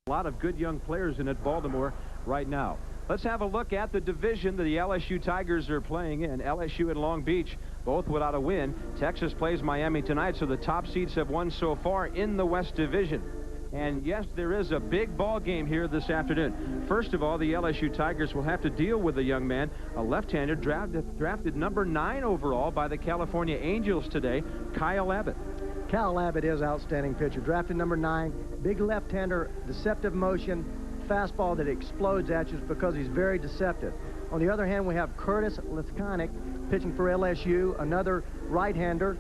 A lot of good young players in at Baltimore right now. Let's have a look at the division that the LSU Tigers are playing in. LSU and Long Beach, both without a win. Texas plays Miami tonight, so the top seeds have won so far in the West Division. And yes, there is a big ball game here this afternoon. First of all, the LSU Tigers will have to deal with a young man, a left-hander drafted number 9 overall by the California Angels today, Kyle Abbott. Kyle Abbott is an outstanding pitcher, drafted number 9, big left-hander, deceptive motion, fastball that explodes at you because he's very deceptive. On the other hand, we have Curtis Leskonic pitching for LSU, another right-hander,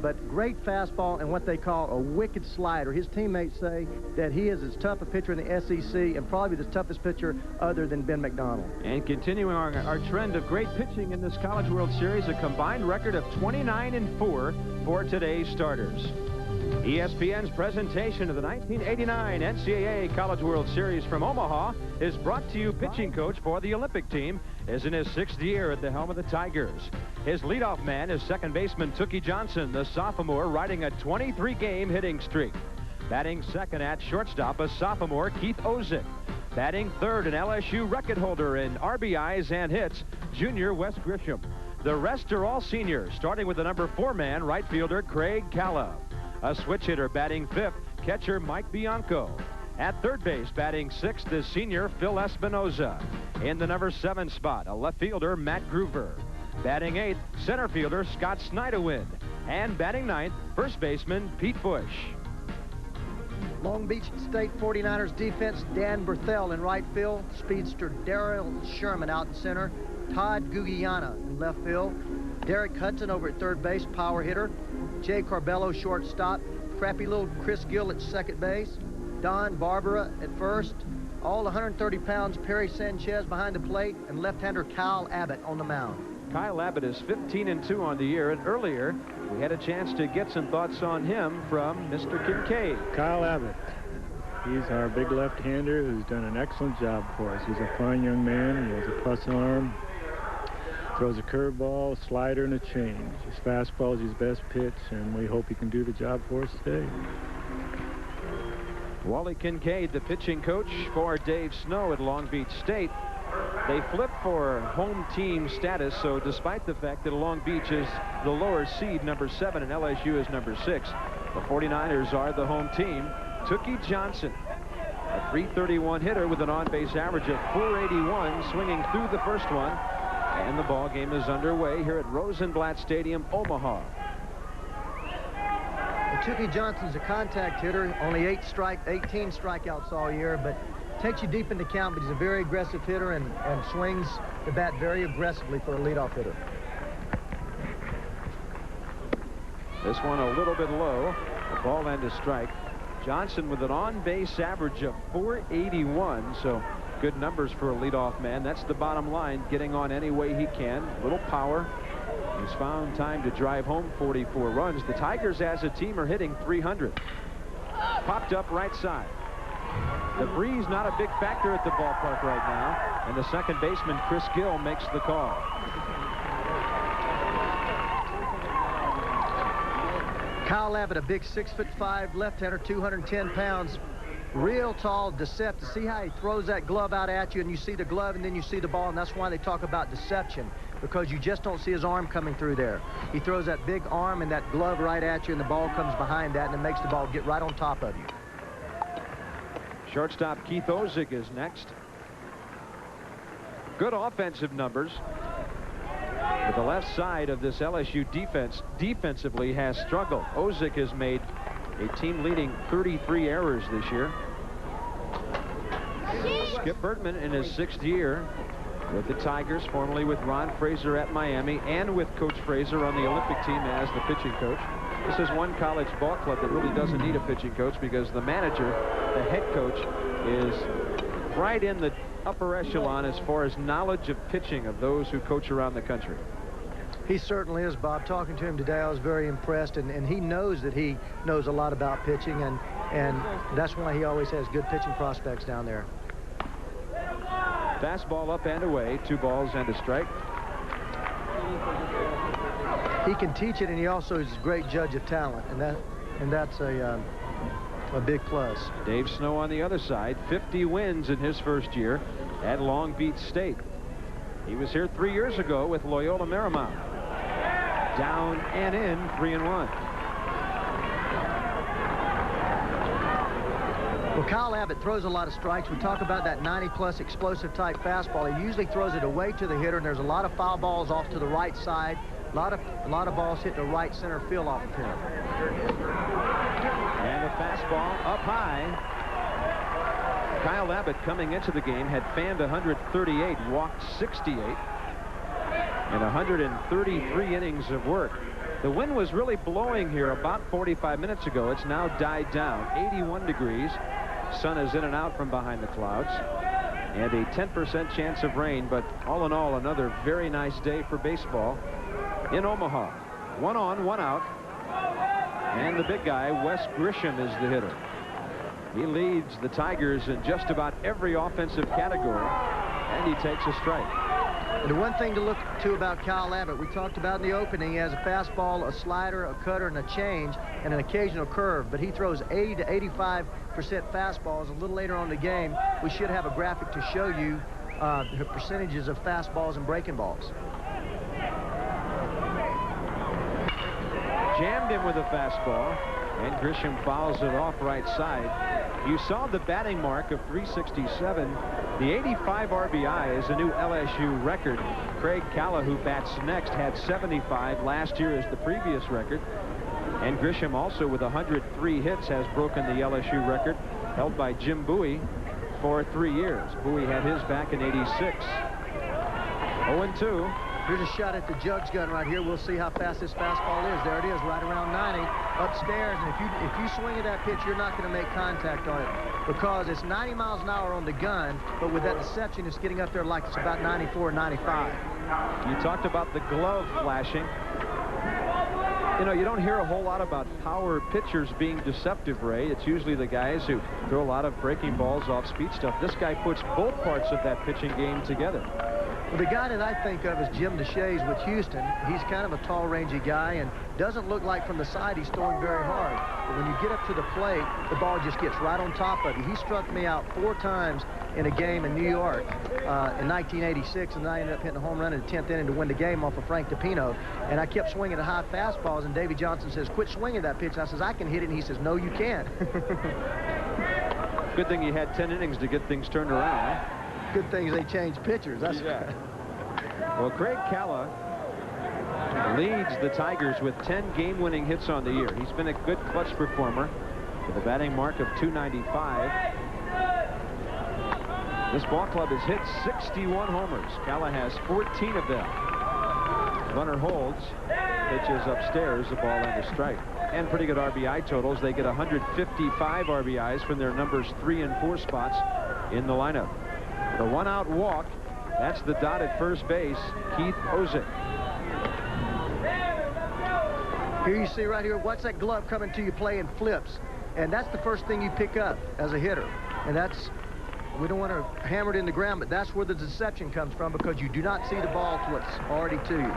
but great fastball and what they call a wicked slider. His teammates say that he is as tough a pitcher in the SEC and probably the toughest pitcher other than Ben McDonald. And continuing our trend of great pitching in this College World Series, a combined record of 29-4 for today's starters. ESPN's presentation of the 1989 NCAA College World Series from Omaha is brought to you. Pitching coach for the Olympic team is in his 6th year at the helm of the Tigers. His leadoff man is second baseman Tookie Johnson, the sophomore, riding a 23-game hitting streak. Batting second at shortstop, a sophomore, Keith Ozick. Batting third, an LSU record holder in RBIs and hits, junior Wes Grisham. The rest are all seniors, starting with the number 4 man, right fielder Craig Calla. A switch hitter batting 5th, catcher Mike Bianco. At third base, batting 6th is senior Phil Espinoza. In the number 7 spot, a left fielder Matt Groover. Batting 8th, center fielder Scott Snyderwind. And batting 9th, first baseman Pete Bush. Long Beach State 49ers defense, Dan Berthel in right field, speedster Daryl Sherman out in center, Todd Gugiana in left field, Derek Hudson over at third base, power hitter, Jay Carbello shortstop, crappy little Chris Gill at second base, Don Barbara at first, all 130 pounds Perry Sanchez behind the plate, and left-hander Kyle Abbott on the mound. Kyle Abbott is 15-2 on the year, and earlier we had a chance to get some thoughts on him from Mr. Kincaid. Kyle Abbott, he's our big left-hander who's done an excellent job for us. He's a fine young man. He has a plus arm. Throws a curveball, a slider, and a change. His fastball is his best pitch, and we hope he can do the job for us today. Wally Kincaid, the pitching coach for Dave Snow at Long Beach State. They flip for home team status, so despite the fact that Long Beach is the lower seed, number 7, and LSU is number 6, the 49ers are the home team. Tookie Johnson, a .331 hitter with an on-base average of .481, swinging through the first one. And the ball game is underway here at Rosenblatt Stadium, Omaha. Tookie Johnson's a contact hitter, only 18 strikeouts all year, but takes you deep in the count, but he's a very aggressive hitter and swings the bat very aggressively for a leadoff hitter. This one a little bit low, a ball and a strike. Johnson with an on-base average of .481, so good numbers for a leadoff man. That's the bottom line, getting on any way he can. Little power. He's found time to drive home 44 runs. The Tigers as a team are hitting .300. Popped up right side. The breeze not a big factor at the ballpark right now, and the second baseman Chris Gill makes the call. Kyle Abbott, a big 6'5" left-hander, 210 pounds. Real tall, deceptive. See how he throws that glove out at you, and you see the glove and then you see the ball, and that's why they talk about deception, because you just don't see his arm coming through there. He throws that big arm and that glove right at you, and the ball comes behind that, and it makes the ball get right on top of you. Shortstop Keith Ozick is next. Good offensive numbers. But the left side of this LSU defense defensively has struggled. Ozick has made a team-leading 33 errors this year. Skip Bertman in his 6th year with the Tigers, formerly with Ron Fraser at Miami, and with Coach Fraser on the Olympic team as the pitching coach. This is one college ball club that really doesn't need a pitching coach because the manager, the head coach, is right in the upper echelon as far as knowledge of pitching of those who coach around the country. He certainly is, Bob. Talking to him today, I was very impressed, and he knows that he knows a lot about pitching, and that's why he always has good pitching prospects down there. Fastball up and away, 2 balls and a strike. He can teach it, and he also is a great judge of talent, and that's a A big plus. Dave Snow on the other side, 50 wins in his first year at Long Beach State. He was here 3 years ago with Loyola Marymount. Down and in, 3-1. Well, Kyle Abbott throws a lot of strikes. We talk about that 90-plus explosive type fastball. He usually throws it away to the hitter, and there's a lot of foul balls off to the right side. A lot of balls hit the right center field off of him. And a fastball up high. Kyle Abbott, coming into the game, had fanned 138, walked 68, and 133 innings of work. The wind was really blowing here about 45 minutes ago. It's now died down. 81 degrees. Sun is in and out from behind the clouds. And a 10% chance of rain, but all in all, another very nice day for baseball in Omaha. 1 on, 1 out. And the big guy, Wes Grisham, is the hitter. He leads the Tigers in just about every offensive category, and he takes a strike. And the one thing to look to about Kyle Abbott, we talked about in the opening, he has a fastball, a slider, a cutter, and a change, and an occasional curve. But he throws 80 to 85% fastballs. A little later on in the game, we should have a graphic to show you the percentages of fastballs and breaking balls. Jammed him with a fastball, and Grisham fouls it off right side. You saw the batting mark of 367. The 85 RBI is a new LSU record. Craig Calla, who bats next, had 75 last year as the previous record. And Grisham, also with 103 hits, has broken the LSU record held by Jim Bowie for 3 years. Bowie had his back in '86. 0-2. Here's a shot at the Jugs gun right here. We'll see how fast this fastball is. There it is, right around 90, upstairs. And if you swing at that pitch, you're not going to make contact on it because it's 90 miles an hour on the gun, but with that deception, it's getting up there like it's about 94, 95. You talked about the glove flashing. You know, you don't hear a whole lot about power pitchers being deceptive, Ray. It's usually the guys who throw a lot of breaking balls off speed stuff. This guy puts both parts of that pitching game together. Well, the guy that I think of is Jim DeShays with Houston. He's kind of a tall, rangy guy and doesn't look like from the side he's throwing very hard. But when you get up to the plate, the ball just gets right on top of you. He struck me out 4 times in a game in New York in 1986, and I ended up hitting a home run in the 10th inning to win the game off of Frank DiPino. And I kept swinging at high fastballs, and Davey Johnson says, quit swinging that pitch. And I says, I can hit it, and he says, no, you can't. Good thing you had 10 innings to get things turned around. Good things they changed pitchers. That's yeah. Well, Craig Calla leads the Tigers with 10 game-winning hits on the year. He's been a good clutch performer with a batting mark of .295. This ball club has hit 61 homers. Calla has 14 of them. Runner holds, pitches upstairs, the ball and a strike. And pretty good RBI totals. They get 155 RBIs from their numbers 3 and 4 spots in the lineup. The 1-out walk, that's the dot at first base, Keith Ozick. Here you see right here, what's that glove coming to you playing flips? And that's the first thing you pick up as a hitter. And that's, we don't want to hammer it in the ground, but that's where the deception comes from because you do not see the ball till it's already to you.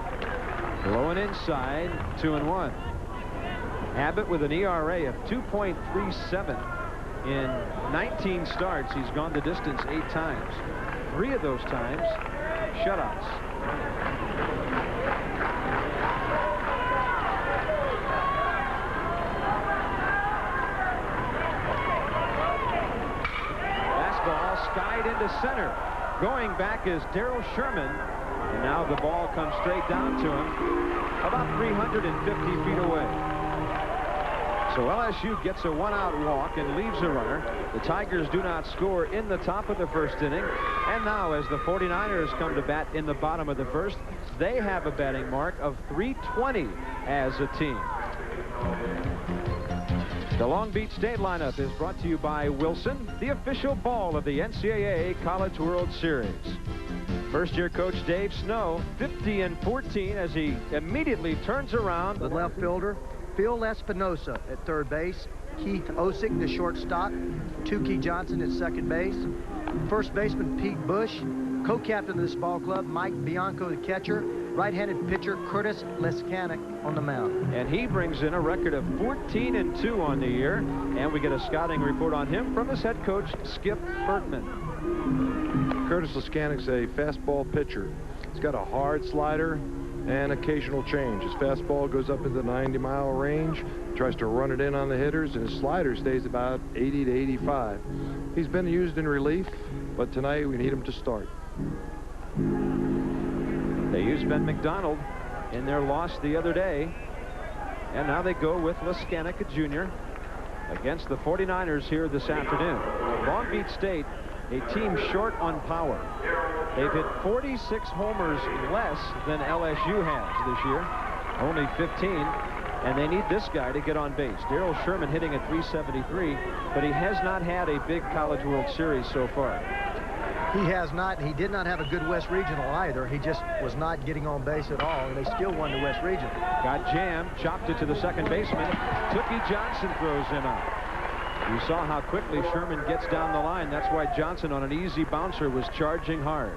Blowing inside, 2-1. Abbott with an ERA of 2.37. In 19 starts, he's gone the distance 8 times. 3 of those times, shutouts. Fastball skied into center. Going back is Darryl Sherman. And now the ball comes straight down to him, about 350 feet away. So LSU gets a 1-out walk and leaves a runner. The Tigers do not score in the top of the first inning. And now as the 49ers come to bat in the bottom of the first, they have a batting mark of 320 as a team. The Long Beach State lineup is brought to you by Wilson, the official ball of the NCAA College World Series. First-year coach Dave Snow, 50-14 as he immediately turns around. The left fielder, Phil Espinosa at third base, Keith Osick, the shortstop, Tukey Johnson at second base, first baseman Pete Bush, co-captain of this ball club, Mike Bianco, the catcher, right-handed pitcher Curtis Leskanic on the mound. And he brings in a record of 14-2 on the year. And we get a scouting report on him from his head coach, Skip Bertman. Curtis Leskanic's a fastball pitcher. He's got a hard slider and occasional change. His fastball goes up into the 90-mile range, tries to run it in on the hitters, and his slider stays about 80 to 85. He's been used in relief, but tonight we need him to start. They used Ben McDonald in their loss the other day, and now they go with Leskanic, a junior, against the 49ers here this afternoon. Long Beach State, a team short on power. They've hit 46 homers less than LSU has this year, only 15, and they need this guy to get on base. Darryl Sherman hitting at 373, but he has not had a big College World Series so far. He has not. He did not have a good West Regional either. He just was not getting on base at all, and they still won the West Regional. Got jammed, chopped it to the second baseman. Tookie Johnson throws him out. You saw how quickly Sherman gets down the line. That's why Johnson, on an easy bouncer, was charging hard.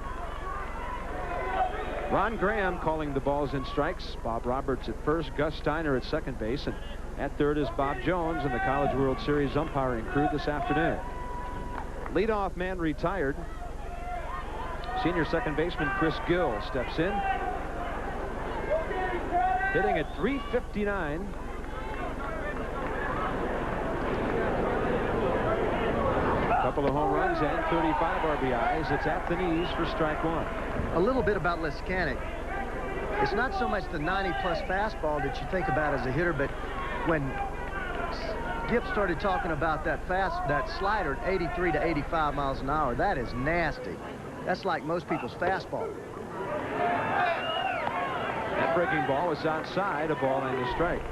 Ron Graham calling the balls and strikes. Bob Roberts at first, Gus Steiner at second base, and at third is Bob Jones and the College World Series umpiring crew this afternoon. Leadoff man retired. Senior second baseman Chris Gill steps in, hitting at 359. Couple of home runs and 35 RBIs. It's at the knees for strike one. A little bit about Leskanic. It's not so much the 90-plus fastball that you think about as a hitter, but when Skip started talking about that slider at 83 to 85 miles an hour, that is nasty. That's like most people's fastball. That breaking ball is outside, a ball and a strike.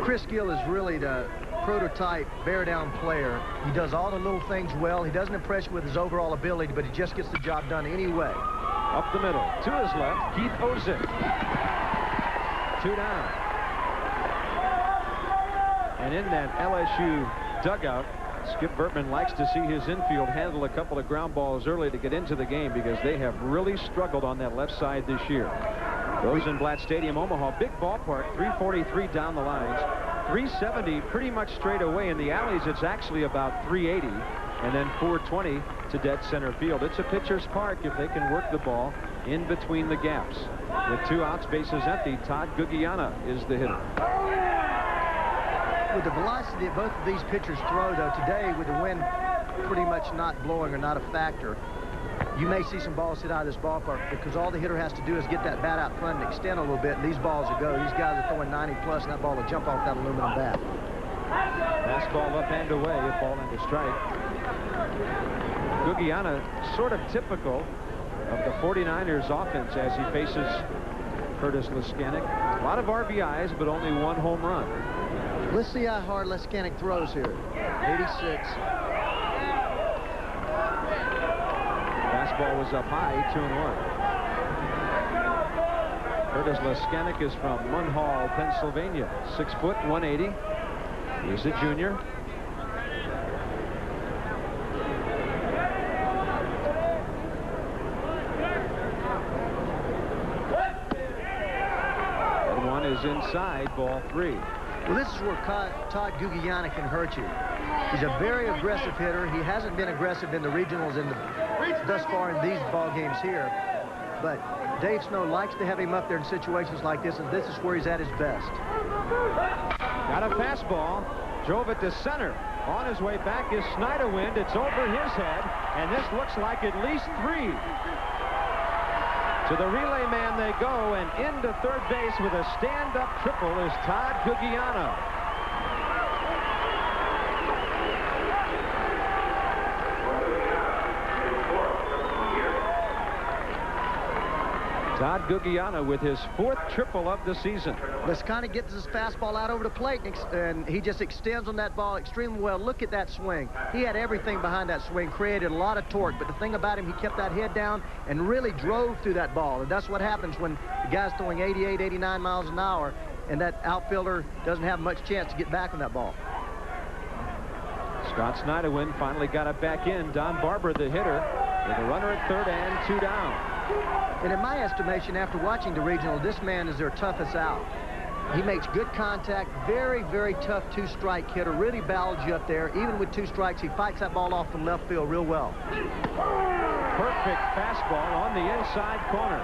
Chris Gill is really the prototype bear-down player. He does all the little things well. He doesn't impress you with his overall ability, but he just gets the job done anyway. Up the middle, to his left, Keith Ozick. 2 down. And in that LSU dugout, Skip Bertman likes to see his infield handle a couple of ground balls early to get into the game, because they have really struggled on that left side this year. Rosenblatt Stadium, Omaha, big ballpark, 343 down the lines, 370 pretty much straight away. In the alleys, it's actually about 380, and then 420 to dead center field. It's a pitcher's park if they can work the ball in between the gaps. With 2 outs, bases empty, Todd Gugiana is the hitter. With the velocity that both of these pitchers throw, though, today with the wind pretty much not blowing or not a factor, you may see some balls hit out of this ballpark, because all the hitter has to do is get that bat out front and extend a little bit, and these balls will go. These guys are throwing 90-plus, and that ball will jump off that aluminum bat. Fastball up and away, a ball and a strike. Gugiana sort of typical of the 49ers offense as he faces Curtis Leskanic. A lot of RBIs, but only 1 home run. Let's see how hard Leskanic throws here. 86. Fastball was up high, 2-1. Curtis Leskanic is from Munhall, Pennsylvania. 6 foot, 180. He's a junior. That one is inside, ball 3. Well, this is where Todd Gugiana can hurt you. He's a very aggressive hitter. He hasn't been aggressive in the regionals thus far in these ball games here. But Dave Snow likes to have him up there in situations like this, and this is where he's at his best. Got a fastball, drove it to center. On his way back is Schneiderwind. It's over his head, and this looks like at least 3. To the relay man they go, and into third base with a stand-up triple is Todd Gugiana. Todd Gugiana with his 4th triple of the season. Leskanic gets his fastball out over the plate, and he just extends on that ball extremely well. Look at that swing. He had everything behind that swing, created a lot of torque, but the thing about him, he kept that head down and really drove through that ball. And that's what happens when the guy's throwing 88, 89 miles an hour, and that outfielder doesn't have much chance to get back on that ball. Scott Snyderwin finally got it back in. Don Barber, the hitter, with a runner at third and 2 down. And in my estimation, after watching the regional, this man is their toughest out. He makes good contact, very, very tough 2-strike hitter, really battles you up there. Even with 2 strikes, he fights that ball off the left field real well. Perfect fastball on the inside corner.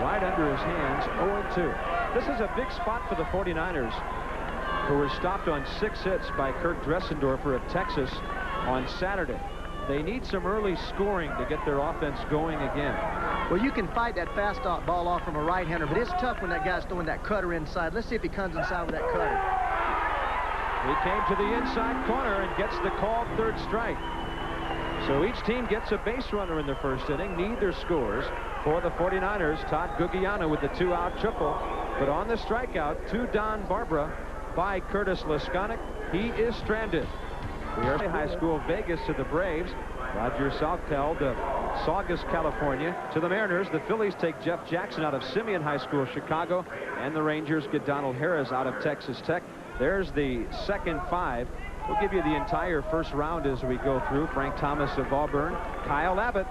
Right under his hands, 0-2. This is a big spot for the 49ers, who were stopped on 6 hits by Kirk Dressendorfer of Texas on Saturday. They need some early scoring to get their offense going again. Well, you can fight that fast ball off from a right-hander, but it's tough when that guy's throwing that cutter inside. Let's see if he comes inside with that cutter. He came to the inside corner and gets the called 3rd strike. So each team gets a base runner in the first inning. Neither scores. For the 49ers, Todd Gugiana with the 2-out triple. But on the strikeout to Don Barbara by Curtis Laskonic, he is stranded. We are high school Vegas to the Braves. Roger Southfeld of Saugus, California to the Mariners. The Phillies take Jeff Jackson out of Simeon High School, Chicago. And the Rangers get Donald Harris out of Texas Tech. There's the second 5. We'll give you the entire first round as we go through. Frank Thomas of Auburn. Kyle Abbott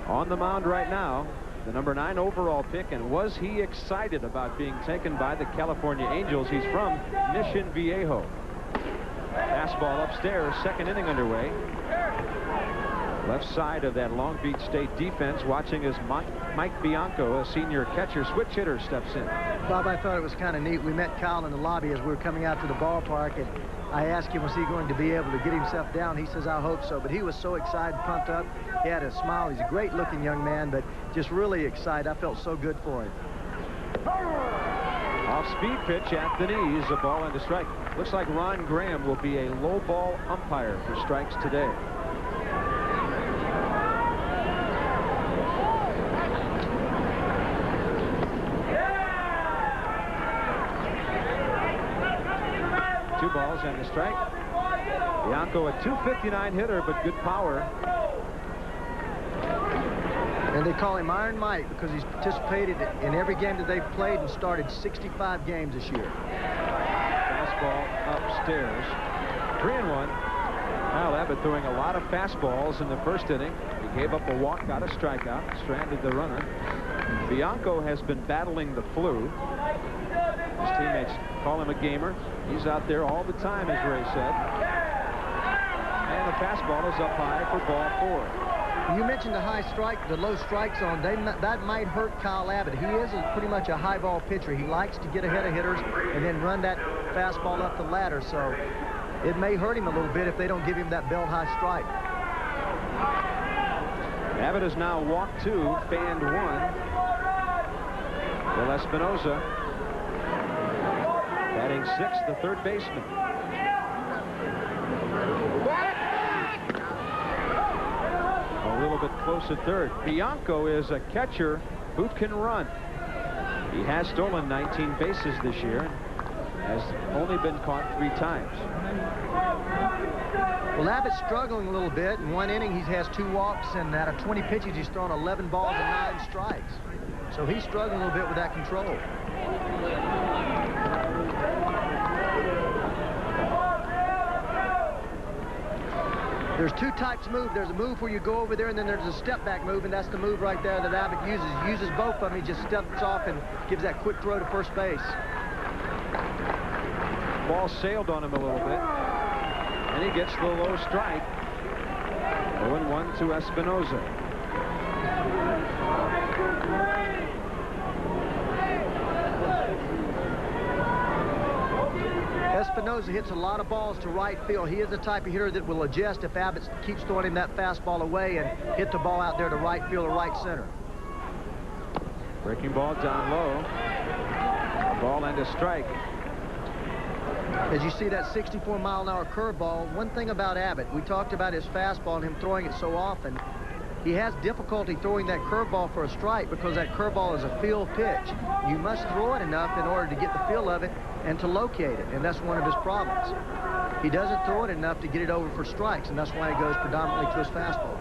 on the mound right now. The number 9 overall pick. And was he excited about being taken by the California Angels? He's from Mission Viejo. Fastball upstairs, second inning underway. Left side of that Long Beach State defense, watching as Mike Bianco, a senior catcher, switch hitter, steps in. Bob, I thought it was kind of neat. We met Kyle in the lobby as we were coming out to the ballpark, and I asked him, was he going to be able to get himself down? He says, I hope so. But he was so excited, pumped up. He had a smile. He's a great-looking young man, but just really excited. I felt so good for him. Off-speed pitch at the knees, a ball and a strike. Looks like Ron Graham will be a low ball umpire for strikes today. Two balls and a strike. Bianco, a .259 hitter, but good power. And they call him Iron Mike because he's participated in every game that they've played and started 65 games this year. Fastball upstairs. 3-1. Kyle Abbott throwing a lot of fastballs in the first inning. He gave up a walk, got a strikeout, stranded the runner. Bianco has been battling the flu. His teammates call him a gamer. He's out there all the time, as Ray said. And the fastball is up high for ball 4. You mentioned the low strike zone. That might hurt Kyle Abbott. He is pretty much a high ball pitcher. He likes to get ahead of hitters and then run that fastball up the ladder. So it may hurt him a little bit if they don't give him that belt high strike. Abbott has now walked 2, fanned 1. Will Espinosa, batting 6th, the third baseman. A little bit close at third. Bianco is a catcher who can run. He has stolen 19 bases this year and has only been caught 3 times. Well, Abbott's struggling a little bit. In 1 inning, he has 2 walks, and out of 20 pitches, he's thrown 11 balls and 9 strikes. So he's struggling a little bit with that control. There's 2 types of move. There's a move where you go over there, and then there's a step back move, and that's the move right there that Abbott uses. He uses both of them. He just steps off and gives that quick throw to first base. Ball sailed on him a little bit, and he gets the low strike. 0-1 to Espinosa. Espinosa hits a lot of balls to right field. He is the type of hitter that will adjust if Abbott keeps throwing him that fastball away and hit the ball out there to right field or right center. Breaking ball down low. A ball and a strike. As you see that 64-mile-an-hour curveball, one thing about Abbott, we talked about his fastball and him throwing it so often. He has difficulty throwing that curveball for a strike because that curveball is a field pitch. You must throw it enough in order to get the feel of it and to locate it, and that's one of his problems. He doesn't throw it enough to get it over for strikes, and that's why he goes predominantly to his fastball.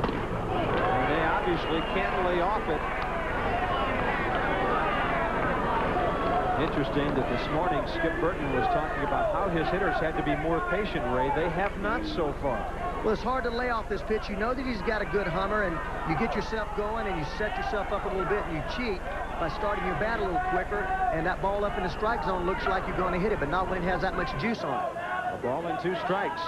And they obviously can't lay off it. interesting that this morning Skip Burton was talking about how his hitters had to be more patient, Ray. They have not so far. Well, it's hard to lay off this pitch. You know that he's got a good hummer, and you get yourself going, and you set yourself up a little bit, and you cheat by starting your bat a little quicker, and that ball up in the strike zone looks like you're going to hit it, but not when it has that much juice on it. A ball and 2 strikes.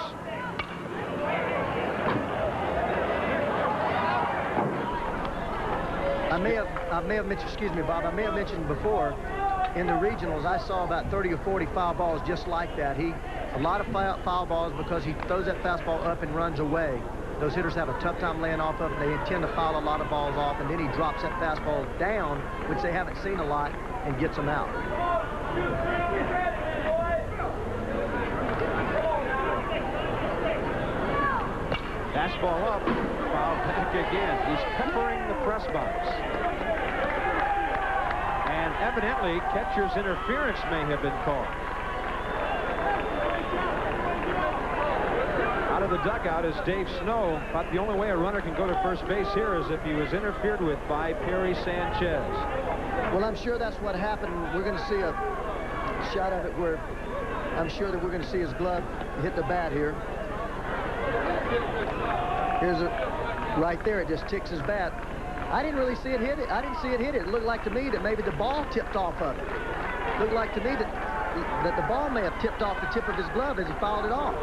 I may have mentioned, excuse me, Bob, I may have mentioned before, in the regionals, I saw about 30 or 40 foul balls just like that. A lot of foul balls because he throws that fastball up and runs away. Those hitters have a tough time laying off of it. They intend to foul a lot of balls off, and then he drops that fastball down, which they haven't seen a lot, and gets them out. Fastball up, foul back again. He's peppering the press box. And evidently, catcher's interference may have been called. Out of the dugout is Dave Snow. About the only way a runner can go to first base here is if he was interfered with by Perry Sanchez. Well, I'm sure that's what happened. We're going to see a shot of it where I'm sure that we're going to see his glove hit the bat here. Here's it right there. It just ticks his bat. I didn't really see it hit it. I didn't see it hit it. It looked like to me that maybe the ball tipped off of it. It looked like to me that the ball may have tipped off the tip of his glove as he fouled it off.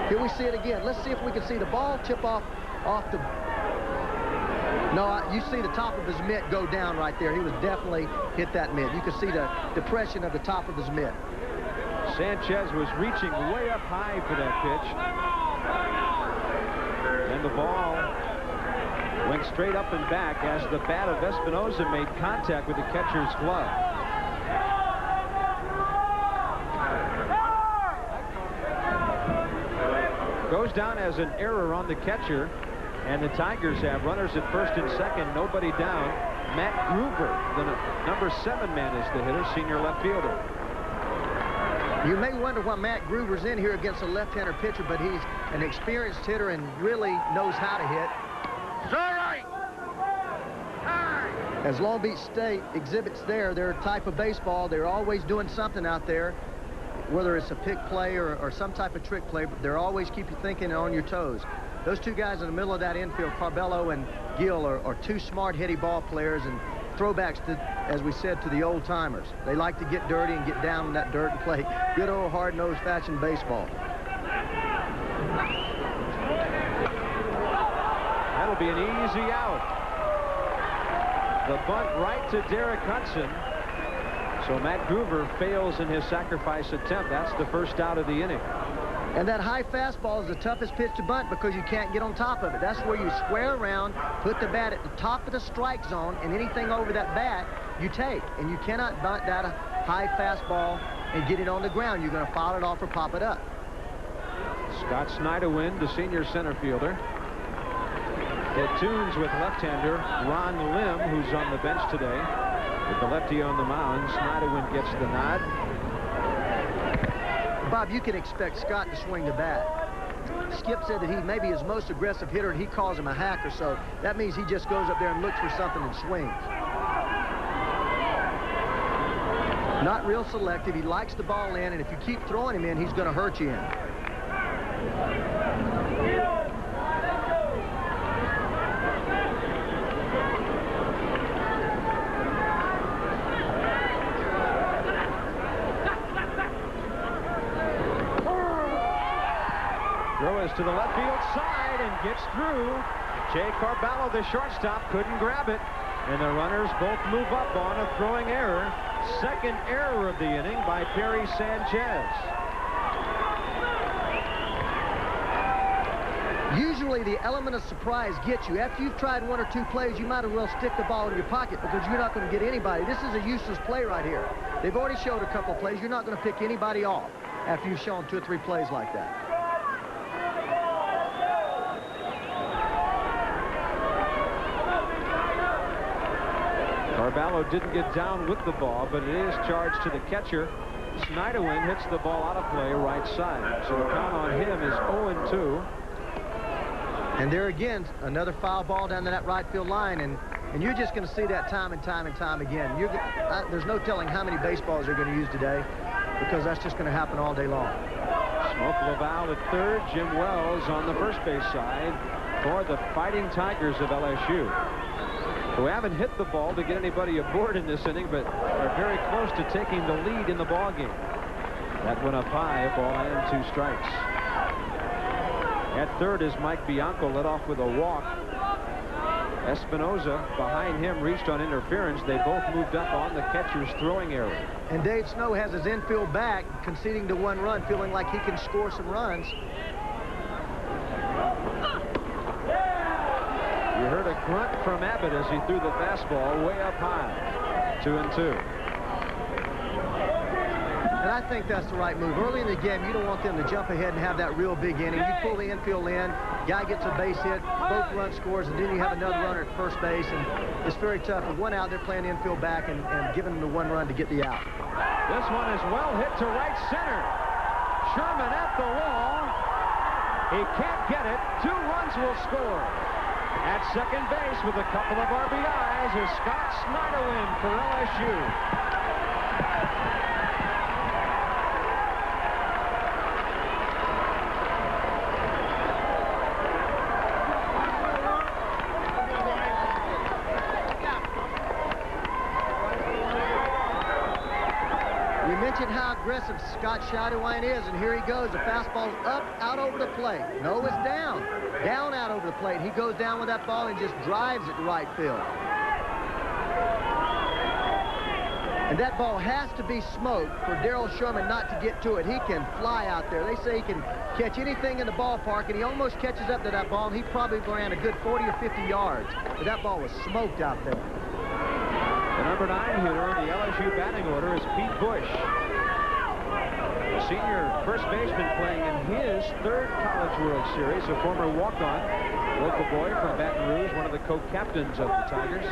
Here we see it again. Let's see if we can see the ball tip off the... No, you see the top of his mitt go down right there. He was definitely hit that mitt. You can see the depression of the top of his mitt. Sanchez was reaching way up high for that pitch. And the ball went straight up and back as the bat of Espinosa made contact with the catcher's glove. Goes down as an error on the catcher, and the Tigers have runners at first and second, nobody down. Matt Gruber, the number 7 man, is the hitter, senior left fielder. You may wonder why Matt Gruber's in here against a left-hander pitcher, but he's an experienced hitter and really knows how to hit. As Long Beach State exhibits their type of baseball, they're always doing something out there, whether it's a pick play or some type of trick play, but they're always keep you thinking and on your toes. Those two guys in the middle of that infield, Carbello and Gill, are two smart, hitty ball players and throwbacks, to, as we said, to the old-timers. They like to get dirty and get down in that dirt and play good old hard-nosed fashion baseball. That'll be an easy out. The bunt right to Derek Hudson. So Matt Gruber fails in his sacrifice attempt. That's the first out of the inning. And that high fastball is the toughest pitch to bunt because you can't get on top of it. That's where you square around, put the bat at the top of the strike zone, and anything over that bat, you take. And you cannot bunt that high fastball and get it on the ground. You're going to foul it off or pop it up. Scott Snyderwind, the senior center fielder. Platoons with left-hander Ron Lim, who's on the bench today. With the lefty on the mound, Snyderwind gets the nod. Bob, you can expect Scott to swing the bat. Skip said that he may be his most aggressive hitter, and he calls him a hacker, so that means he just goes up there and looks for something and swings. Not real selective. He likes the ball in, and if you keep throwing him in, he's going to hurt you in. Throw is to the left field side and gets through. Jay Carbello, the shortstop, couldn't grab it. And the runners both move up on a throwing error. Second error of the inning by Perry Sanchez. Usually the element of surprise gets you. After you've tried one or two plays, you might as well stick the ball in your pocket because you're not going to get anybody. This is a useless play right here. They've already showed a couple plays. You're not going to pick anybody off after you've shown 2 or 3 plays like that. Carbello didn't get down with the ball, but it is charged to the catcher. Snyderwind hits the ball out of play right side. So the count on him is 0-2. And there again, another foul ball down to that right field line, and And you're just going to see that time and time and time again. There's no telling how many baseballs they're going to use today, because that's just going to happen all day long. Smoke Laval at third, Jim Wells on the first base side for the Fighting Tigers of LSU, who haven't hit the ball to get anybody aboard in this inning, but are very close to taking the lead in the ball game. That went up high, a ball and 2 strikes. At third is Mike Bianco, led off with a walk. Espinoza behind him reached on interference. They both moved up on the catcher's throwing area. And Dave Snow has his infield back, conceding to 1 run, feeling like he can score some runs. You heard a grunt from Abbott as he threw the fastball way up high. 2-2. And I think that's the right move. Early in the game, you don't want them to jump ahead and have that real big inning. You pull the infield in, guy gets a base hit, both run scores, and then you have another runner at first base, and it's very tough. With 1 out, they're playing infield back and giving them the 1 run to get the out. This one is well hit to right center. Sherman at the wall. He can't get it. 2 runs will score. At second base with a couple of RBIs is Scott Snyderwind for LSU. How aggressive Scott Snyderwind is, and here he goes. The fastball's up, out over the plate. No, it's down. Down, out over the plate. He goes down with that ball and just drives it to right field. And that ball has to be smoked for Darryl Sherman not to get to it. He can fly out there. They say he can catch anything in the ballpark, and he almost catches up to that ball, and he probably ran a good 40 or 50 yards. But that ball was smoked out there. The number 9 hitter in the LSU batting order is Pete Bush. Senior first baseman playing in his 3rd College World Series, a former walk-on, local boy from Baton Rouge, one of the co-captains of the Tigers.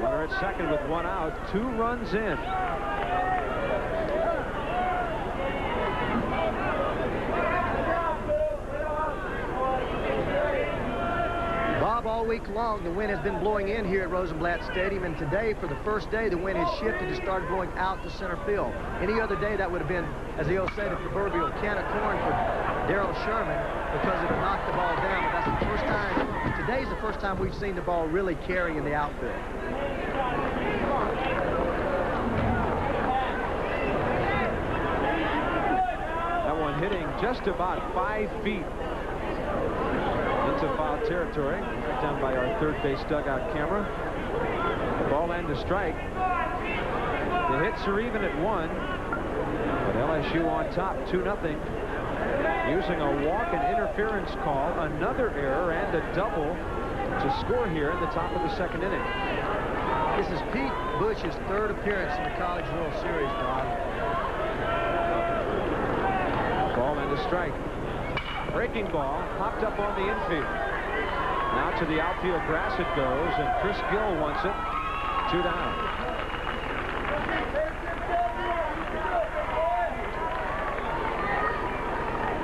Runner at second with 1 out, 2 runs in. Bob, all week long, the wind has been blowing in here at Rosenblatt Stadium, and today, for the first day, the wind has shifted and started blowing out to center field. Any other day, that would have been, as the old say, the proverbial can of corn for Darryl Sherman, because it would knock the ball down. But that's the first time, today's the first time we've seen the ball really carry in the outfield. That one hitting just about 5 feet into foul territory, down by our third base dugout camera. Ball and a strike. The hits are even at 1, but LSU on top, 2-0. Using a walk and interference call, another error and a double to score here in the top of the 2nd inning. This is Pete Bush's 3rd appearance in the College World Series, Bob. Ball and a strike. Breaking ball popped up on the infield. Now to the outfield grass it goes, and Chris Gill wants it. 2 down.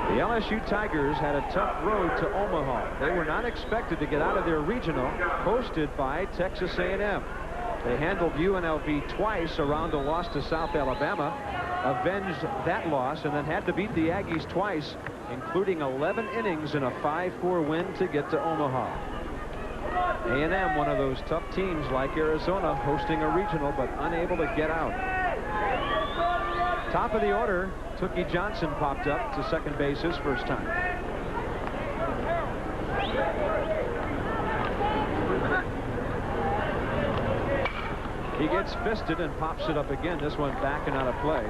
The LSU Tigers had a tough road to Omaha. They were not expected to get out of their regional, hosted by Texas A&M. They handled UNLV twice around a loss to South Alabama, avenged that loss, and then had to beat the Aggies twice, including 11 innings in a 5-4 win to get to Omaha. A&M, one of those tough teams like Arizona, hosting a regional but unable to get out. Top of the order, Tookie Johnson popped up to second base his first time. He gets fisted and pops it up again. This one back and out of play.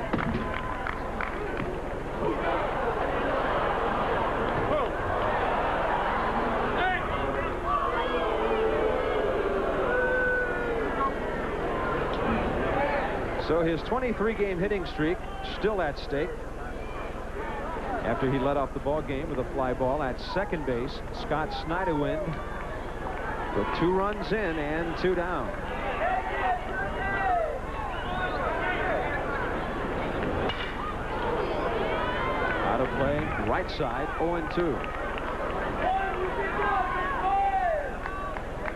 So his 23-game hitting streak still at stake after he led off the ball game with a fly ball at second base. Scott Snyderwind with 2 runs in and 2 down. Out of play, right side, 0-2.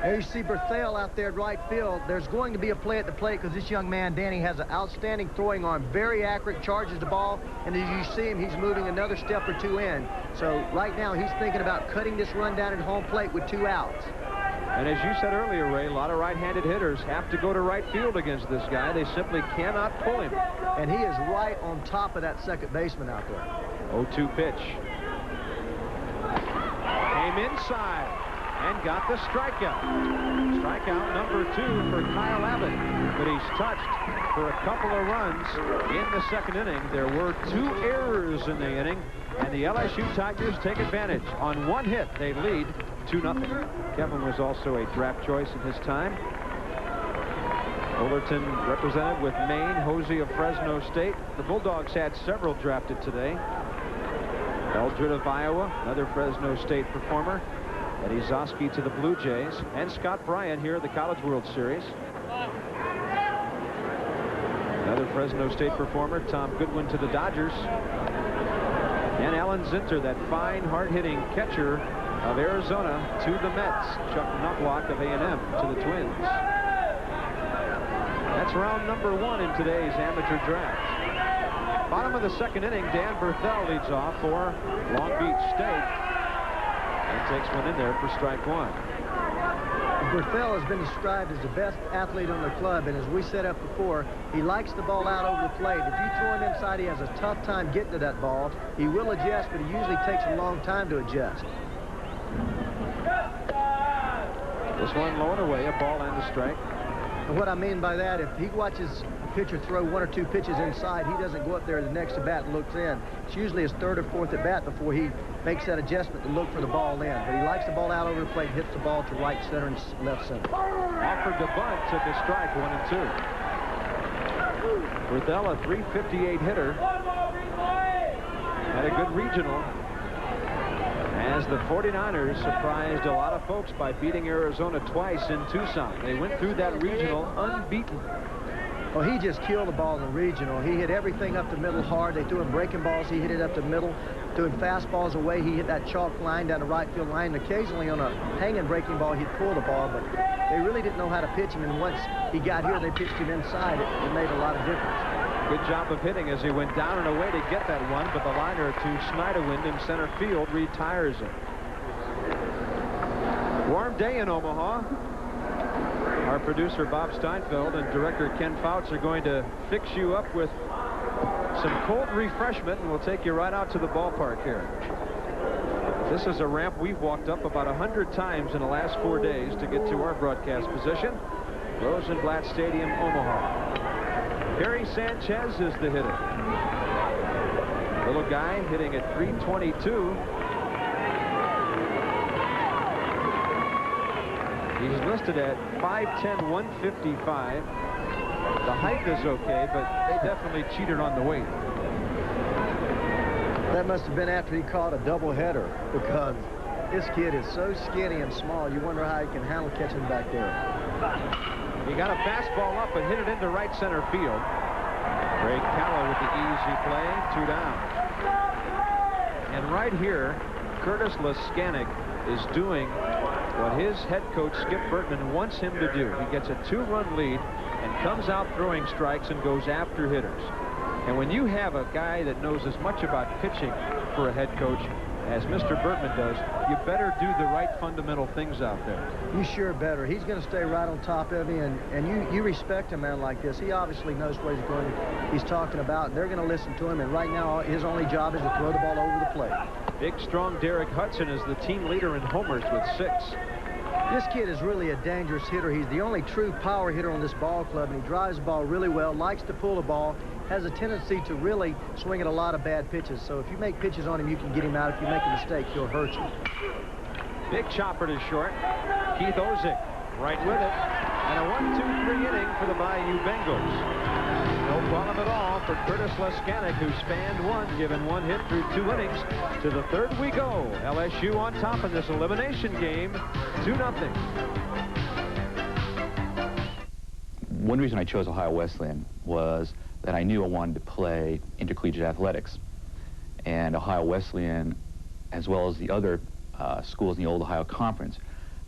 There you see Berthel out there at right field. There's going to be a play at the plate because this young man, Danny, has an outstanding throwing arm, very accurate, charges the ball, and as you see him, he's moving another step or two in. So right now, he's thinking about cutting this run down at home plate with 2 outs. And as you said earlier, Ray, a lot of right-handed hitters have to go to right field against this guy. They simply cannot pull him. And he is right on top of that second baseman out there. 0-2 pitch. Came inside and got the strikeout. Strikeout number 2 for Kyle Abbott. But he's touched for a couple of runs in the second inning. There were 2 errors in the inning, and the LSU Tigers take advantage. On 1 hit, they lead 2-0. Kevin was also a draft choice in his time. Fullerton represented with Maine, Hosey of Fresno State. The Bulldogs had several drafted today. Eldred of Iowa, another Fresno State performer. Eddie Zosky to the Blue Jays, and Scott Bryant here at the College World Series. Another Fresno State performer, Tom Goodwin to the Dodgers. And Alan Zinter, that fine, hard-hitting catcher of Arizona, to the Mets. Chuck Knobloch of A&M to the Twins. That's round number 1 in today's amateur draft. Bottom of the second inning, Dan Berthel leads off for Long Beach State. And takes one in there for strike 1. Berthel has been described as the best athlete on the club, and as we said up before, he likes the ball out over the plate. If you throw him inside, he has a tough time getting to that ball. He will adjust, but he usually takes a long time to adjust. This one low and away, a ball and a strike. And what I mean by that, if he watches a pitcher throw 1 or 2 pitches inside, he doesn't go up there to the next at bat and looks in. It's usually his 3rd or 4th at bat before he makes that adjustment to look for the ball in. But he likes the ball out over the plate, hits the ball to right center and left center. Offered to bunt, took a strike, 1 and 2. Berthel, a .358 hitter, had a good regional, as the 49ers surprised a lot of folks by beating Arizona twice in Tucson. They went through that regional unbeaten. Well, he just killed the ball in the regional. He hit everything up the middle hard. They threw him breaking balls. He hit it up the middle. Threw him fastballs away. He hit that chalk line down the right field line. And occasionally on a hanging breaking ball, he'd pull the ball. But they really didn't know how to pitch him. And once he got here, they pitched him inside. It made a lot of difference. Good job of hitting as he went down and away to get that one. But the liner to Schneiderwind in center field retires him. Warm day in Omaha. Our producer Bob Steinfeld and director Ken Fouts are going to fix you up with some cold refreshment, and we'll take you right out to the ballpark here. This is a ramp we've walked up about 100 times in the last 4 days to get to our broadcast position. Rosenblatt Stadium, Omaha. Perry Sanchez is the hitter. Little guy hitting at .322. He's listed at 5'10", 155. The height is okay, but they definitely cheated on the weight. That must have been after he caught a doubleheader, because this kid is so skinny and small, you wonder how he can handle catching back there. He got a fastball up and hit it into right center field. Greg Calla with the easy play, 2 down. And right here, Curtis Leskanik is doing what his head coach Skip Bertman wants him to do. He gets a 2-run lead and comes out throwing strikes and goes after hitters. And when you have a guy that knows as much about pitching for a head coach as Mr. Bertman does, you better do the right fundamental things out there. You sure better. He's going to stay right on top of you, and you respect a man like this. He obviously knows what he's talking about. They're going to listen to him, and right now his only job is to throw the ball over the plate. Big, strong Derek Hudson is the team leader in homers with 6. This kid is really a dangerous hitter. He's the only true power hitter on this ball club, and he drives the ball really well, likes to pull the ball, has a tendency to really swing at a lot of bad pitches. So if you make pitches on him, you can get him out. If you make a mistake, he'll hurt you. Big chopper to short. Keith Ozick right with it. And a 1-2-3 inning for the Bayou Bengals. No problem at all for Curtis Leskanik, who spanned 1, given 1 hit through 2 innings. To the 3rd we go. LSU on top in this elimination game, 2-0. One reason I chose Ohio Wesleyan was that I knew I wanted to play intercollegiate athletics. And Ohio Wesleyan, as well as the other schools in the Old Ohio Conference,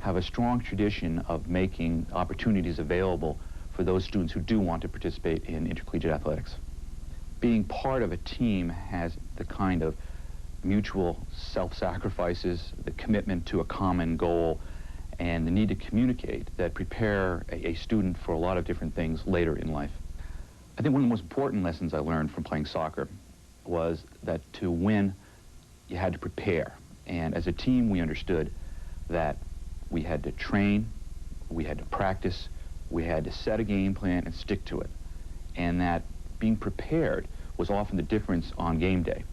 have a strong tradition of making opportunities available for those students who do want to participate in intercollegiate athletics. Being part of a team has the kind of mutual self-sacrifices, the commitment to a common goal, and the need to communicate that prepare a student for a lot of different things later in life. I think one of the most important lessons I learned from playing soccer was that to win, you had to prepare. And as a team, we understood that we had to train, we had to practice, we had to set a game plan and stick to it. And that being prepared was often the difference on game day.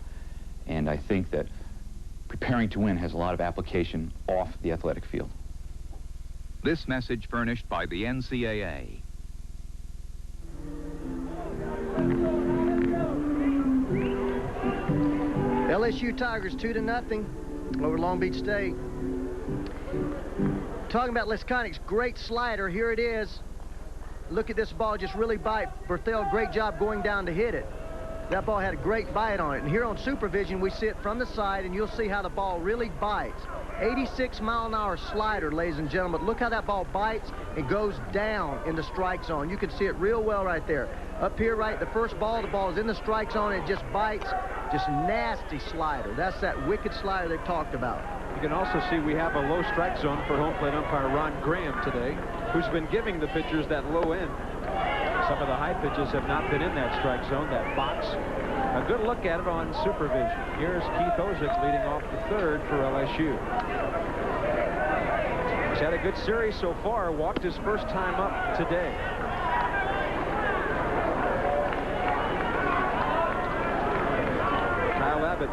And I think that preparing to win has a lot of application off the athletic field. This message furnished by the NCAA. LSU Tigers 2-0 over Long Beach State. Talking about Leskonic's great slider, here it is. Look at this ball just really bite. Berthel, great job going down to hit it. That ball had a great bite on it. And here on supervision, we see it from the side, and you'll see how the ball really bites. 86-mile-an-hour slider, ladies and gentlemen. Look how that ball bites and goes down in the strike zone. You can see it real well right there. Up here, right, the first ball, the ball is in the strike zone, and it just bites. Just nasty slider. That's that wicked slider they talked about. You can also see we have a low strike zone for home plate umpire Ron Graham today, who's been giving the pitchers that low end. Some of the high pitches have not been in that strike zone, that box. A good look at it on supervision. Here's Keith Ozick leading off the third for LSU. He's had a good series so far, walked his first time up today. Kyle Abbott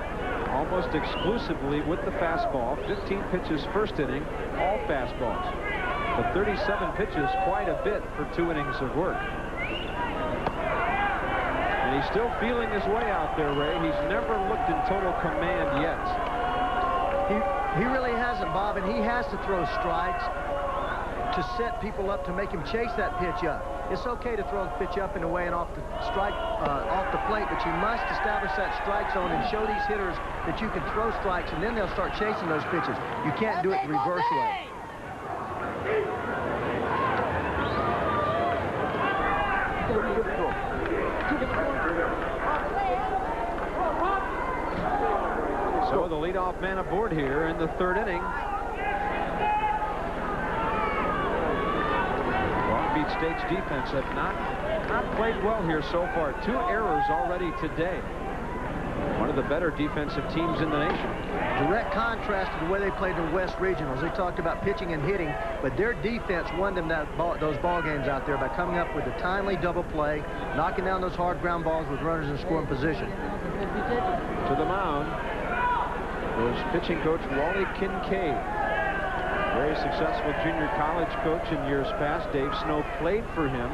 almost exclusively with the fastball. 15 pitches first inning, all fastballs. But 37 pitches, quite a bit for 2 innings of work. And he's still feeling his way out there, Ray. He's never looked in total command yet. He really hasn't, Bob, and he has to throw strikes to set people up to make him chase that pitch up. It's okay to throw the pitch up and away and off the plate, but you must establish that strike zone and show these hitters that you can throw strikes, and then they'll start chasing those pitches. You can't do it the reverse way. So the leadoff man aboard here in the third inning. Long Beach State's defense have not played well here so far. 2 errors already today. One of the better defensive teams in the nation. Direct contrast to the way they played in the West Regionals. They talked about pitching and hitting, but their defense won them those ball games out there by coming up with a timely double play, knocking down those hard ground balls with runners in scoring position. To the mound was pitching coach Wally Kincaid. Very successful junior college coach in years past. Dave Snow played for him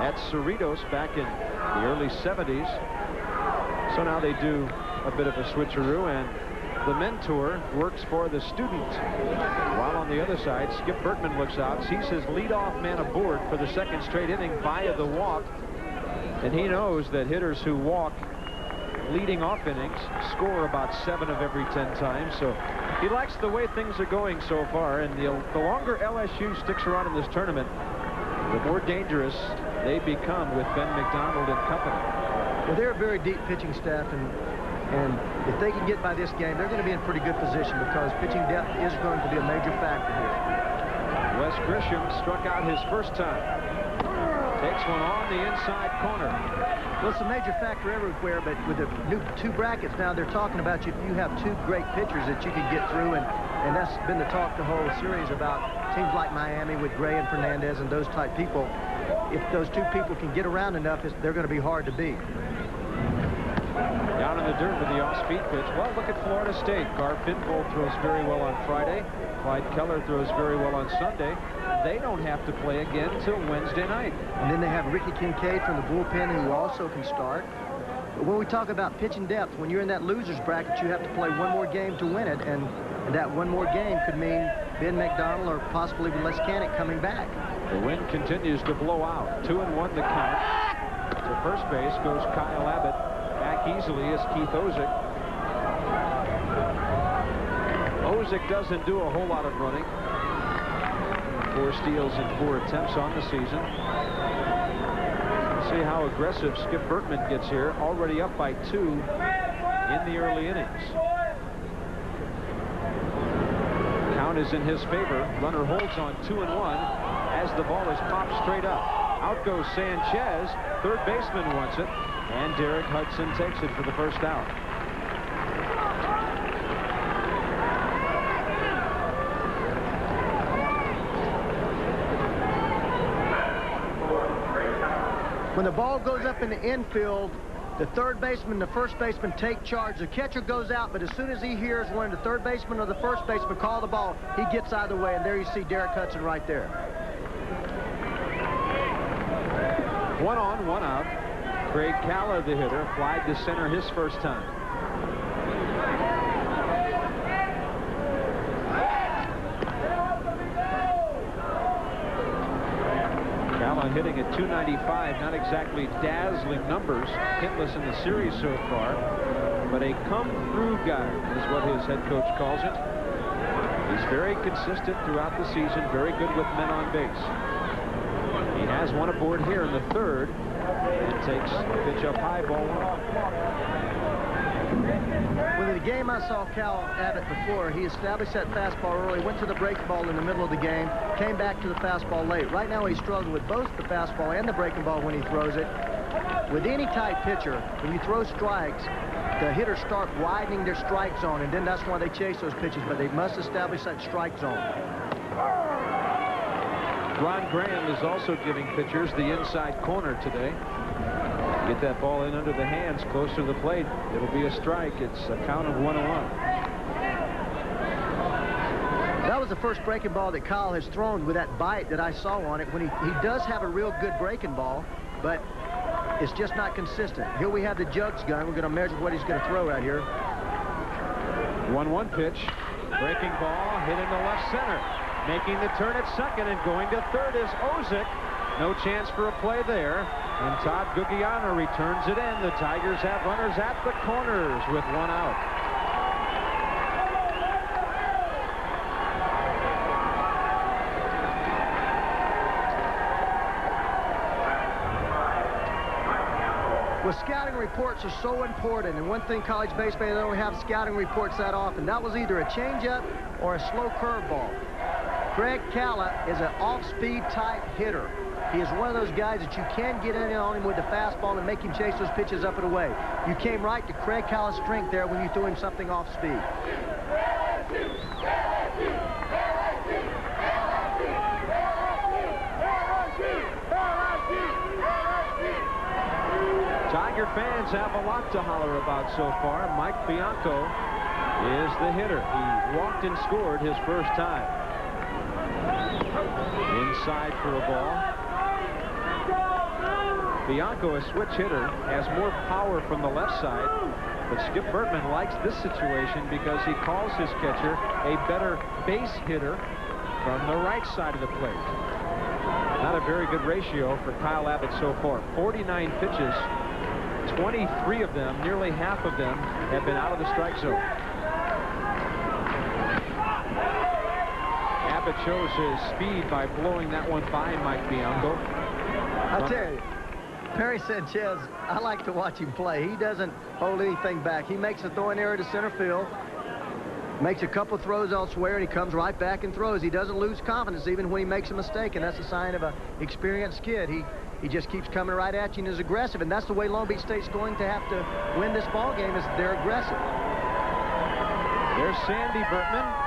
at Cerritos back in the early 70s. So now they do a bit of a switcheroo, and the mentor works for the student. While on the other side, Skip Bertman looks out, sees his leadoff man aboard for the second straight inning via the walk. And he knows that hitters who walk leading off innings score about 7 of every 10 times. So he likes the way things are going so far. And the longer LSU sticks around in this tournament, the more dangerous they become with Ben McDonald and company. Well, they're a very deep pitching staff, and if they can get by this game, they're going to be in pretty good position because pitching depth is going to be a major factor here. Wes Grisham struck out his first time. Takes one on the inside corner. Well, it's a major factor everywhere, but with the new 2 brackets now, they're talking about you have 2 great pitchers that you can get through, and that's been the talk the whole series about teams like Miami with Gray and Fernandez and those type people. If those 2 people can get around enough, they're going to be hard to beat. Down in the dirt with the off-speed pitch. Well, look at Florida State. Gar Finvold throws very well on Friday. Clyde Keller throws very well on Sunday. They don't have to play again till Wednesday night. And then they have Ricky Kincaid from the bullpen, who also can start. But when we talk about pitching depth, when you're in that loser's bracket, you have to play 1 more game to win it, and that 1 more game could mean Ben McDonald or possibly Leskanic coming back. The wind continues to blow out. 2-1 the count. To first base goes Kyle Abbott. Back easily is Keith Ozick. Ozick doesn't do a whole lot of running. 4 steals in 4 attempts on the season. See how aggressive Skip Bertman gets here. Already up by 2 in the early innings. Count is in his favor. Runner holds on 2-1 as the ball is popped straight up. Out goes Sanchez. Third baseman wants it, and Derek Hudson takes it for the first out. When the ball goes up in the infield, the third baseman and the first baseman take charge. The catcher goes out, but as soon as he hears one of the third baseman or the first baseman call the ball, he gets out of the way, and there you see Derek Hudson right there. 1 on, 1 out. Craig Calla, the hitter, flied to center his first time. Calla hitting at .295, not exactly dazzling numbers, hitless in the series so far, but a come-through guy is what his head coach calls it. He's very consistent throughout the season, very good with men on base. He has one aboard here in the third, and takes a pitch up high, ball 1. When in the game I saw Cal Abbott before, he established that fastball early, went to the breaking ball in the middle of the game, came back to the fastball late. Right now he's struggling with both the fastball and the breaking ball when he throws it. With any type pitcher, when you throw strikes, the hitters start widening their strike zone, and then that's why they chase those pitches, but they must establish that strike zone. Ron Graham is also giving pitchers the inside corner today. Get that ball in under the hands, close to the plate. It'll be a strike. It's a count of 1-1. That was the first breaking ball that Kyle has thrown with that bite that I saw on it. When he does have a real good breaking ball, but it's just not consistent. Here we have the jugs gun. We're going to measure what he's going to throw out here. 1-1 pitch. Breaking ball hit into left center. Making the turn at second and going to third is Ozick. No chance for a play there. And Todd Gugiana returns it in. The Tigers have runners at the corners with 1 out. Well, scouting reports are so important, and one thing college baseball, they don't have scouting reports that often. That was either a changeup or a slow curveball. Craig Calla is an off-speed type hitter. He is one of those guys that you can get in on him with the fastball and make him chase those pitches up and away. You came right to Craig Calla's strength there when you threw him something off-speed. Tiger fans have a lot to holler about so far. Mike Bianco is the hitter. He walked and scored his first time. Inside for a ball. Bianco, a switch hitter, has more power from the left side, but Skip Bertman likes this situation because he calls his catcher a better base hitter from the right side of the plate. Not a very good ratio for Kyle Abbott so far. 49 pitches, 23 of them, nearly half of them, have been out of the strike zone. Abbott shows his speed by blowing that one by Mike Bianco. I'll tell you, Perry Sanchez, I like to watch him play. He doesn't hold anything back. He makes a throwing error to center field, makes a couple throws elsewhere, and he comes right back and throws. He doesn't lose confidence even when he makes a mistake, and that's a sign of an experienced kid. He just keeps coming right at you and is aggressive, and that's the way Long Beach State's going to have to win this ball game, is they're aggressive. There's Sandy Bertman.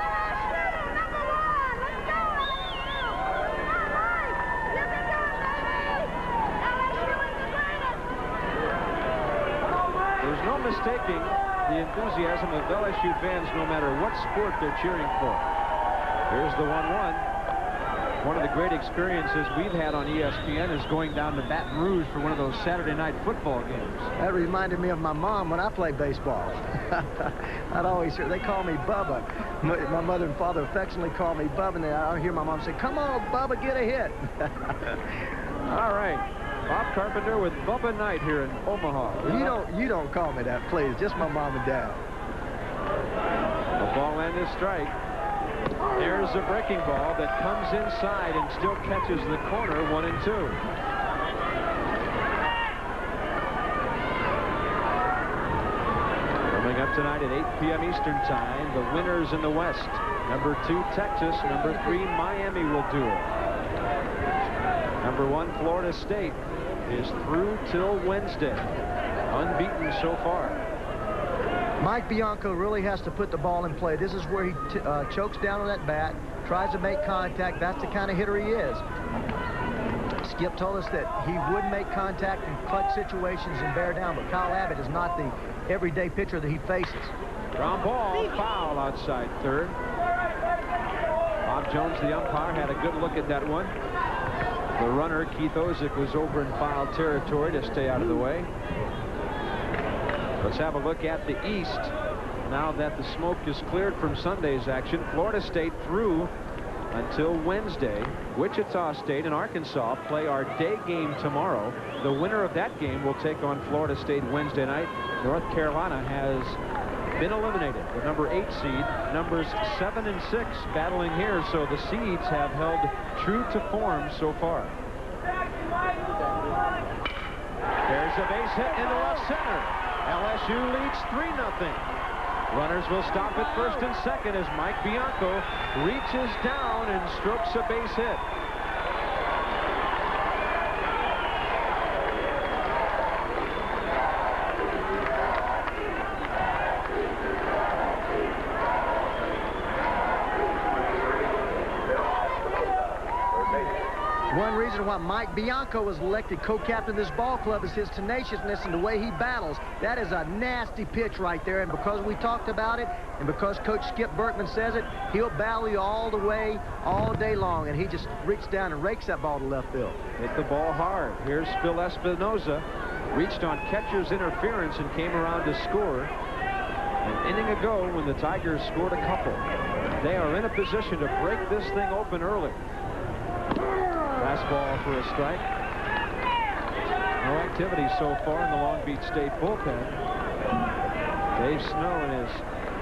There's no mistaking the enthusiasm of LSU fans no matter what sport they're cheering for. Here's the 1-1. One of the great experiences we've had on ESPN is going down to Baton Rouge for one of those Saturday night football games. That reminded me of my mom when I played baseball. I'd always hear, they call me Bubba. My mother and father affectionately call me Bubba, and I'd hear my mom say, "Come on, Bubba, get a hit." All right. Bob Carpenter with Bubba Knight here in Omaha. You don't call me that, please. Just my mom and dad. A ball and a strike. There's a breaking ball that comes inside and still catches the corner, 1-2. Coming up tonight at 8 p.m. Eastern Time, the winners in the West. Number 2, Texas. Number 3, Miami will do it. Number 1, Florida State is through till Wednesday. Unbeaten so far. Mike Bianco really has to put the ball in play. This is where he chokes down on that bat, tries to make contact. That's the kind of hitter he is. Skip told us that he would make contact in clutch situations and bear down, but Kyle Abbott is not the everyday pitcher that he faces. Ground ball, foul outside third. Bob Jones, the umpire, had a good look at that one. The runner, Keith Ozick, was over in foul territory to stay out of the way. Let's have a look at the East. Now that the smoke is cleared from Sunday's action, Florida State through until Wednesday. Wichita State and Arkansas play our day game tomorrow. The winner of that game will take on Florida State Wednesday night. North Carolina has been eliminated. The number 8 seed, numbers 7 and 6 battling here, so the seeds have held true to form so far. There's a base hit into left center. LSU leads 3-0. Runners will stop at first and second as Mike Bianco reaches down and strokes a base hit. One reason why Mike Bianco was elected co-captain of this ball club is his tenaciousness and the way he battles. That is a nasty pitch right there, and because we talked about it, and because Coach Skip Berkman says it, he'll battle you all the way, all day long, and he just reached down and rakes that ball to left field. Hit the ball hard. Here's Phil Espinoza. Reached on catcher's interference and came around to score. An inning ago when the Tigers scored a couple. They are in a position to break this thing open early. Fastball for a strike. No activity so far in the Long Beach State bullpen. Dave Snow and his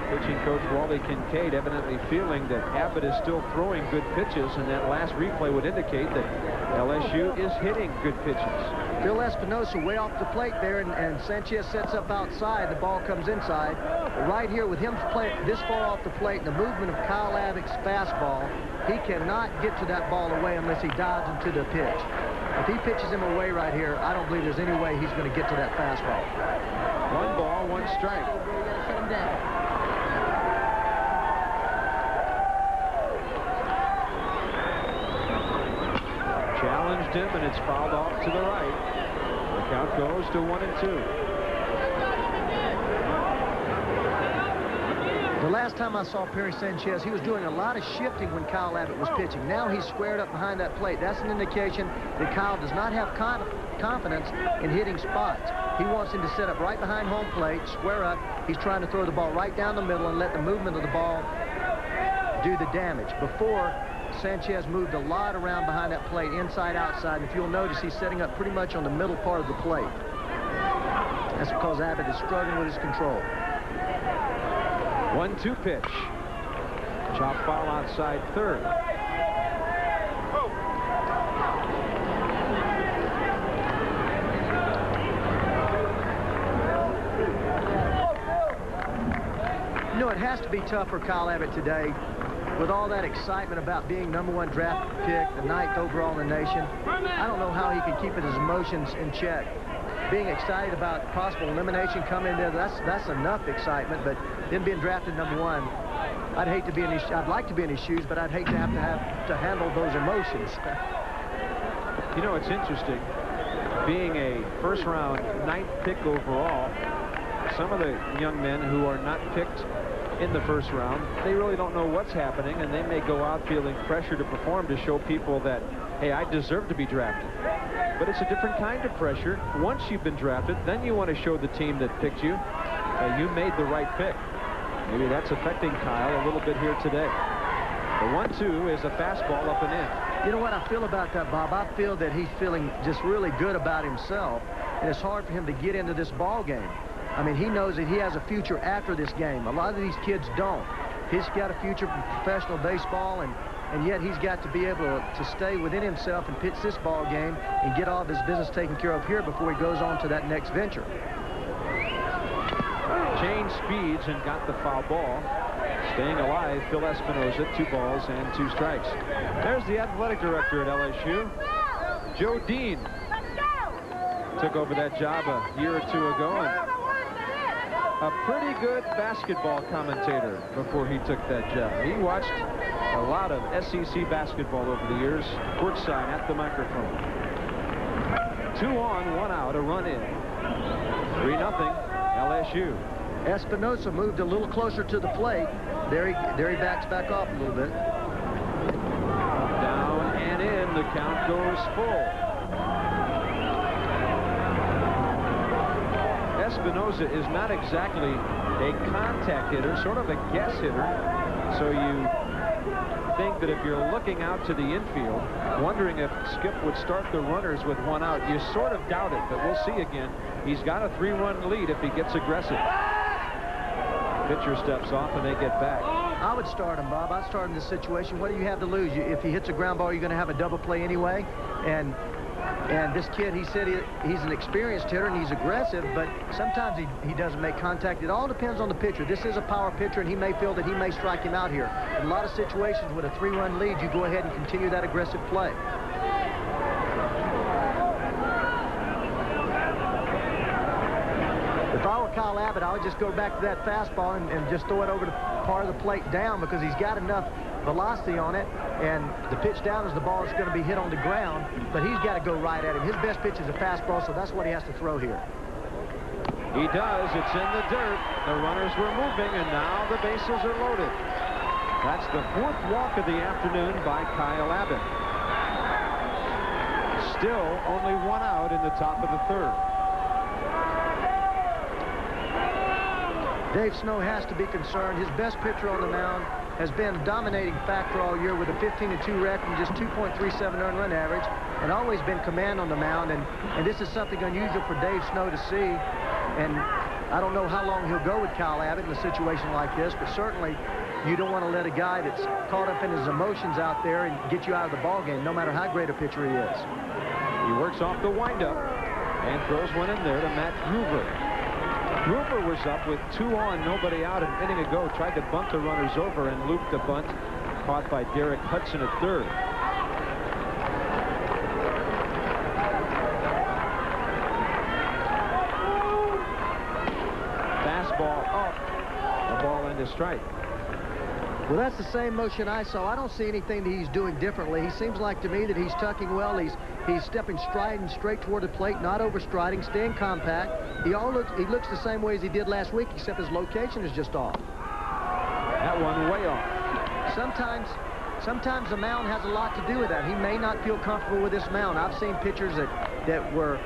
pitching coach Wally Kincaid evidently feeling that Abbott is still throwing good pitches, and that last replay would indicate that LSU is hitting good pitches. Phil Espinosa way off the plate there, and Sanchez sets up outside. The ball comes inside. But right here with him this far off the plate and the movement of Kyle Abbott's fastball, he cannot get to that ball away unless he dives into the pitch. If he pitches him away right here, I don't believe there's any way he's going to get to that fastball. 1 ball, 1 strike. Challenged him, and it's fouled off to the right. The count goes to 1-2. The last time I saw Perry Sanchez, he was doing a lot of shifting when Kyle Abbott was pitching. Now he's squared up behind that plate. That's an indication that Kyle does not have confidence in hitting spots. He wants him to set up right behind home plate, square up. He's trying to throw the ball right down the middle and let the movement of the ball do the damage. Before, Sanchez moved a lot around behind that plate, inside, outside. And if you'll notice, he's setting up pretty much on the middle part of the plate. That's because Abbott is struggling with his control. 1-2 pitch. Chop foul outside third. You know, it has to be tough for Kyle Abbott today with all that excitement about being #1 draft pick, the 9th overall in the nation. I don't know how he can keep his emotions in check. Being excited about possible elimination coming in there, that's enough excitement, but then being drafted #1, I'd hate to be in his, I'd like to be in his shoes, but I'd hate to have to handle those emotions. You know, it's interesting. Being a first-round 9th pick overall, some of the young men who are not picked in the first round, they really don't know what's happening, and they may go out feeling pressure to perform to show people that, hey, I deserve to be drafted. But it's a different kind of pressure. Once you've been drafted, then you want to show the team that picked you that you made the right pick. Maybe that's affecting Kyle a little bit here today. The 1-2 is a fastball up and in. You know what I feel about that, Bob? I feel that he's feeling just really good about himself, and it's hard for him to get into this ball game. I mean, he knows that he has a future after this game. A lot of these kids don't. He's got a future in professional baseball, and yet he's got to be able to stay within himself and pitch this ball game and get all of his business taken care of here before he goes on to that next venture. Changed speeds and got the foul ball. Staying alive, Phil Espinosa, 2 balls and 2 strikes. There's the athletic director at LSU, Joe Dean. Took over that job a year or 2 ago, and a pretty good basketball commentator before he took that job. He watched a lot of SEC basketball over the years, courtside at the microphone. 2 on, 1 out, a run in. 3-0 LSU. Espinosa moved a little closer to the plate. There he backs back off a little bit. Down and in, the count goes full. Espinosa is not exactly a contact hitter, sort of a guess hitter. So you think that if you're looking out to the infield, wondering if Skip would start the runners with 1 out, you sort of doubt it, but we'll see again. He's got a 3-run lead if he gets aggressive. Pitcher steps off and they get back. I would start him, Bob. I'd start in this situation. What do you have to lose? If he hits a ground ball, you're going to have a double play anyway. And this kid, he said he's an experienced hitter and he's aggressive, but sometimes he doesn't make contact. It all depends on the pitcher. This is a power pitcher, and he may feel that he may strike him out here. In a lot of situations with a 3-run lead, you go ahead and continue that aggressive play. If I were Kyle Abbott, I would just go back to that fastball and just throw it over the part of the plate down, because he's got enough velocity on it, and the pitch down is the ball is going to be hit on the ground, but he's got to go right at him. His best pitch is a fastball, so that's what he has to throw here. He does. It's in the dirt. The runners were moving, and now the bases are loaded. That's the 4th walk of the afternoon by Kyle Abbott. Still only 1 out in the top of the 3rd. Dave Snow has to be concerned. His best pitcher on the mound has been a dominating factor all year with a 15-2 record and just 2.37 earned run average, and always been command on the mound. And this is something unusual for Dave Snow to see. And I don't know how long he'll go with Kyle Abbott in a situation like this, but certainly you don't want to let a guy that's caught up in his emotions out there and get you out of the ballgame, no matter how great a pitcher he is. He works off the windup and throws one in there to Matt Gruber. Gruber was up with 2 on, nobody out an inning ago. Tried to bunt the runners over and looped the bunt, caught by Derek Hudson at 3rd. Fastball up, a ball and a strike. Well, that's the same motion I saw. I don't see anything that he's doing differently. He seems like to me that he's tucking well. He's stepping striding straight toward the plate, not overstriding, staying compact. He looks the same way as he did last week, except his location is just off. That one way off. Sometimes the mound has a lot to do with that. He may not feel comfortable with this mound. I've seen pitchers that were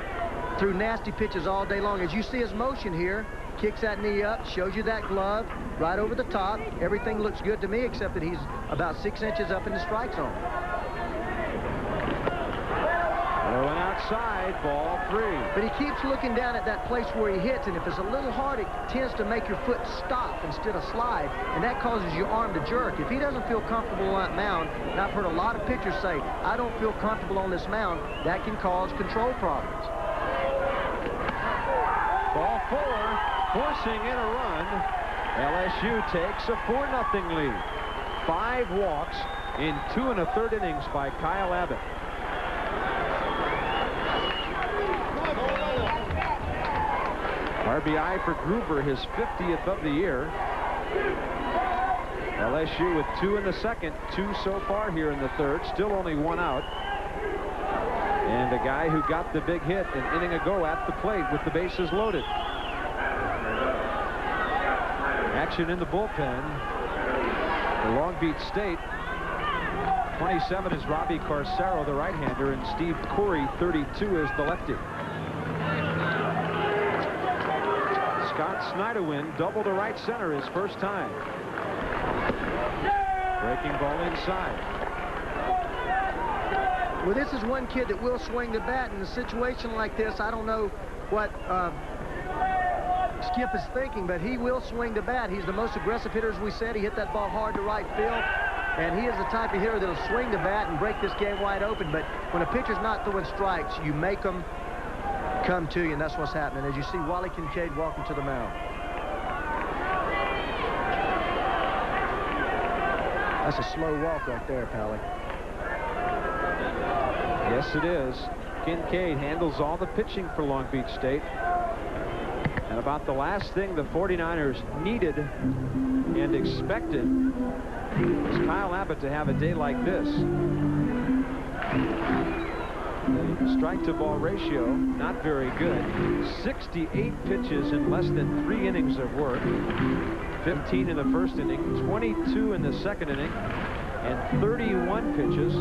through nasty pitches all day long. As you see his motion here, kicks that knee up, shows you that glove right over the top. Everything looks good to me, except that he's about 6 inches up in the strike zone. Going outside, ball 3. But he keeps looking down at that place where he hits, and if it's a little hard, it tends to make your foot stop instead of slide, and that causes your arm to jerk. If he doesn't feel comfortable on that mound, and I've heard a lot of pitchers say, I don't feel comfortable on this mound, that can cause control problems. Ball 4, forcing in a run. LSU takes a 4-0 lead. 5 walks in 2 1/3 innings by Kyle Abbott. RBI for Gruber, his 50th of the year. LSU with 2 in the 2nd, 2 so far here in the 3rd, still only 1 out. And the guy who got the big hit an inning ago at the plate with the bases loaded. Action in the bullpen. The Long Beach State. 27 is Robbie Carcero, the right-hander, and Steve Corey, 32, is the lefty. Scott Snyderwin doubled to right center his first time. Breaking ball inside. Well, this is one kid that will swing the bat. In a situation like this, I don't know what Skip is thinking, but he will swing the bat. He's the most aggressive hitter, as we said. He hit that ball hard to right field, and he is the type of hitter that'll swing the bat and break this game wide open. But when a pitcher's not throwing strikes, you make them come to you, and that's what's happening. As you see Wally Kincaid walking to the mound. That's a slow walk right there, Pally. Yes, it is. Kincaid handles all the pitching for Long Beach State. And about the last thing the 49ers needed and expected was Kyle Abbott to have a day like this. The strike-to-ball ratio, not very good. 68 pitches in less than 3 innings of work. 15 in the first inning, 22 in the second inning, and 31 pitches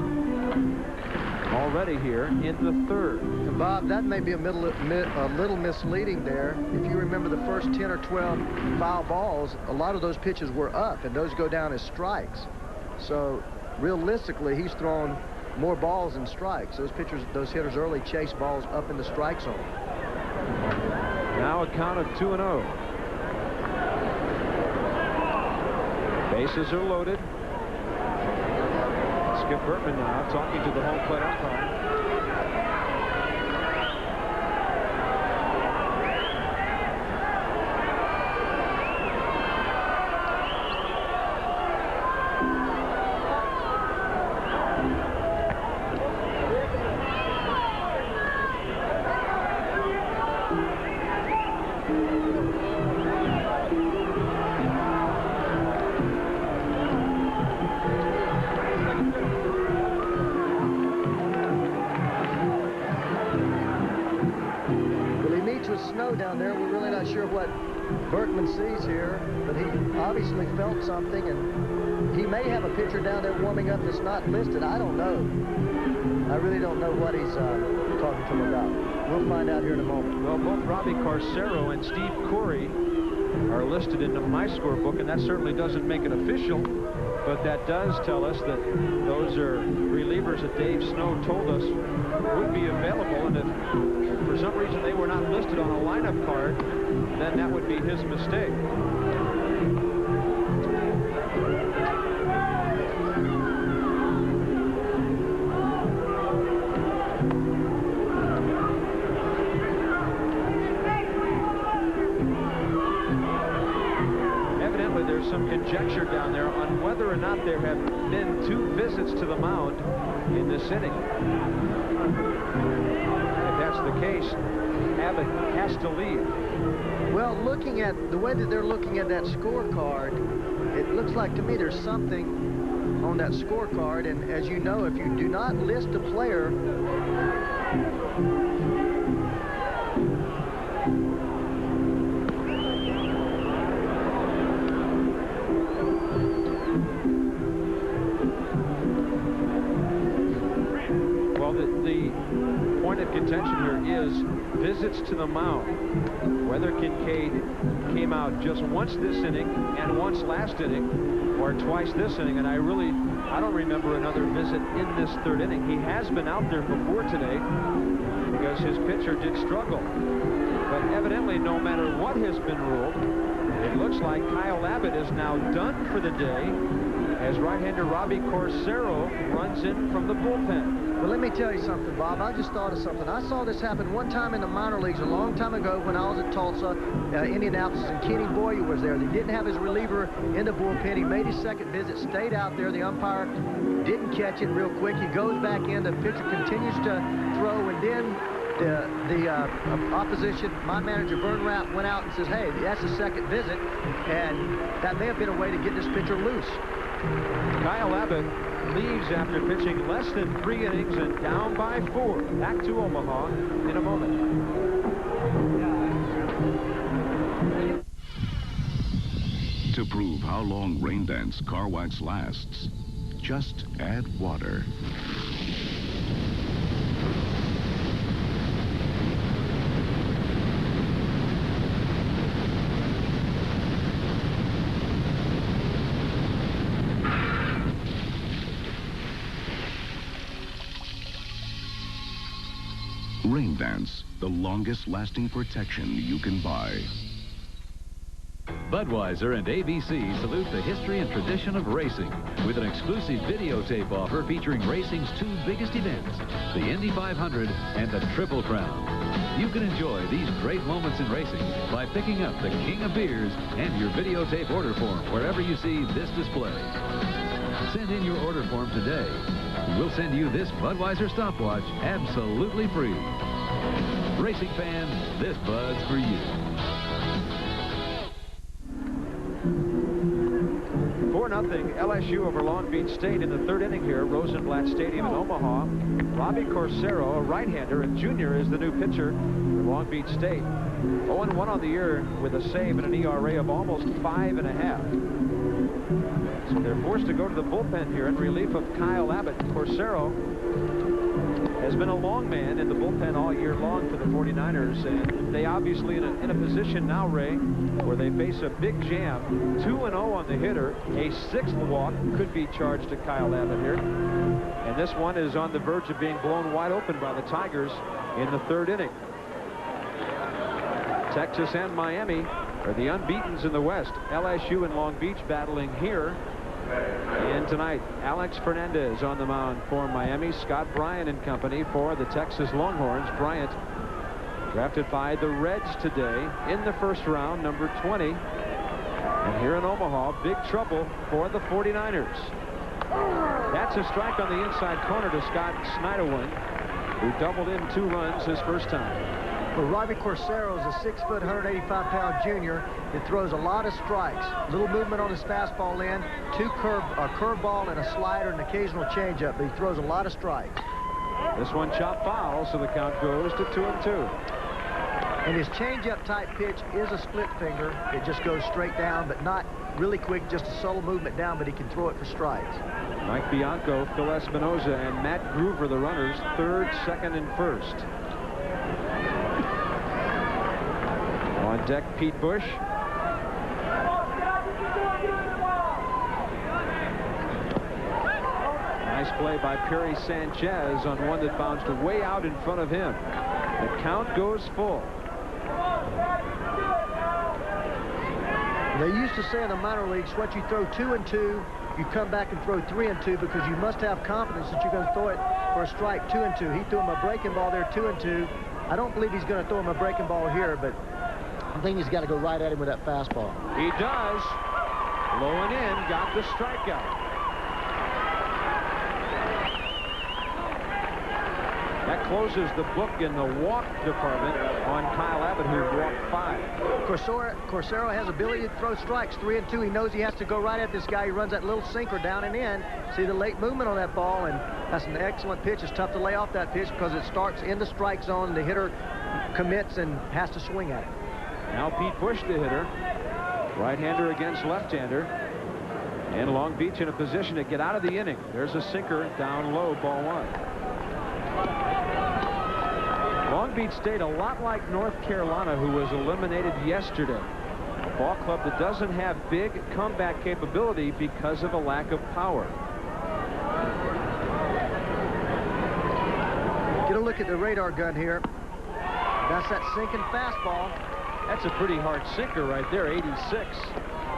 already here in the third. And Bob, that may be a little misleading there. If you remember the first 10 or 12 foul balls, a lot of those pitches were up, and those go down as strikes. So realistically, he's thrown more balls than strikes. Those hitters early chase balls up in the strike zone. Now a count of 2-0. Bases are loaded. Skip Bertman now talking to the home plate umpire. Down there, we're really not sure what Berkman sees here, but he obviously felt something, and he may have a pitcher down there warming up that's not listed. I don't know. I really don't know what he's talking to him about. We'll find out here in a moment. Well, both Robbie Carcero and Steve Corey are listed in my scorebook, and that certainly doesn't make it official, but that does tell us that those are relievers that Dave Snow told us would be available, and if for some reason they were not listed on a lineup card, then that would be his mistake. Evidently there's some conjecture down there on whether or not there have been 2 visits to the mound in this inning. If that's the case, Abbott has to leave. Well, looking at the way that they're looking at that scorecard, it looks like to me there's something on that scorecard, and as you know, if you do not list a player, the point of contention here is visits to the mound. Whether Kincaid came out just once this inning and once last inning, or twice this inning, and I don't remember another visit in this third inning. He has been out there before today because his pitcher did struggle. But evidently, no matter what has been ruled, it looks like Kyle Abbott is now done for the day as right-hander Robbie Carcero runs in from the bullpen. Well, let me tell you something, Bob. I just thought of something. I saw this happen one time in the minor leagues a long time ago when I was at Tulsa, Indianapolis, and Kenny Boyer was there. They didn't have his reliever in the bullpen. He made his second visit, stayed out there. The umpire didn't catch it real quick. He goes back in. The pitcher continues to throw, and then the opposition, my manager, Vern Rapp, went out and says, hey, that's the second visit, and that may have been a way to get this pitcher loose. Kyle Abbott leaves after pitching less than 3 innings and down by 4. Back to Omaha in a moment. To prove how long rain dance car wax lasts, just add water. Rain Dance, the longest lasting protection you can buy. Budweiser and ABC salute the history and tradition of racing with an exclusive videotape offer featuring racing's two biggest events, the Indy 500 and the Triple Crown. You can enjoy these great moments in racing by picking up the King of Beers and your videotape order form wherever you see this display. Send in your order form today. We'll send you this Budweiser stopwatch absolutely free. Racing fans, this Bud's for you. 4-0 LSU over Long Beach State in the third inning here at Rosenblatt Stadium in Omaha. Robbie Corsaro, a right-hander, and junior is the new pitcher for Long Beach State. 0-1 on the year with a save and an ERA of almost 5.5. So they're forced to go to the bullpen here in relief of Kyle Abbott. Corsaro has been a long man in the bullpen all year long for the 49ers, and they obviously in a position now, Ray, where they face a big jam. 2-0 on the hitter. A 6th walk could be charged to Kyle Abbott here, and this one is on the verge of being blown wide open by the Tigers in the third inning. Texas and Miami are the unbeatens in the West. LSU and Long Beach battling here. And tonight, Alex Fernandez on the mound for Miami. Scott Bryant and company for the Texas Longhorns. Bryant drafted by the Reds today in the first round, number 20. And here in Omaha, big trouble for the 49ers. That's a strike on the inside corner to Scott Snyderwin, who doubled in 2 runs his first time. Well, Robbie Corsaro is a 6-foot, 185-pound junior that throws a lot of strikes. Little movement on his fastball end, a curveball and a slider, and an occasional changeup, but he throws a lot of strikes. This one chopped foul, so the count goes to 2-2. And his changeup type pitch is a split finger. It just goes straight down, but not really quick, just a subtle movement down, but he can throw it for strikes. Mike Bianco, Phil Espinoza, and Matt Groover, the runners, third, second, and first. On deck, Pete Bush. Nice play by Perry Sanchez on one that bounced way out in front of him. The count goes full. They used to say in the minor leagues, once you throw 2 and 2, you come back and throw 3 and 2 because you must have confidence that you're going to throw it for a strike 2 and 2. He threw him a breaking ball there, 2 and 2. I don't believe he's going to throw him a breaking ball here, but I think he's got to go right at him with that fastball. He does. Low and in, got the strikeout. That closes the book in the walk department on Kyle Abbott, who walked 5. Corsaro has ability to throw strikes 3 and 2. He knows he has to go right at this guy. He runs that little sinker down and in. See the late movement on that ball, and that's an excellent pitch. It's tough to lay off that pitch because it starts in the strike zone. The hitter commits and has to swing at it. Now Pete Bush, the hitter. Right-hander against left-hander. And Long Beach in a position to get out of the inning. There's a sinker down low, ball 1. Long Beach State, a lot like North Carolina, who was eliminated yesterday. A ball club that doesn't have big comeback capability because of a lack of power. Get a look at the radar gun here. That's that sinking fastball. That's a pretty hard sinker right there, 86.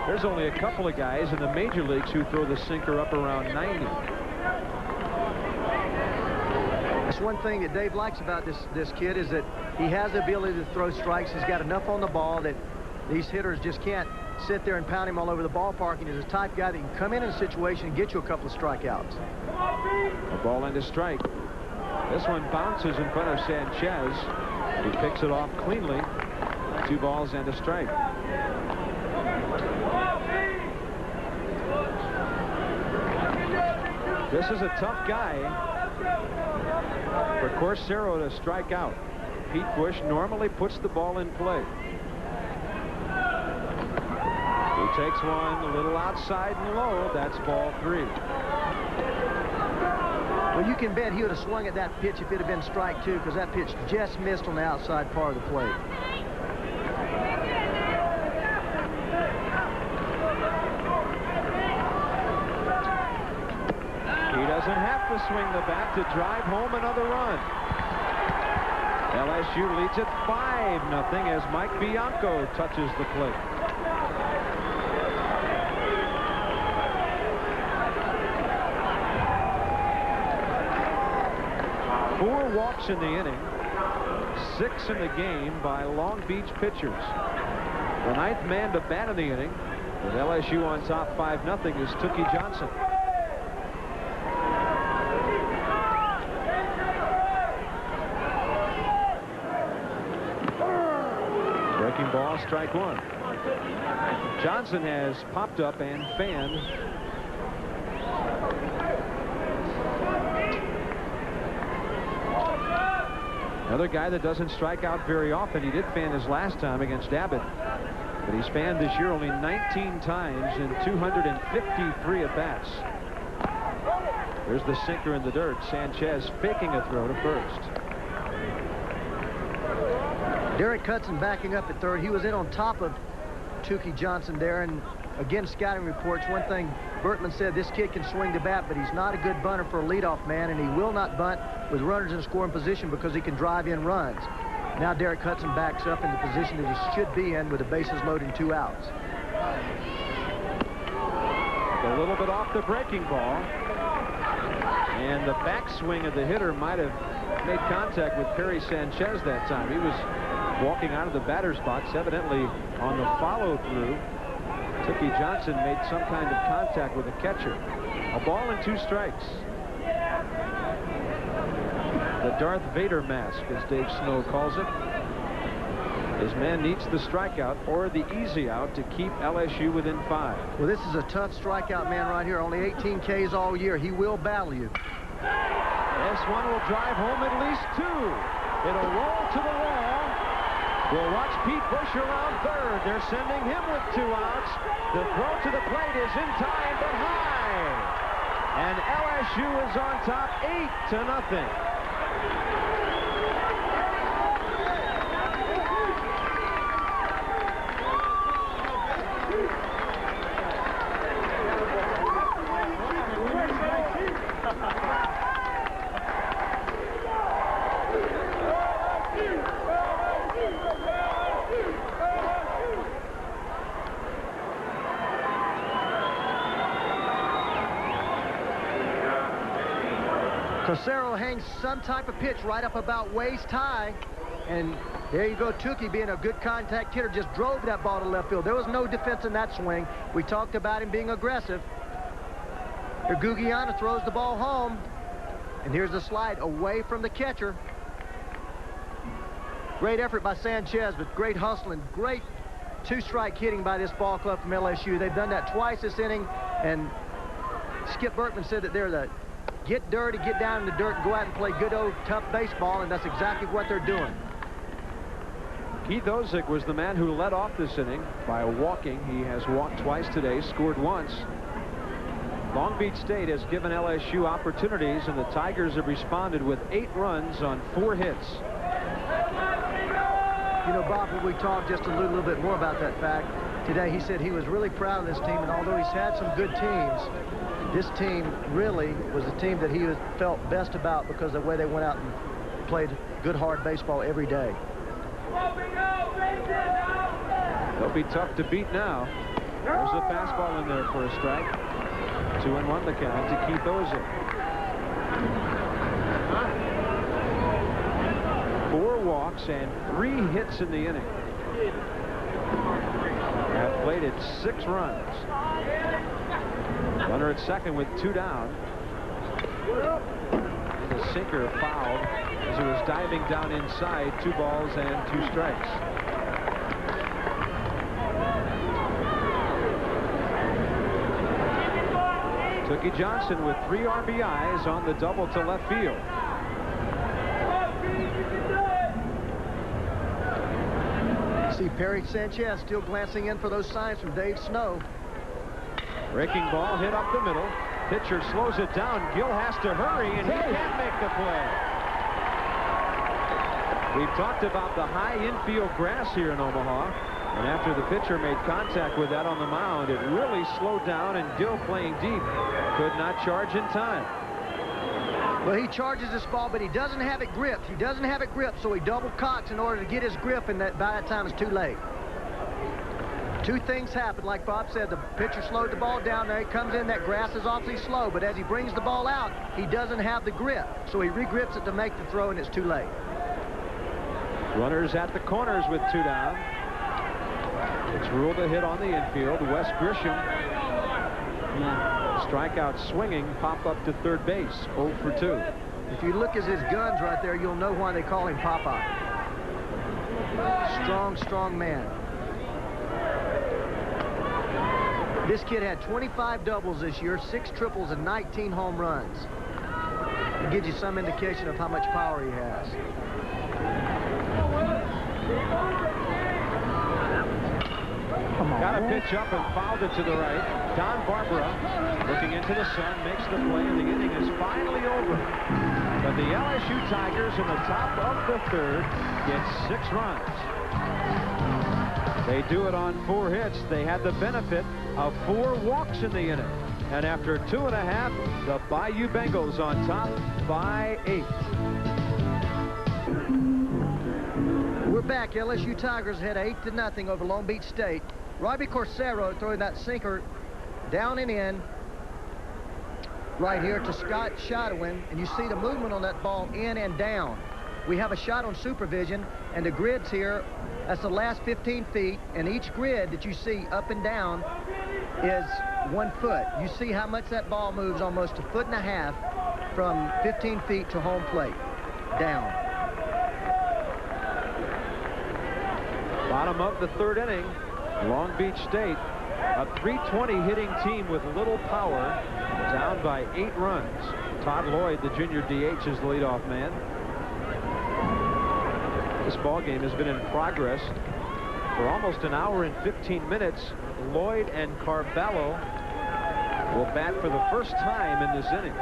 There's only a couple of guys in the major leagues who throw the sinker up around 90. That's one thing that Dave likes about this kid is that he has the ability to throw strikes. He's got enough on the ball that these hitters just can't sit there and pound him all over the ballpark. And he's the type of guy that can come in a situation and get you a couple of strikeouts. A ball and a strike. This one bounces in front of Sanchez. He picks it off cleanly. 2 balls and a strike. This is a tough guy for Corsaro to strike out. Pete Bush normally puts the ball in play. He takes one a little outside and low. That's ball 3. Well, you can bet he would have swung at that pitch if it had been strike 2, because that pitch just missed on the outside part of the plate. He doesn't have to swing the bat to drive home another run. LSU leads at 5-0 as Mike Bianco touches the plate. 4 walks in the inning, 6 in the game by Long Beach pitchers. The 9th man to bat in the inning, with LSU on top 5-0, is Tookie Johnson. Breaking ball, strike 1. Johnson has popped up and fanned. Another guy that doesn't strike out very often. He did fan his last time against Abbott, but he's fanned this year only 19 times in 253 at-bats. There's the sinker in the dirt. Sanchez faking a throw to first. Derek Hudson backing up at third. He was in on top of Tookie Johnson there, and again, scouting reports, one thing Bertman said, this kid can swing the bat, but he's not a good bunter for a leadoff man, and he will not bunt with runners in scoring position because he can drive in runs. Now Derek Hudson backs up in the position that he should be in with the bases loaded and 2 outs. A little bit off the breaking ball, and the backswing of the hitter might have made contact with Perry Sanchez that time. He was walking out of the batter's box, evidently on the follow-through. Tookie Johnson made some kind of contact with the catcher. A ball and 2 strikes. The Darth Vader mask, as Dave Snow calls it. His man needs the strikeout or the easy out to keep LSU within 5. Well, this is a tough strikeout man right here. Only 18 Ks all year. He will battle you. This one will drive home at least 2. It'll roll to the wall. We'll watch Pete Bush around third. They're sending him with 2 outs. The throw to the plate is in time, but high. And LSU is on top 8-0. Cosero hangs some type of pitch right up about waist high, and there you go. Tookie, being a good contact hitter, just drove that ball to left field. There was no defense in that swing. We talked about him being aggressive. Here Gugiana throws the ball home, and here's the slide away from the catcher. Great effort by Sanchez, but great hustling, great 2-strike hitting by this ball club from LSU. They've done that twice this inning, and Skip Bertman said that they're the get dirty, get down in the dirt, and go out and play good old tough baseball, and that's exactly what they're doing. Keith Ozick was the man who led off this inning by walking. He has walked twice today, scored once. Long Beach State has given LSU opportunities, and the Tigers have responded with 8 runs on 4 hits. You know, Bob, when we talked just a little bit more about that fact today, he said he was really proud of this team, and although he's had some good teams, this team really was the team that he felt best about because of the way they went out and played good, hard baseball every day. They'll be tough to beat now. There's a fastball in there for a strike. 2-1 the count to Keith Ozick. 4 walks and 3 hits in the inning. Have plated 6 runs. Runner at second with 2 down. The sinker fouled as he was diving down inside. 2 balls and 2 strikes. Tookie Johnson with 3 RBIs on the double to left field. See Perry Sanchez still glancing in for those signs from Dave Snow. Breaking ball hit up the middle. Pitcher slows it down. Gill has to hurry, and he can't make the play. We've talked about the high infield grass here in Omaha, and after the pitcher made contact with that on the mound, it really slowed down, and Gill, playing deep, could not charge in time. Well, he charges this ball, but he doesn't have it gripped. He doesn't have it gripped, so he double cocks in order to get his grip, and by that time it's too late. Two things happen. Like Bob said, the pitcher slowed the ball down. There he comes in. That grass is awfully slow, but as he brings the ball out, he doesn't have the grip. So he regrips it to make the throw, and it's too late. Runners at the corners with 2 down. It's ruled a hit on the infield. Wes Grisham, strikeout swinging, pop up to third base, 0 for 2. If you look at his guns right there, you'll know why they call him Papa. Strong, strong man. This kid had 25 doubles this year, 6 triples, and 19 home runs. It gives you some indication of how much power he has. Got a pitch up and fouled it to the right. Don Barbara, looking into the sun, makes the play, and the inning is finally over. But the LSU Tigers in the top of the 3rd get 6 runs. They do it on 4 hits. They had the benefit of 4 walks in the inning. And after 2.5, the Bayou Bengals on top by 8. We're back. LSU Tigers head 8-0 over Long Beach State. Robbie Corsaro throwing that sinker down and in right here to Scott Shadowin, and you see the movement on that ball in and down. We have a shot on supervision, and the grids here, that's the last 15 feet, and each grid that you see up and down is 1 foot. You see how much that ball moves, almost 1.5 feet from 15 feet to home plate, down. Bottom of the 3rd inning, Long Beach State, a .320 hitting team with little power, down by 8 runs. Todd Lloyd, the junior DH, is the leadoff man. This ball game has been in progress for almost an hour and 15 minutes. Lloyd and Carballo will bat for the first time in this inning.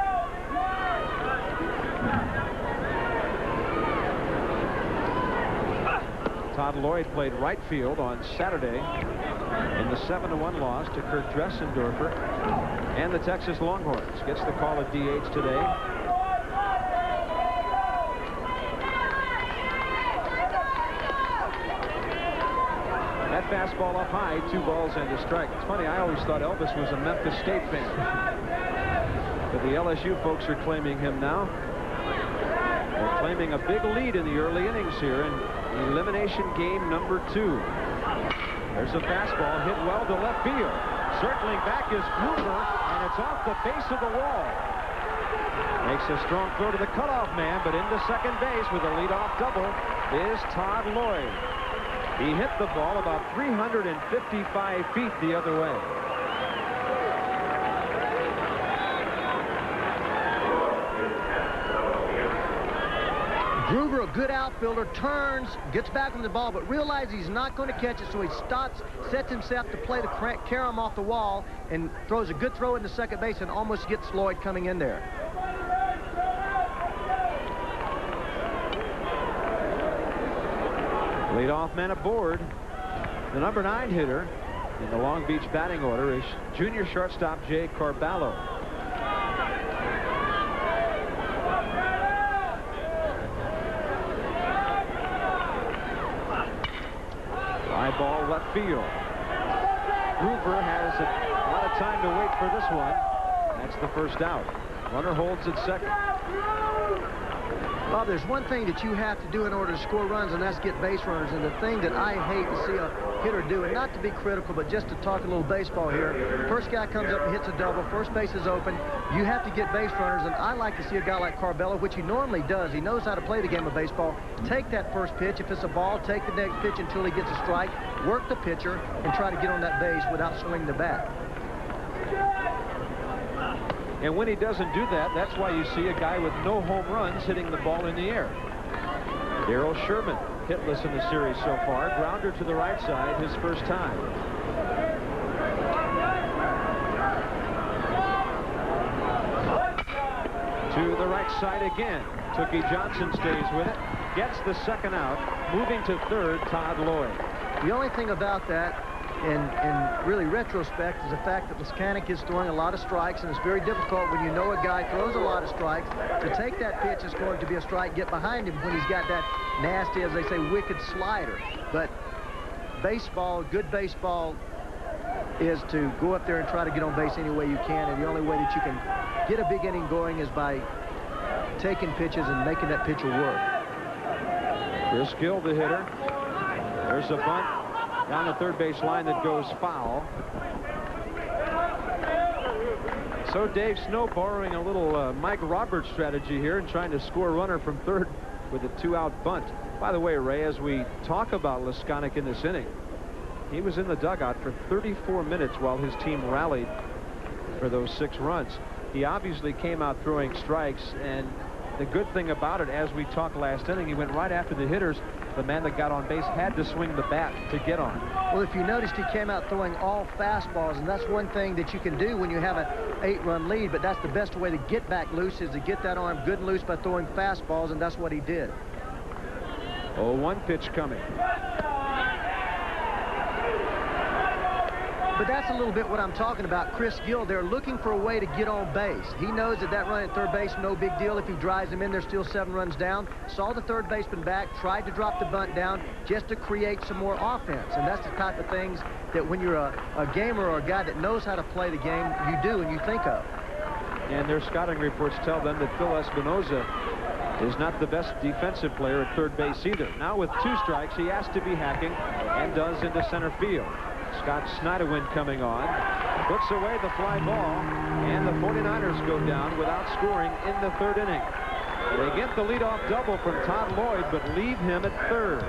Todd Lloyd played right field on Saturday in the 7-1 loss to Kurt Dressendorfer and the Texas Longhorns. Gets the call at DH today. That fastball up high, 2 balls and a strike. It's funny, I always thought Elvis was a Memphis State fan. But the LSU folks are claiming him now. They're claiming a big lead in the early innings here in elimination game number 2. There's a fastball hit well to left field. Circling back is Gruber, and it's off the base of the wall. Makes a strong throw to the cutoff man, but into second base with a leadoff double is Todd Lloyd. He hit the ball about 355 feet the other way. Gruber, a good outfielder, turns, gets back on the ball, but realizes he's not going to catch it, so he stops, sets himself to play the carom off the wall, and throws a good throw into second base and almost gets Lloyd coming in there. Leadoff man aboard. The number 9 hitter in the Long Beach batting order is junior shortstop Jay Carballo. High ball left field. Gruber has a lot of time to wait for this one. That's the first out. Runner holds at second. Bob, there's one thing that you have to do in order to score runs, and that's get base runners. And the thing that I hate to see a hitter do, and not to be critical, but just to talk a little baseball here, first guy comes up and hits a double, first base is open, you have to get base runners, and I like to see a guy like Carballo, which he normally does. He knows how to play the game of baseball. Take that first pitch. If it's a ball, take the next pitch until he gets a strike, work the pitcher, and try to get on that base without swinging the bat. And when he doesn't do that, that's why you see a guy with no home runs hitting the ball in the air. Darryl Sherman, hitless in the series so far. Grounder to the right side, his first time. To the right side again. Tookie Johnson stays with it. Gets the second out. Moving to third, Todd Lloyd. The only thing about that, in really retrospect, is the fact that Leskanic is throwing a lot of strikes, and it's very difficult when you know a guy throws a lot of strikes to take that pitch is going to be a strike, get behind him when he's got that nasty, as they say, wicked slider. But baseball, good baseball, is to go up there and try to get on base any way you can, and the only way that you can get a big inning going is by taking pitches and making that pitcher work. Chris Gill, the hitter. There's a bunt down the third base line that goes foul. So Dave Snow borrowing a little Mike Roberts strategy here and trying to score a runner from third with a 2-out bunt. By the way, Ray, as we talk about Leskonic in this inning, he was in the dugout for 34 minutes while his team rallied for those 6 runs. He obviously came out throwing strikes, and the good thing about it, as we talked last inning, he went right after the hitters. The man that got on base had to swing the bat to get on. Well, if you noticed, he came out throwing all fastballs, and that's one thing that you can do when you have an 8-run lead, but that's the best way to get back loose is to get that arm good and loose by throwing fastballs, and that's what he did. 0-1 pitch coming. But that's a little bit what I'm talking about. Chris Gill, they're looking for a way to get on base. He knows that that run at third base, no big deal. If he drives him in, they're still 7 runs down. Saw the third baseman back, tried to drop the bunt down just to create some more offense. And that's the type of things that when you're a gamer or a guy that knows how to play the game, you do and you think of. And their scouting reports tell them that Phil Espinoza is not the best defensive player at third base either. Now with 2 strikes, he has to be hacking and does into center field. Scott Snyderwind coming on, puts away the fly ball, and the 49ers go down without scoring in the 3rd inning. They get the leadoff double from Todd Lloyd, but leave him at 3rd.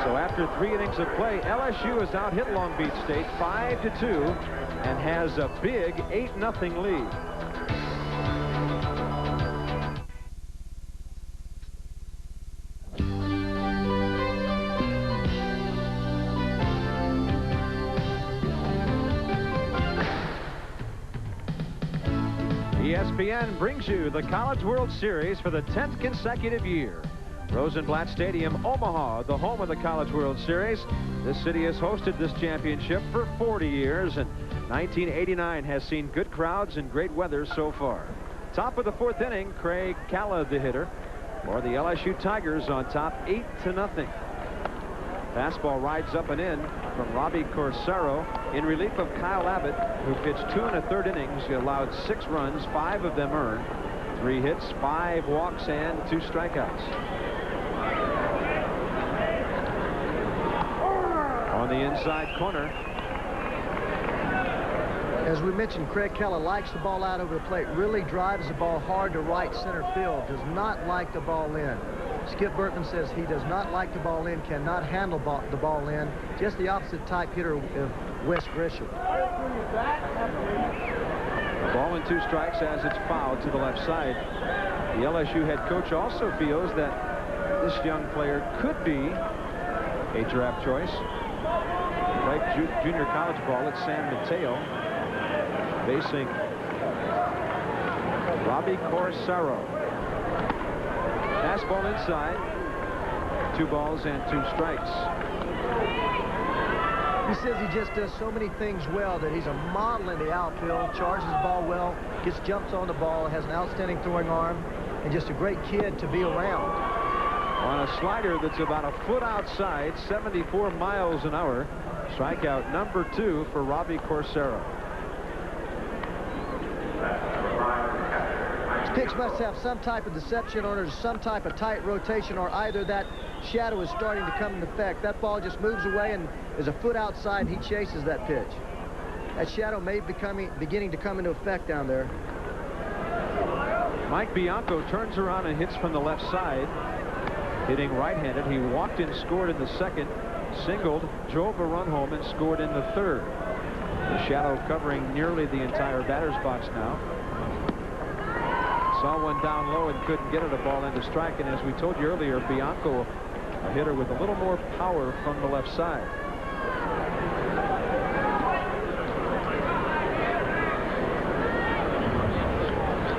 So after 3 innings of play, LSU has out-hit Long Beach State 5-2 and has a big 8-0 lead. ESPN brings you the College World Series for the 10th consecutive year. Rosenblatt Stadium, Omaha, the home of the College World Series. This city has hosted this championship for 40 years, and 1989 has seen good crowds and great weather so far. Top of the 4th inning, Craig Calla, the hitter, for the LSU Tigers on top 8-0. Fastball rides up and in from Robbie Corsaro in relief of Kyle Abbott, who pitched 2 1/3 innings. He allowed 6 runs, 5 of them earned, 3 hits, 5 walks, and 2 strikeouts. On the inside corner. As we mentioned, Craig Calla likes the ball out over the plate, really drives the ball hard to right center field, does not like the ball in. Skip Bertman says he does not like the ball in, cannot handle the ball in. Just the opposite type hitter of Wes Gresham. Ball and 2 strikes as it's fouled to the left side. The LSU head coach also feels that this young player could be a draft choice. He played junior college ball at San Mateo, facing Robbie Corsaro. Fastball inside. 2 balls and 2 strikes. He says he just does so many things well that he's a model in the outfield, charges the ball well, gets jumps on the ball, has an outstanding throwing arm, and just a great kid to be around. On a slider that's about a foot outside, 74 miles an hour. Strikeout number 2 for Robbie Corsaro. Pitch must have some type of deception on it, or some type of tight rotation, or either that shadow is starting to come into effect. That ball just moves away and is a foot outside, and he chases that pitch. That shadow may be beginning to come into effect down there. Mike Bianco turns around and hits from the left side, hitting right-handed. He walked and scored in the 2nd, singled, drove a run home, and scored in the 3rd. The shadow covering nearly the entire batter's box now. Saw one down low and couldn't get it, a ball into strike. And as we told you earlier, Bianco, a hitter with a little more power from the left side.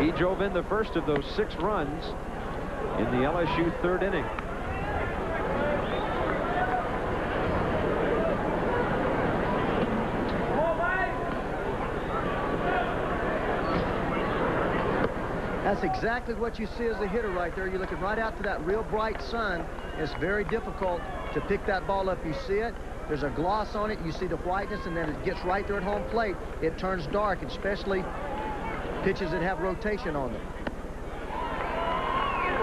He drove in the first of those 6 runs in the LSU 3rd inning. That's exactly what you see as a hitter right there. You're looking right out to that real bright sun. It's very difficult to pick that ball up. You see it. there's a gloss on it. You see the whiteness, and then it gets right there at home plate. It turns dark, especially pitches that have rotation on them.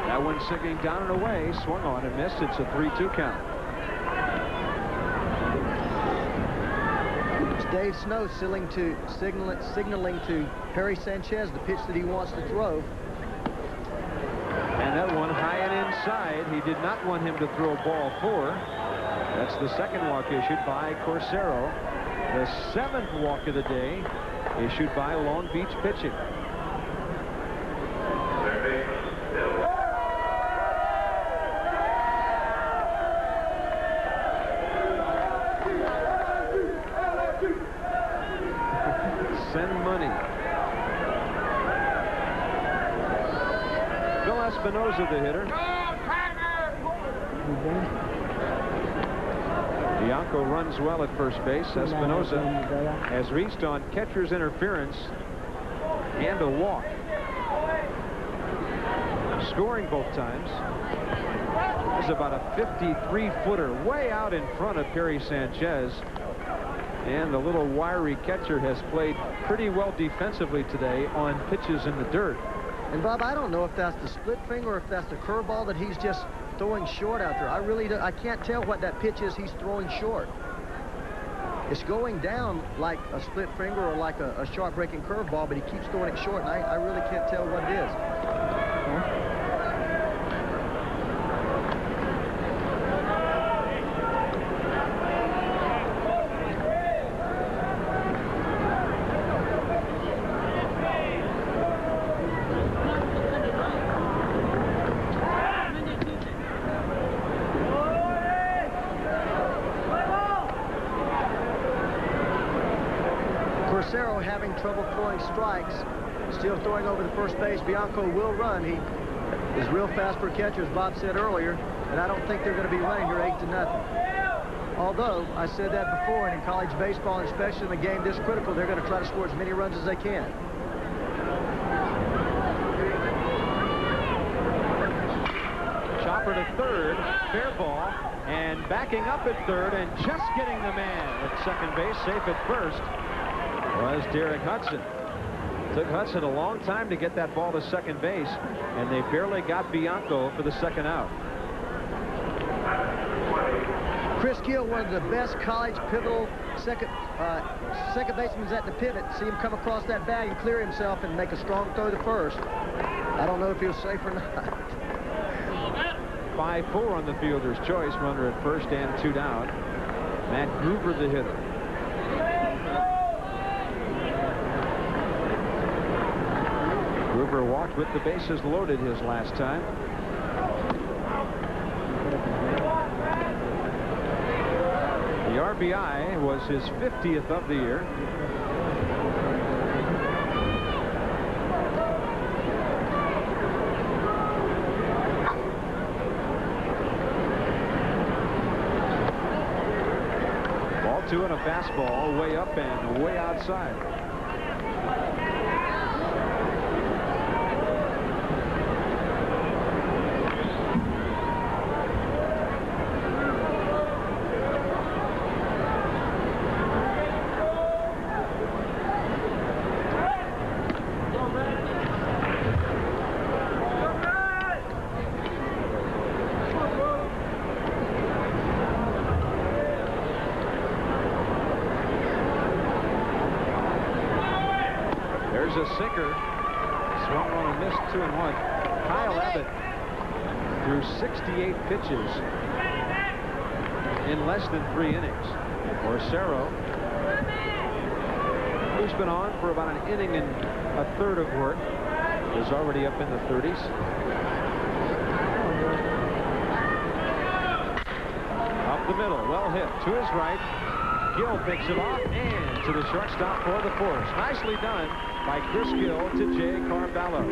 That one sinking down and away, swung on and missed. It's a 3-2 count. It's Dave Snow signaling to Perry Sanchez the pitch that he wants to throw. And that one high and inside. He did not want him to throw ball 4. That's the second walk issued by Corsero. The 7th walk of the day issued by Long Beach Pitching. Send money. Bill Espinosa, the hitter. Bianco runs well at first base. Espinosa has reached on catcher's interference and a walk. Scoring both times. It's about a 53-footer way out in front of Perry Sanchez. And the little wiry catcher has played pretty well defensively today on pitches in the dirt. And Bob, I don't know if that's the split finger or if that's the curveball that he's just throwing short out there. I can't tell what that pitch is he's throwing short. It's going down like a split finger or like a sharp breaking curveball, but he keeps throwing it short, and I really can't tell what it is. Corsero having trouble throwing strikes, still throwing over the first base. Bianco will run. He is real fast for a catcher, as Bob said earlier, and I don't think they're going to be running here 8-0. Although, I said that before, and in college baseball, and especially in a game this critical, they're going to try to score as many runs as they can. Chopper to third, fair ball, and backing up at third, and just getting the man at second base, safe at first, was Derek Hudson. Took Hudson a long time to get that ball to second base, and they barely got Bianco for the second out. Chris Gill, one of the best college pivotal second basemen at the pivot. See him come across that bag and clear himself and make a strong throw to first. I don't know if he was safe or not. 5-4 on the fielder's choice. Runner at first and 2 down. Matt Gruber, the hitter. Gruber walked with the bases loaded his last time. The RBI was his 50th of the year. Ball 2 and a fastball way up and way outside. A sinker, swung on and missed, 2-1. Kyle Abbott threw 68 pitches in less than 3 innings. Corsero, who's been on for about an inning and a third of work, is already up in the 30s. Up the middle, well hit to his right. Gill picks it off and to the shortstop for the force. Nicely done by Chris Gill to Jay Carvalho.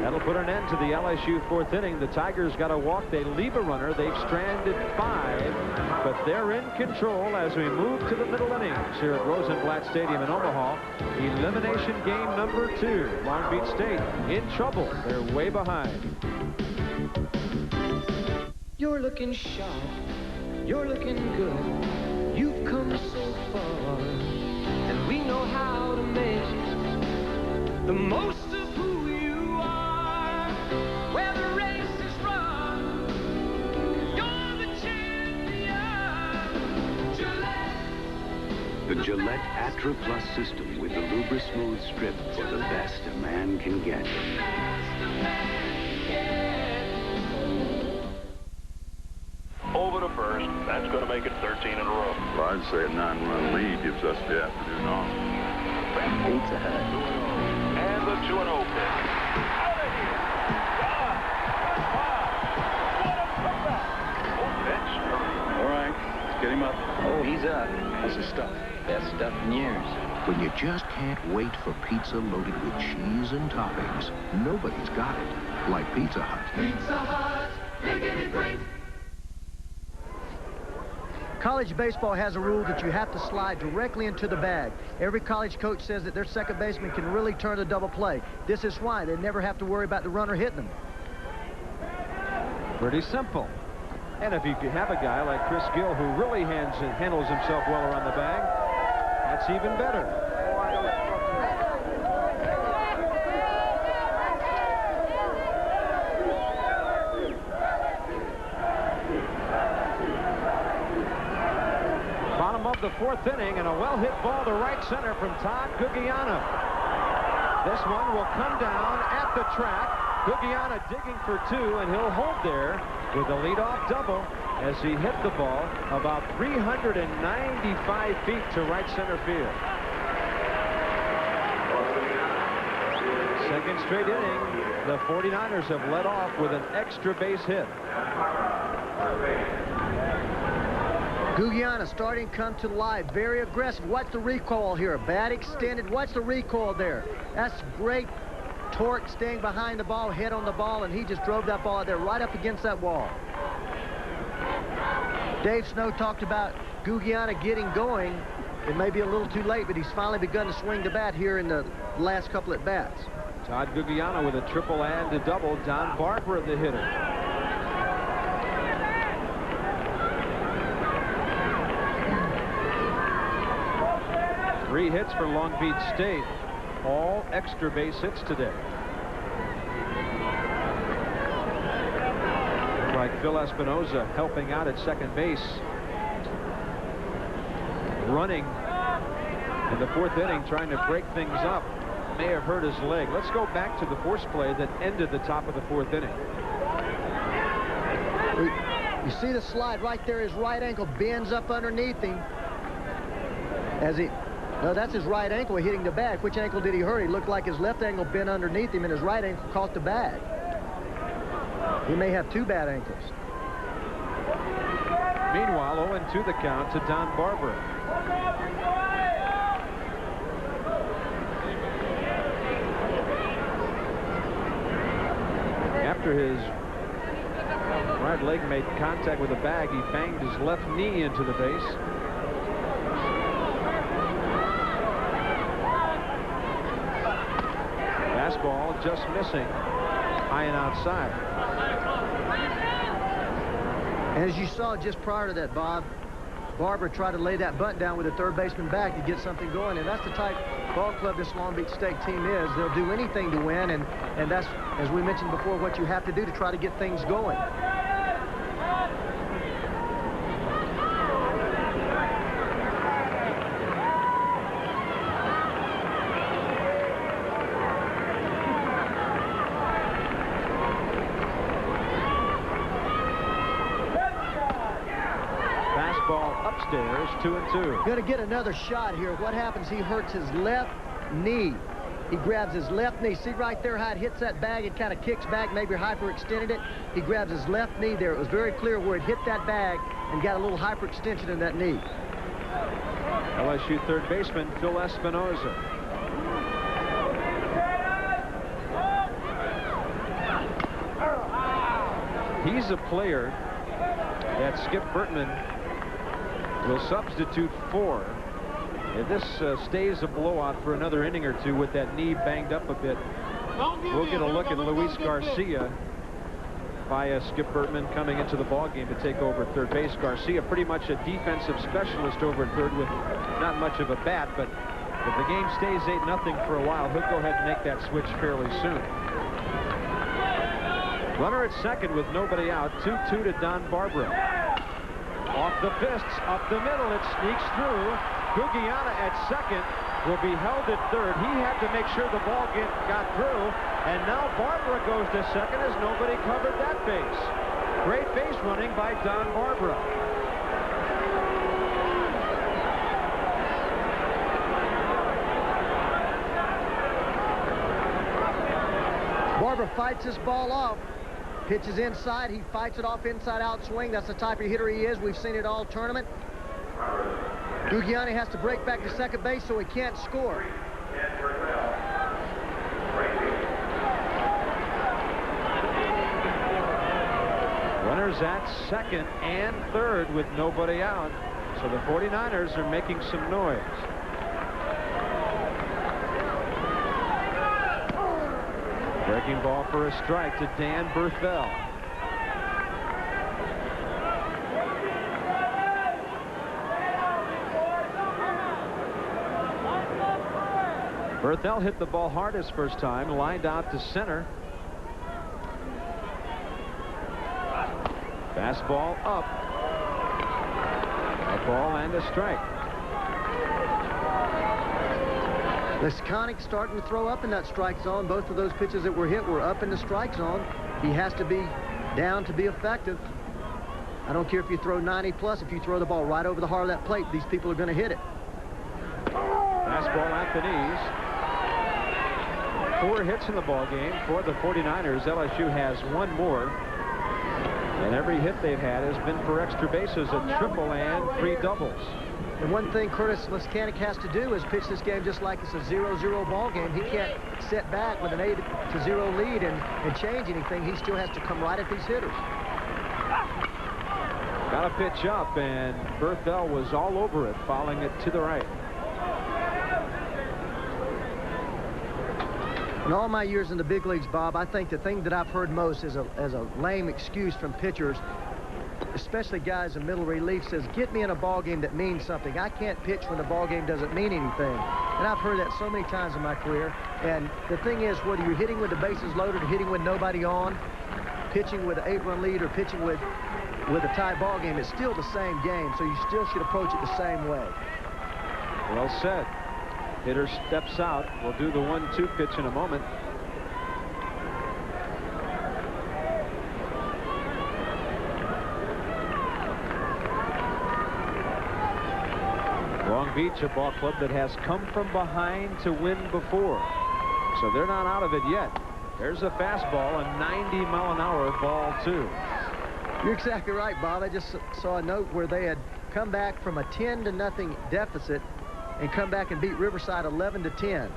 That'll put an end to the LSU 4th inning. The Tigers got a walk. They leave a runner. They've stranded 5, but they're in control as we move to the middle innings here at Rosenblatt Stadium in Omaha. Elimination game number 2. Long Beach State in trouble. They're way behind. You're looking sharp. you're looking good. You've come so far, and we know how to make the most of who you are. Where the race is run, you're the champion. Gillette. The Gillette Atra Plus system with the Lubra Smooth Strip for the best a man can get. Over to first. That's going to make it 13 in a row. Well, I'd say a 9-run lead gives us the afternoon off. Pizza Hut. And the 2-0 pitch. Out of here. All right, let's get him up. Oh, he's up. How's his stuff? Best stuff in years. When you just can't wait for pizza loaded with cheese and toppings, nobody's got it like Pizza Hut. Pizza Hut, making it great. College baseball has a rule that you have to slide directly into the bag. Every college coach says that their second baseman can really turn a double play. This is why they never have to worry about the runner hitting them. Pretty simple. And if you have a guy like Chris Gill who really handles himself well around the bag, that's even better. Bottom of the fourth inning, and a well-hit ball to right center from Todd Gugiana. This one will come down at the track. Gugiana digging for two, and he'll hold there with a leadoff double as he hit the ball about 395 feet to right center field. Second straight inning, the 49ers have led off with an extra base hit. Gugiana starting to come to life, very aggressive. What's the recoil here? Bat extended. What's the recoil there? That's great torque staying behind the ball, head on the ball, and he just drove that ball out there right up against that wall. Dave Snow talked about Gugiana getting going. It may be a little too late, but he's finally begun to swing the bat here in the last couple at bats. Todd Gugiana with a triple and a double. Don Barber, the hitter. Three hits for Long Beach State, all extra base hits today. Like Phil Espinoza helping out at second base. Running in the fourth inning, trying to break things up. May have hurt his leg. Let's go back to the force play that ended the top of the fourth inning. You see the slide right there, his right ankle bends up underneath him as he... No, that's his right ankle hitting the bag. Which ankle did he hurt? He looked like his left ankle bent underneath him, and his right ankle caught the bag. He may have two bad ankles. Meanwhile, 0-2 the count to Don Barber. After his right leg made contact with the bag, he banged his left knee into the base. Fastball just missing, high and outside. And as you saw just prior to that, Bob, Barber tried to lay that bunt down with the third baseman back to get something going, and that's the type ball club this Long Beach State team is. They'll do anything to win, and that's, as we mentioned before, what you have to do to try to get things going. Upstairs, 2-2. Going to get another shot here. What happens? He hurts his left knee. He grabs his left knee. See right there how it hits that bag? It kind of kicks back, maybe hyperextended it. He grabs his left knee there. It was very clear where it hit that bag and got a little hyperextension in that knee. LSU third baseman Phil Espinoza. He's a player that Skip Bertman will substitute for. If this stays a blowout for another inning or two with that knee banged up a bit, we'll get a look at Luis Garcia by Skip Bertman coming into the ball game to take over third base. Garcia pretty much a defensive specialist over at third with not much of a bat, but if the game stays 8-0 for a while, he'll go ahead and make that switch fairly soon. Runner at second with nobody out. 2-2 to Don Barbara. Off the fists, up the middle, it sneaks through. Gugiana at second will be held at third. He had to make sure the ball got through, and now Barbara goes to second as nobody covered that base. Great base running by Don Barbara. Barbara fights this ball off. Pitches inside. He fights it off inside out swing. That's the type of hitter he is. We've seen it all tournament. Gugiani has to break back to second base so he can't score. Runners at second and third with nobody out. So the 49ers are making some noise. Breaking ball for a strike to Dan Berthel. Berthel hit the ball hard his first time, lined out to center. Fastball up. A ball and a strike. Leskonic starting to throw up in that strike zone. Both of those pitches that were hit were up in the strike zone. He has to be down to be effective. I don't care if you throw 90 plus. If you throw the ball right over the heart of that plate, these people are going to hit it. Fastball at the knees. 4 hits in the ball game for the 49ers. LSU has 1 more. And every hit they've had has been for extra bases, a triple and 3 doubles. And one thing Curtis Leskanic has to do is pitch this game just like it's a 0-0 ball game. He can't sit back with an 8-0 lead and change anything. He still has to come right at these hitters. Got a pitch up, and Berthel was all over it, fouling it to the right. In all my years in the big leagues, Bob, I think the thing that I've heard most is a lame excuse from pitchers, especially guys in middle relief, says, get me in a ball game that means something. I can't pitch when the ball game doesn't mean anything. And I've heard that so many times in my career. And the thing is, whether you're hitting with the bases loaded or hitting with nobody on, pitching with an 8-run lead or pitching with a tie ball game, it's still the same game. So you still should approach it the same way. Well said. Hitter steps out. We'll do the 1-2 pitch in a moment. Long Beach, a ball club that has come from behind to win before. So they're not out of it yet. There's a fastball, a 90-mile-an-hour ball, too. You're exactly right, Bob. I just saw a note where they had come back from a 10-0 deficit and come back and beat Riverside 11-10.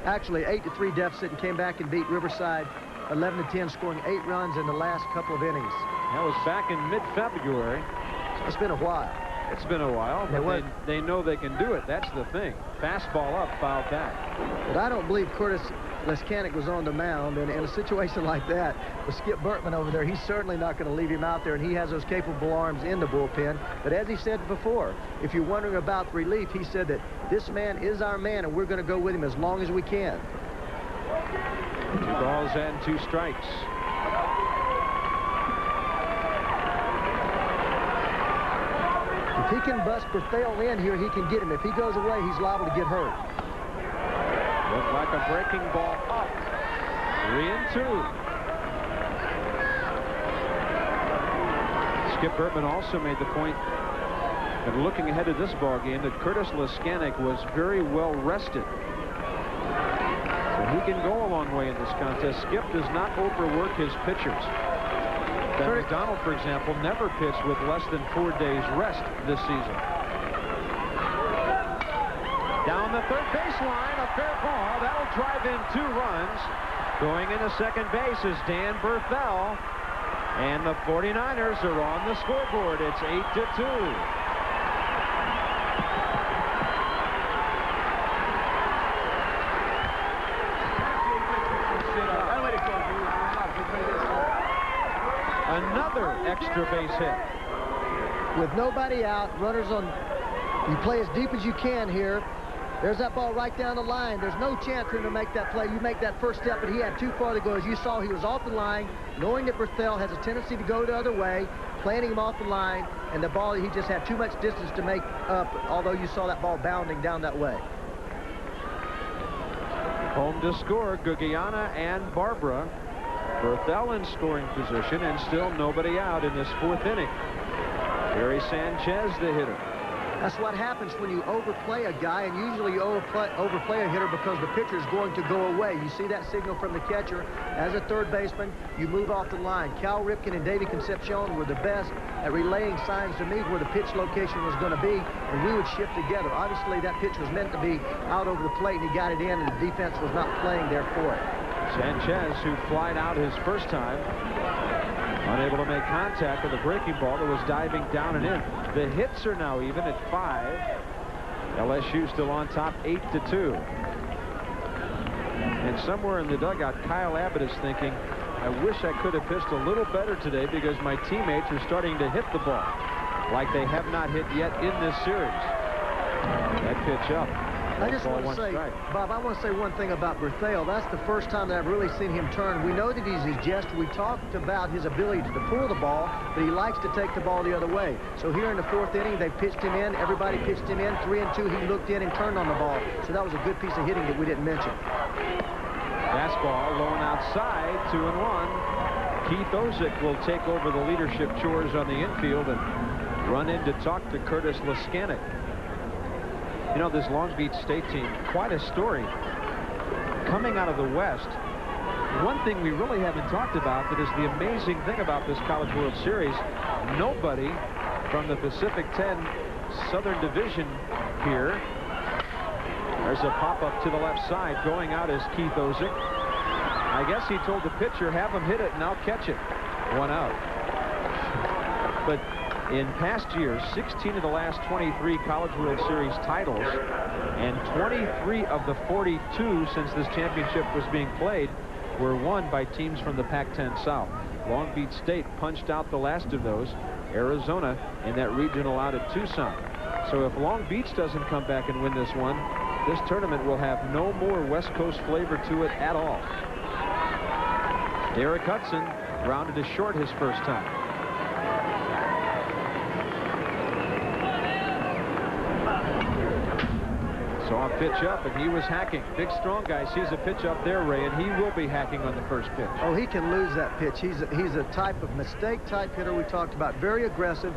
Actually, 8-3 deficit, and came back and beat Riverside 11-10, scoring 8 runs in the last couple of innings. That was back in mid-February. It's been a while. It's been a while, but they know they can do it. That's the thing. Fastball up, fouled back. But I don't believe Curtis Leskanic was on the mound, and in a situation like that, with Skip Bertman over there, he's certainly not going to leave him out there, and he has those capable arms in the bullpen. But as he said before, if you're wondering about relief, he said that this man is our man, and we're going to go with him as long as we can. 2 balls and 2 strikes. If he can bust Berthel in here, he can get him. If he goes away, he's liable to get hurt. Looked like a breaking ball up. 3-2. Skip Bertman also made the point that looking ahead to this ball game that Curtis Leskanic was very well rested. So he can go a long way in this contest. Skip does not overwork his pitchers. Ben McDonald, for example, never pitched with less than 4 days rest this season. Down the third baseline, a fair ball. That'll drive in 2 runs. Going into second base is Dan Berthel. And the 49ers are on the scoreboard. It's 8-2. extra base hit. With nobody out, runners on, you play as deep as you can here. There's that ball right down the line. There's no chance for him to make that play. You make that first step, but he had too far to go. As you saw, he was off the line, knowing that Berthel has a tendency to go the other way, planting him off the line, and the ball, he just had too much distance to make up, although you saw that ball bounding down that way. Home to score, Gugiana and Barbara. Berthel in scoring position, and still nobody out in this fourth inning. Gary Sanchez, the hitter. That's what happens when you overplay a guy, and usually you overplay a hitter because the pitcher is going to go away. You see that signal from the catcher. As a third baseman, you move off the line. Cal Ripken and Davey Concepcion were the best at relaying signs to me where the pitch location was going to be, and we would shift together. Obviously, that pitch was meant to be out over the plate, and he got it in, and the defense was not playing there for it. Sanchez, who flied out his first time, unable to make contact with a breaking ball that was diving down and in. The hits are now even at 5. LSU still on top 8-2. And somewhere in the dugout, Kyle Abbott is thinking, I wish I could have pitched a little better today because my teammates are starting to hit the ball like they have not hit yet in this series. That pitch up. I just want to say, Bob, I want to say one thing about Berthel. That's the first time that I've really seen him turn. We know that he's a jester. We talked about his ability to pull the ball, but he likes to take the ball the other way. So here in the fourth inning, they pitched him in. Everybody pitched him in. 3-2, he looked in and turned on the ball. So that was a good piece of hitting that we didn't mention. Fastball low and outside, 2-1. Keith Ozick will take over the leadership chores on the infield and run in to talk to Curtis Leskanik. You know, this Long Beach State team, quite a story. Coming out of the West, one thing we really haven't talked about that is the amazing thing about this College World Series, nobody from the Pacific 10 Southern Division here. There's a pop-up to the left side. Going out is Keith Ozick. I guess he told the pitcher, have him hit it and I'll catch it. 1 out. But in past years, 16 of the last 23 College World Series titles and 23 of the 42 since this championship was being played were won by teams from the Pac-10 South. Long Beach State punched out the last of those. Arizona in that regional out at Tucson. So if Long Beach doesn't come back and win this one, this tournament will have no more West Coast flavor to it at all. Derek Hudson grounded to short his first time. Saw a pitch up, and he was hacking. Big, strong guy sees a pitch up there, Ray, and he will be hacking on the first pitch. Oh, he can lose that pitch. He's a type of mistake-type hitter we talked about. Very aggressive.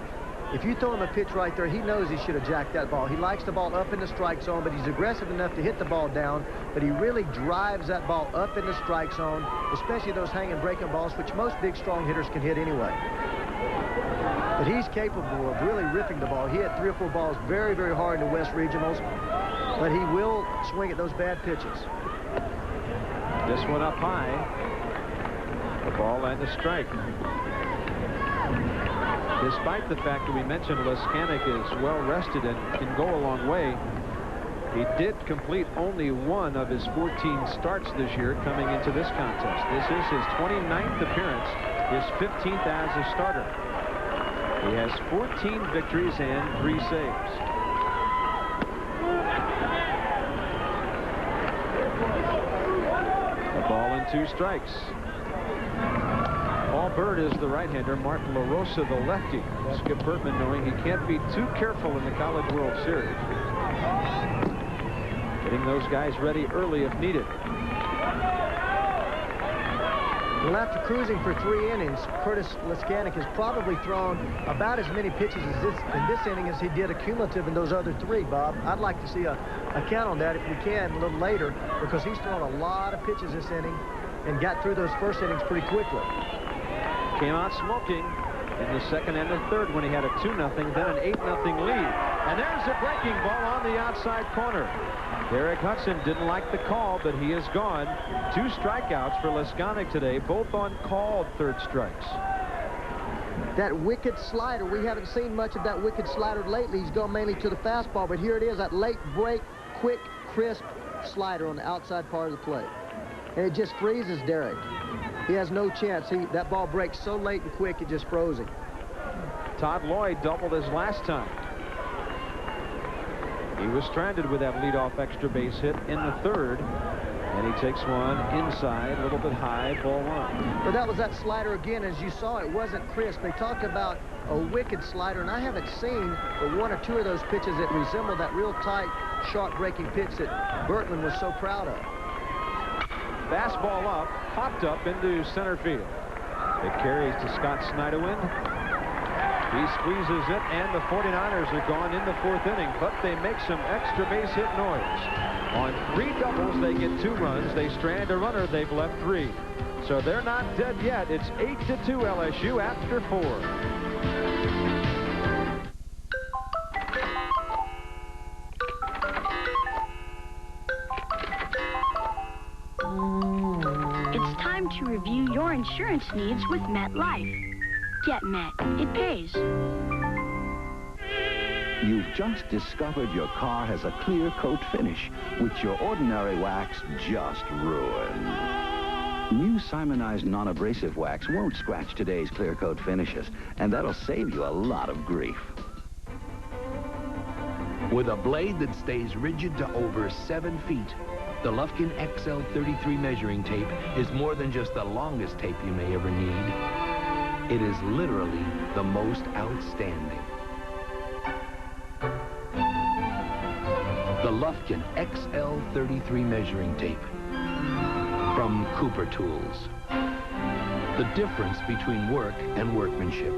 If you throw him a pitch right there, he knows he should have jacked that ball. He likes the ball up in the strike zone, but he's aggressive enough to hit the ball down. But he really drives that ball up in the strike zone, especially those hanging breaking balls, which most big, strong hitters can hit anyway. But he's capable of really ripping the ball. He hit 3 or 4 balls very, very hard in the West Regionals. But he will swing at those bad pitches. This one up high. The ball and the strike. Despite the fact that we mentioned Leskanik is well rested and can go a long way, he did complete only 1 of his 14 starts this year coming into this contest. This is his 29th appearance, his 15th as a starter. He has 14 victories and 3 saves. Ball and 2 strikes. Paul Bird is the right-hander. Mark LaRosa the lefty. Skip Bertman knowing he can't be too careful in the College World Series. Getting those guys ready early if needed. Well, after cruising for 3 innings, Curtis Leskanik has probably thrown about as many pitches in this inning as he did accumulative in those other 3, Bob. I'd like to see a count on that if we can a little later, because he's thrown a lot of pitches this inning and got through those first innings pretty quickly. Came out smoking in the second and the third when he had a 2-0, then an 8-0 lead. And there's a breaking ball on the outside corner. Derek Hudson didn't like the call, but he is gone. 2 strikeouts for Leskanik today, both on called third strikes. That wicked slider, we haven't seen much of that wicked slider lately. He's gone mainly to the fastball, but here it is, that late break, quick, crisp slider on the outside part of the plate. And it just freezes Derek. He has no chance. That ball breaks so late and quick, it just froze him. Todd Lloyd doubled his last time. He was stranded with that leadoff extra base hit in the third. And he takes one inside, a little bit high, ball one. But that was that slider again. As you saw, it wasn't crisp. They talked about a wicked slider, and I haven't seen but one or two of those pitches that resemble that real tight, sharp-breaking pitch that Bertman was so proud of. Fastball up, popped up into center field. It carries to Scott Snyderwind. He squeezes it, and the 49ers are gone in the fourth inning, but they make some extra base hit noise. On 3 doubles, they get 2 runs. They strand a runner. They've left 3. So they're not dead yet. It's 8-2 LSU after 4. It's time to review your insurance needs with MetLife. Get Met. It pays. You've just discovered your car has a clear coat finish, which your ordinary wax just ruined. New Simonized non-abrasive wax won't scratch today's clear coat finishes, and that'll save you a lot of grief. With a blade that stays rigid to over 7 feet, the Lufkin XL33 measuring tape is more than just the longest tape you may ever need. It is literally the most outstanding. The Lufkin XL33 measuring tape from Cooper Tools. The difference between work and workmanship.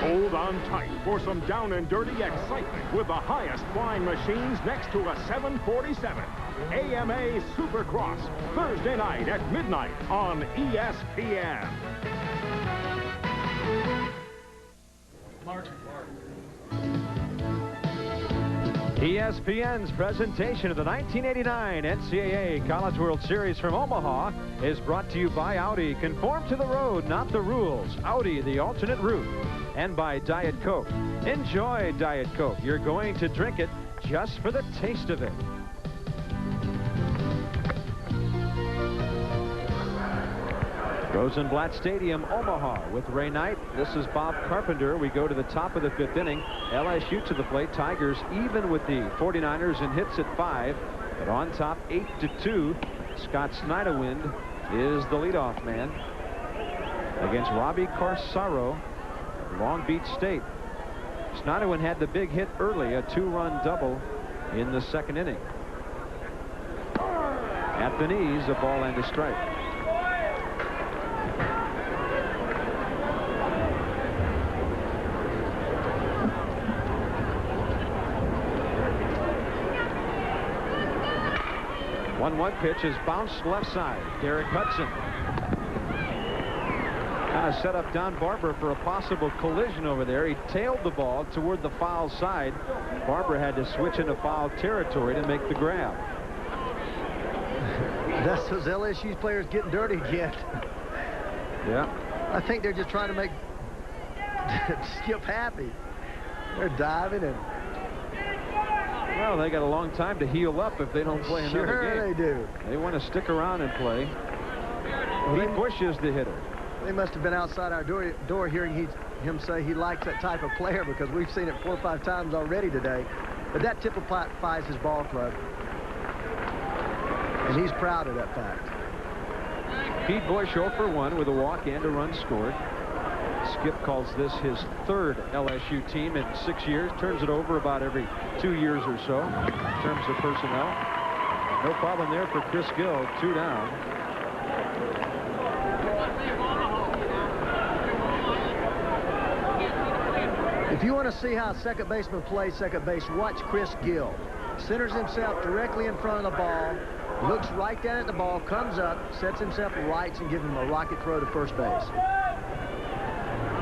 Hold on tight for some down and dirty excitement with the highest flying machines next to a 747. AMA Supercross, Thursday night at midnight on ESPN. ESPN's presentation of the 1989 NCAA College World Series from Omaha is brought to you by Audi. Conform to the road, not the rules. Audi, the alternate route. And by Diet Coke. Enjoy Diet Coke. You're going to drink it just for the taste of it. Rosenblatt Stadium, Omaha, with Ray Knight. This is Bob Carpenter. We go to the top of the 5th inning. LSU to the plate. Tigers even with the 49ers and hits at 5. But on top, 8-2. Scott Snyderwind is the leadoff man against Robbie Corsaro, Long Beach State. Snyderwind had the big hit early, a 2-run double in the 2nd inning. At the knees, a ball and a strike. One pitch is bounced left side. Derek Hudson kind of set up Don Barber for a possible collision over there. He tailed the ball toward the foul side. Barber had to switch into foul territory to make the grab. That's those LSU players getting dirty again. Yeah. I think they're just trying to make Skip happy. They're diving and... Well, they got a long time to heal up if they don't play another game. Sure they do. They want to stick around and play. He pushes the hitter. They must have been outside our door hearing him say he likes that type of player, because we've seen it 4 or 5 times already today. But that typifies his ball club. And he's proud of that fact. Pete Bush 0 for 1 with a walk and a run scored. Skip calls this his 3rd LSU team in 6 years. Turns it over about every 2 years or so in terms of personnel. No problem there for Chris Gill. 2 down. If you want to see how a second baseman plays second base, watch Chris Gill. Centers himself directly in front of the ball, looks right down at the ball, comes up, sets himself rights, and gives him a rocket throw to first base.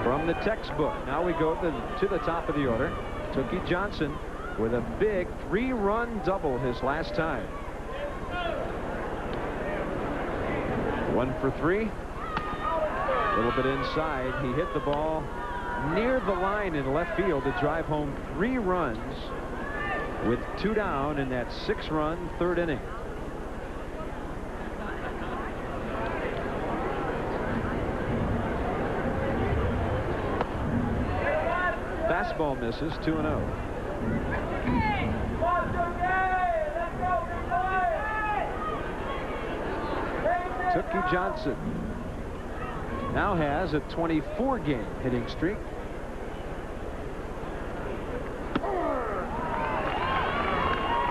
From the textbook, now we go to the top of the order. Tookie Johnson with a big 3-run double his last time. 1 for 3. A little bit inside. He hit the ball near the line in left field to drive home 3 runs with 2 down in that 6-run 3rd inning. fastball misses, 2-0. Tookie Johnson now has a 24-game hitting streak.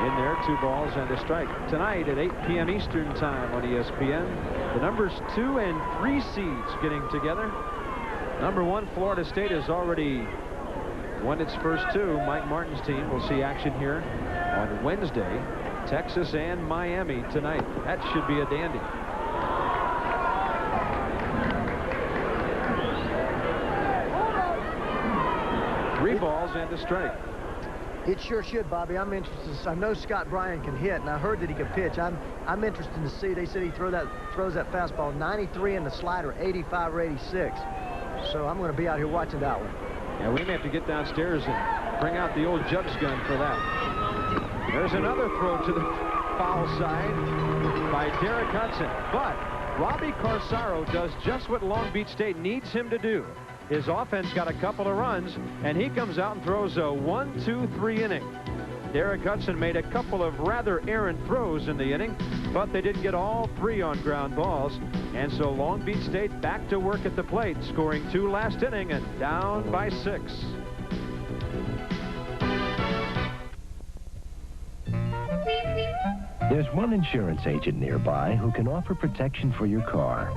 In there, 2 balls and a strike. Tonight at 8 p.m. Eastern Time on ESPN, the numbers 2 and 3 seeds getting together. Number 1, Florida State has already won its first 2. Mike Martin's team will see action here on Wednesday. Texas and Miami tonight. That should be a dandy. Three balls and a strike. It sure should, Bobby. I'm interested. I know Scott Bryan can hit, and I heard that he can pitch. I'm interested to see. They said he throws that fastball 93 and the slider 85 or 86. So I'm going to be out here watching that one. Yeah, we may have to get downstairs and bring out the old jugs gun for that. There's another throw to the foul side by Derek Hudson. But Robbie Carsaro does just what Long Beach State needs him to do. His offense got a couple of runs, and he comes out and throws a 1-2-3 inning. Derek Hudson made a couple of rather errant throws in the inning, but they did get all 3 on ground balls. And so Long Beach State back to work at the plate, scoring 2 last inning and down by 6. There's one insurance agent nearby who can offer protection for your car,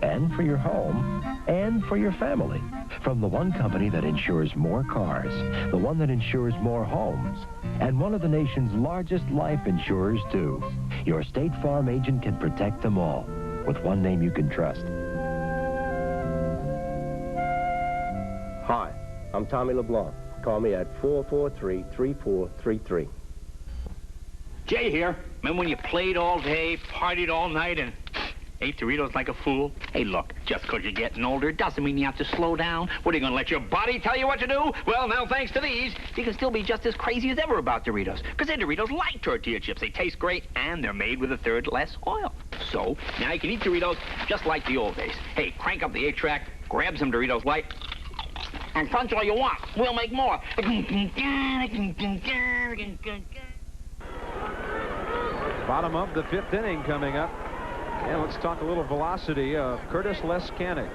and for your home, and for your family. From the one company that insures more cars, the one that insures more homes, and one of the nation's largest life insurers, too. Your State Farm agent can protect them all with one name you can trust. Hi, I'm Tommy LeBlanc. Call me at 443-3433. Jay here. Remember when you played all day, partied all night, and ate Doritos like a fool? Hey, look, just because you're getting older doesn't mean you have to slow down. What, are you going to let your body tell you what to do? Well, now, thanks to these, you can still be just as crazy as ever about Doritos. Because they're Doritos like tortilla chips. They taste great, and they're made with 1/3 less oil. So, now you can eat Doritos just like the old days. Hey, crank up the 8-track, grab some Doritos Light, and punch all you want. We'll make more. Bottom of the 5th inning coming up. And let's talk a little velocity of Curtis Leskanik.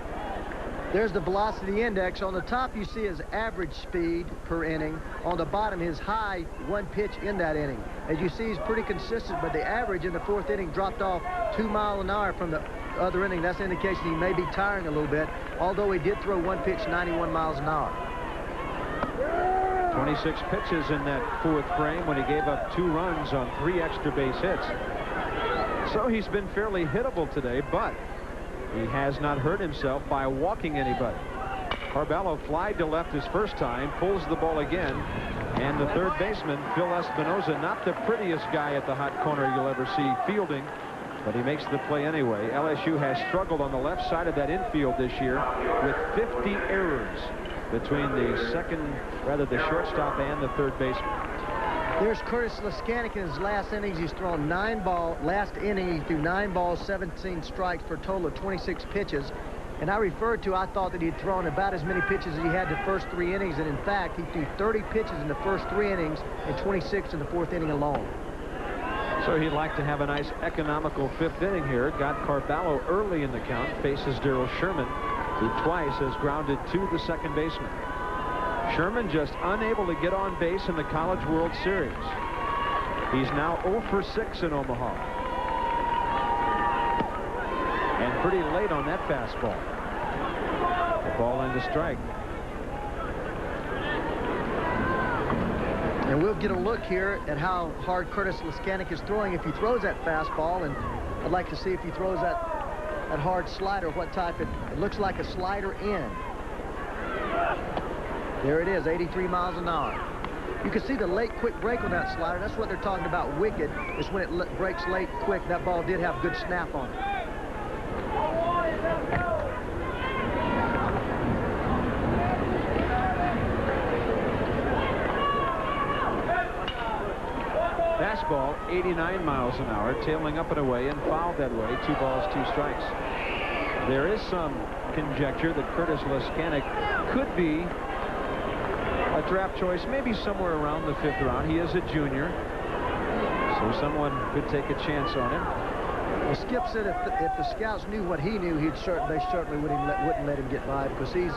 There's the velocity index. On the top, you see his average speed per inning. On the bottom, his high 1 pitch in that inning. As you see, he's pretty consistent, but the average in the 4th inning dropped off 2 miles an hour from the other inning. That's an indication he may be tiring a little bit, although he did throw 1 pitch 91 miles an hour. 26 pitches in that 4th frame when he gave up 2 runs on 3 extra base hits. So he's been fairly hittable today, but he has not hurt himself by walking anybody. Carballo flied to left his first time, pulls the ball again, and the 3rd baseman, Phil Espinoza, not the prettiest guy at the hot corner you'll ever see fielding, but he makes the play anyway. LSU has struggled on the left side of that infield this year with 50 errors between the shortstop and the 3rd baseman. There's Curtis Leskanik in his last innings. He's thrown 9 balls. Last inning, he threw 9 balls, 17 strikes for a total of 26 pitches. And I thought that he'd thrown about as many pitches as he had the first 3 innings. And in fact, he threw 30 pitches in the first 3 innings and 26 in the 4th inning alone. So he'd like to have a nice economical 5th inning here. Got Carballo early in the count. Faces Darryl Sherman, who twice has grounded to the 2nd baseman. Sherman just unable to get on base in the College World Series. He's now 0 for 6 in Omaha. And pretty late on that fastball. A ball and a strike. And we'll get a look here at how hard Curtis Leskanik is throwing if he throws that fastball. And I'd like to see if he throws that hard slider, what type it looks like a slider in. There it is, 83 miles an hour. You can see the late quick break on that slider. That's what they're talking about wicked. It's when it breaks late quick. That ball did have good snap on it. Fastball, 89 miles an hour, tailing up and away and fouled that way. 2 balls, 2 strikes. There is some conjecture that Curtis Leskanik could be a A draft choice, maybe somewhere around the 5th round. He is a junior, so someone could take a chance on him. Well, Skip said if the scouts knew what he knew, they certainly wouldn't let him get by, because he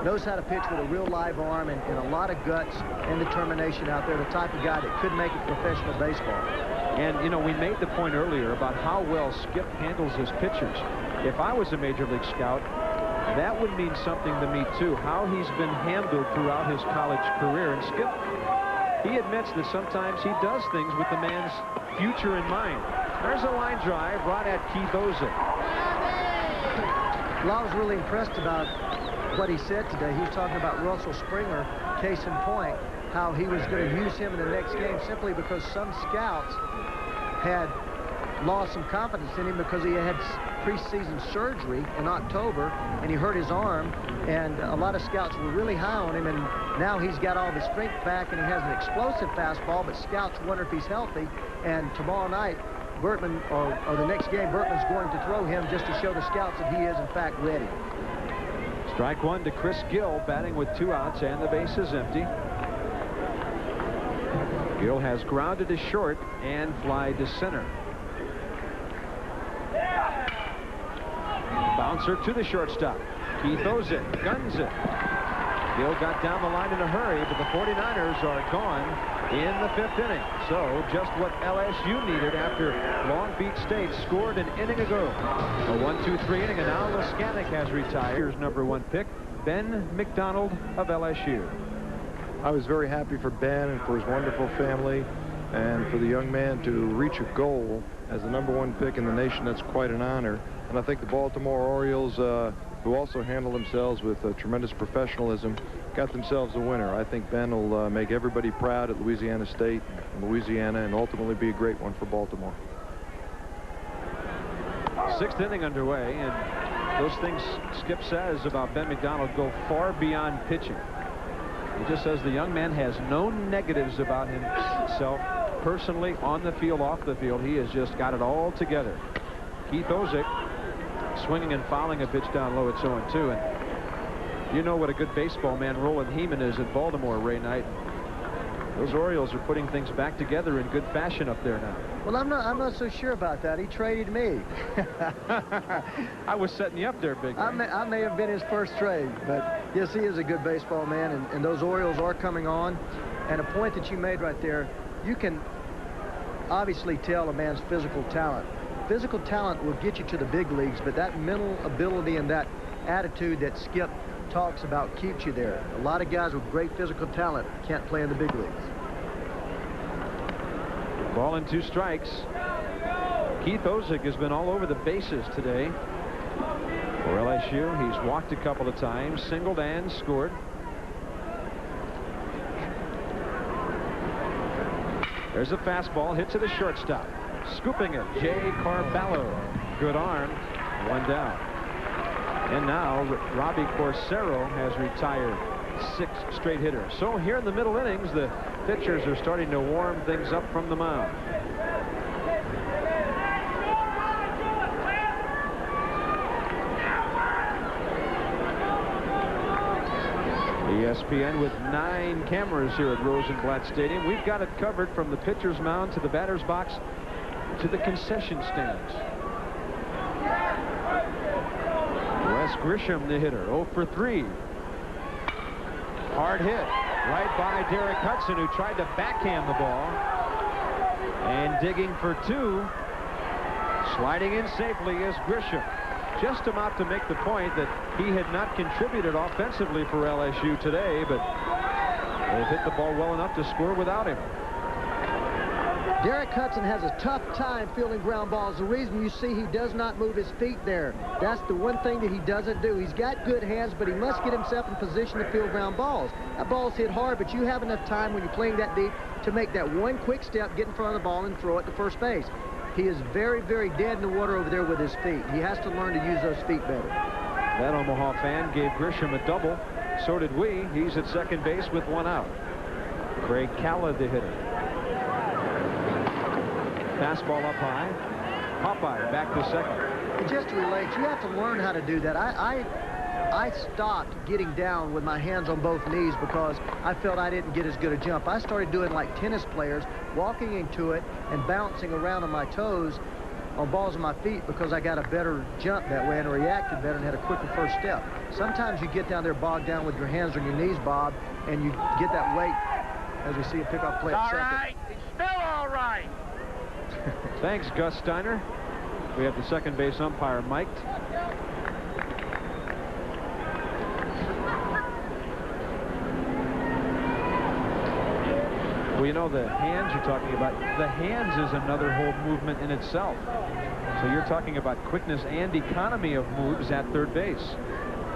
knows how to pitch with a real live arm and a lot of guts and determination out there, the type of guy that could make it professional baseball. And, you know, we made the point earlier about how well Skip handles his pitchers. If I was a Major League scout, that would mean something to me, too, how he's been handled throughout his college career. And Skip, he admits that sometimes he does things with the man's future in mind. There's a line drive right at Keith Ozek. Well, I was really impressed about what he said today. He was talking about Russell Springer, case in point, how he was going to use him in the next game simply because some scouts had lost some confidence in him because he had preseason surgery in October and he hurt his arm, and a lot of scouts were really high on him, and now he's got all of his strength back and he has an explosive fastball, but scouts wonder if he's healthy. And tomorrow night, Bertman, or the next game, Bertman's going to throw him just to show the scouts that he is in fact ready. Strike one to Chris Gill, batting with 2 outs and the base is empty. Gill has grounded to short and fly to center. Bouncer to the shortstop. Keith Ozek guns it. Gill got down the line in a hurry, but the 49ers are gone in the 5th inning. So just what LSU needed after Long Beach State scored an inning ago. A 1-2-3 inning, and now Leskanic has retired. Here's #1 pick, Ben McDonald of LSU. I was very happy for Ben and for his wonderful family, and for the young man to reach a goal as the #1 pick in the nation. That's quite an honor. And I think the Baltimore Orioles, who also handle themselves with tremendous professionalism, got themselves a winner. I think Ben will make everybody proud at Louisiana State and Louisiana, and ultimately be a great one for Baltimore. 6th inning underway, and those things Skip says about Ben McDonald go far beyond pitching. He just says the young man has no negatives about himself personally, on the field, off the field. He has just got it all together. Keith Ozek swinging and fouling a pitch down low at 0-2, and you know what a good baseball man Roland Heeman is at Baltimore, Ray Knight. Those Orioles are putting things back together in good fashion up there now. Well, I'm not so sure about that. He traded me. I was setting you up there, big guy. I may have been his first trade, but yes, he is a good baseball man, and those Orioles are coming on. And a point that you made right there, you can obviously tell a man's physical talent. Physical talent will get you to the big leagues, but that mental ability and that attitude that Skip talks about keeps you there. A lot of guys with great physical talent can't play in the big leagues. Ball and 2 strikes. Keith Ozek has been all over the bases today for LSU. He's walked a couple of times, singled and scored. There's a fastball hit to the shortstop. Scooping it, Jay Carvalho. Good arm, 1 down. And now Robbie Corsero has retired, 6 straight hitters. So here in the middle innings, the pitchers are starting to warm things up from the mound. ESPN with 9 cameras here at Rosenblatt Stadium. We've got it covered from the pitcher's mound to the batter's box to the concession stands. Wes Grisham, the hitter, 0 for 3. Hard hit right by Derek Hudson, who tried to backhand the ball. And digging for 2, sliding in safely is Grisham. Just about to make the point that he had not contributed offensively for LSU today, but they've hit the ball well enough to score without him. Derek Hudson has a tough time fielding ground balls. The reason you see he does not move his feet there, that's the one thing that he doesn't do. He's got good hands, but he must get himself in position to field ground balls. That ball's hit hard, but you have enough time when you're playing that deep to make that one quick step, get in front of the ball, and throw it to first base. He is very, very dead in the water over there with his feet. He has to learn to use those feet better. That Omaha fan gave Grisham a double. So did we. He's at second base with 1 out. Craig Calla, the hitter. Fastball up high. Popeye back to second. And just to relate, you have to learn how to do that. I I stopped getting down with my hands on both knees because I felt I didn't get as good a jump. I started doing like tennis players, walking into it and bouncing around on my toes on balls of my feet because I got a better jump that way and reacted better and had a quicker first step. Sometimes you get down there bogged down with your hands on your knees, Bob, and you get that weight, as we see a pickoff play at second. All right. It's still all right. Thanks, Gus Steiner. We have the second base umpire mic'd. Well, you know, the hands you're talking about, the hands is another whole movement in itself. So you're talking about quickness and economy of moves at third base.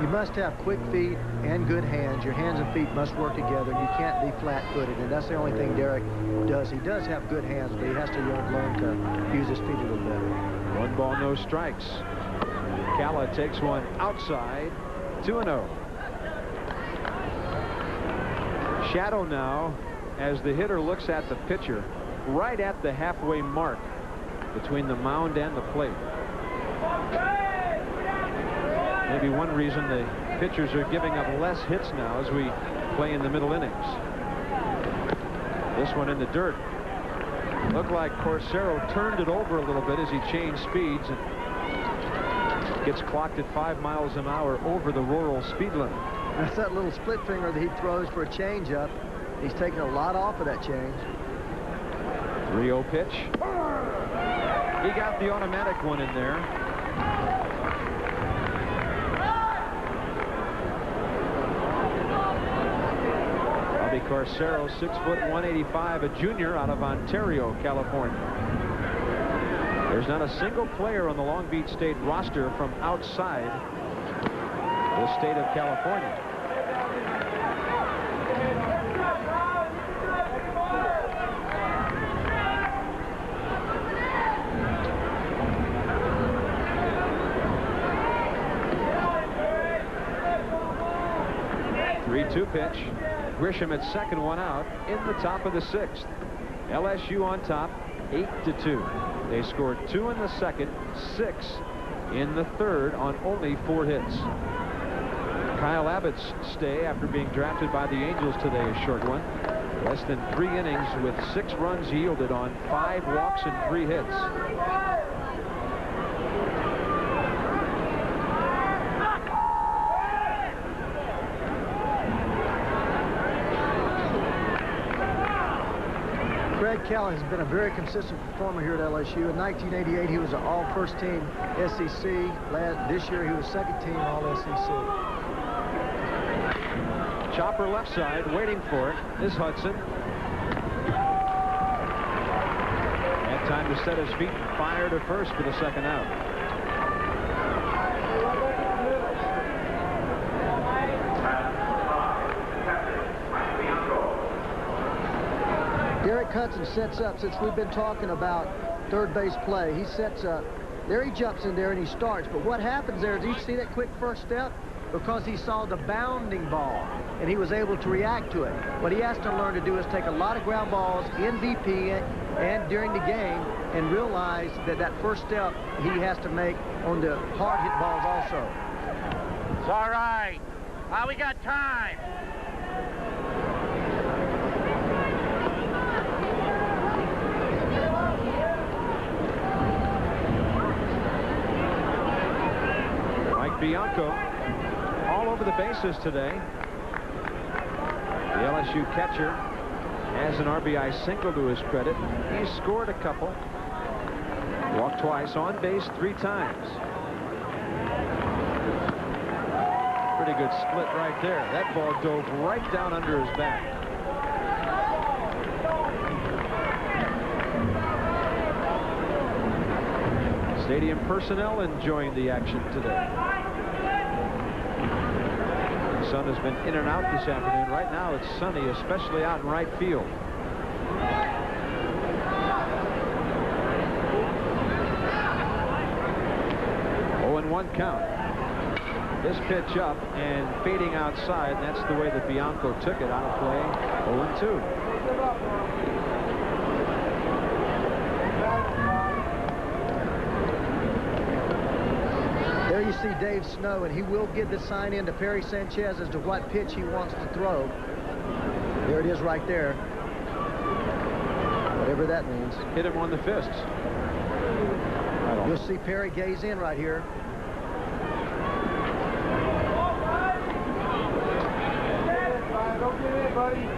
You must have quick feet and good hands. Your hands and feet must work together, and you can't be flat-footed. And that's the only thing Derek does. He does have good hands, but he has to learn to use his feet a little better. 1 ball, no strikes. Calla takes one outside, 2-0. Shadow now, as the hitter looks at the pitcher, right at the halfway mark between the mound and the plate. Maybe one reason the pitchers are giving up less hits now as we play in the middle innings. This one in the dirt. Looked like Corsaro turned it over a little bit as he changed speeds and gets clocked at 5 miles an hour over the rural speed limit. That's that little split finger that he throws for a changeup. He's taking a lot off of that change. 3-0 pitch. He got the automatic one in there. Bobby Corsaro, 6 foot 185, a junior out of Ontario, California. There's not a single player on the Long Beach State roster from outside the state of California. Two pitch. Grisham at second, one out in the top of the 6th. LSU on top, 8-2. They scored 2 in the second, 6 in the third on only 4 hits. Kyle Abbott's stay after being drafted by the Angels today is a short one. Less than 3 innings with 6 runs yielded on 5 walks and 3 hits. Craig Calla has been a very consistent performer here at LSU. In 1988, he was an all-first team SEC. This year, he was second team all-SEC. Chopper left side, waiting for it, is Hudson. Had time to set his feet and fire to first for the second out. Derek Hudson sets up, since we've been talking about third base play. He sets up. There he jumps in there and he starts. But what happens there is, you see that quick first step? Because he saw the bounding ball and he was able to react to it. What he has to learn to do is take a lot of ground balls in VP and during the game and realize that that first step he has to make on the hard hit balls also. It's all right. We got time. Bianco all over the bases today. The LSU catcher has an RBI single to his credit. He scored a couple. Walked twice, on base 3 times. Pretty good split right there. That ball dove right down under his back. Stadium personnel enjoying the action today. The sun has been in and out this afternoon. Right now it's sunny, especially out in right field. Oh, and 1 count. This pitch up and fading outside. And that's the way that Bianco took it out of play. 0-2. There you you see Dave Snow, and he will give the sign in to Perry Sanchez as to what pitch he wants to throw. There it is right there. Whatever that means. Hit him on the fists. You'll see Perry gaze in right here. Don't get in, buddy.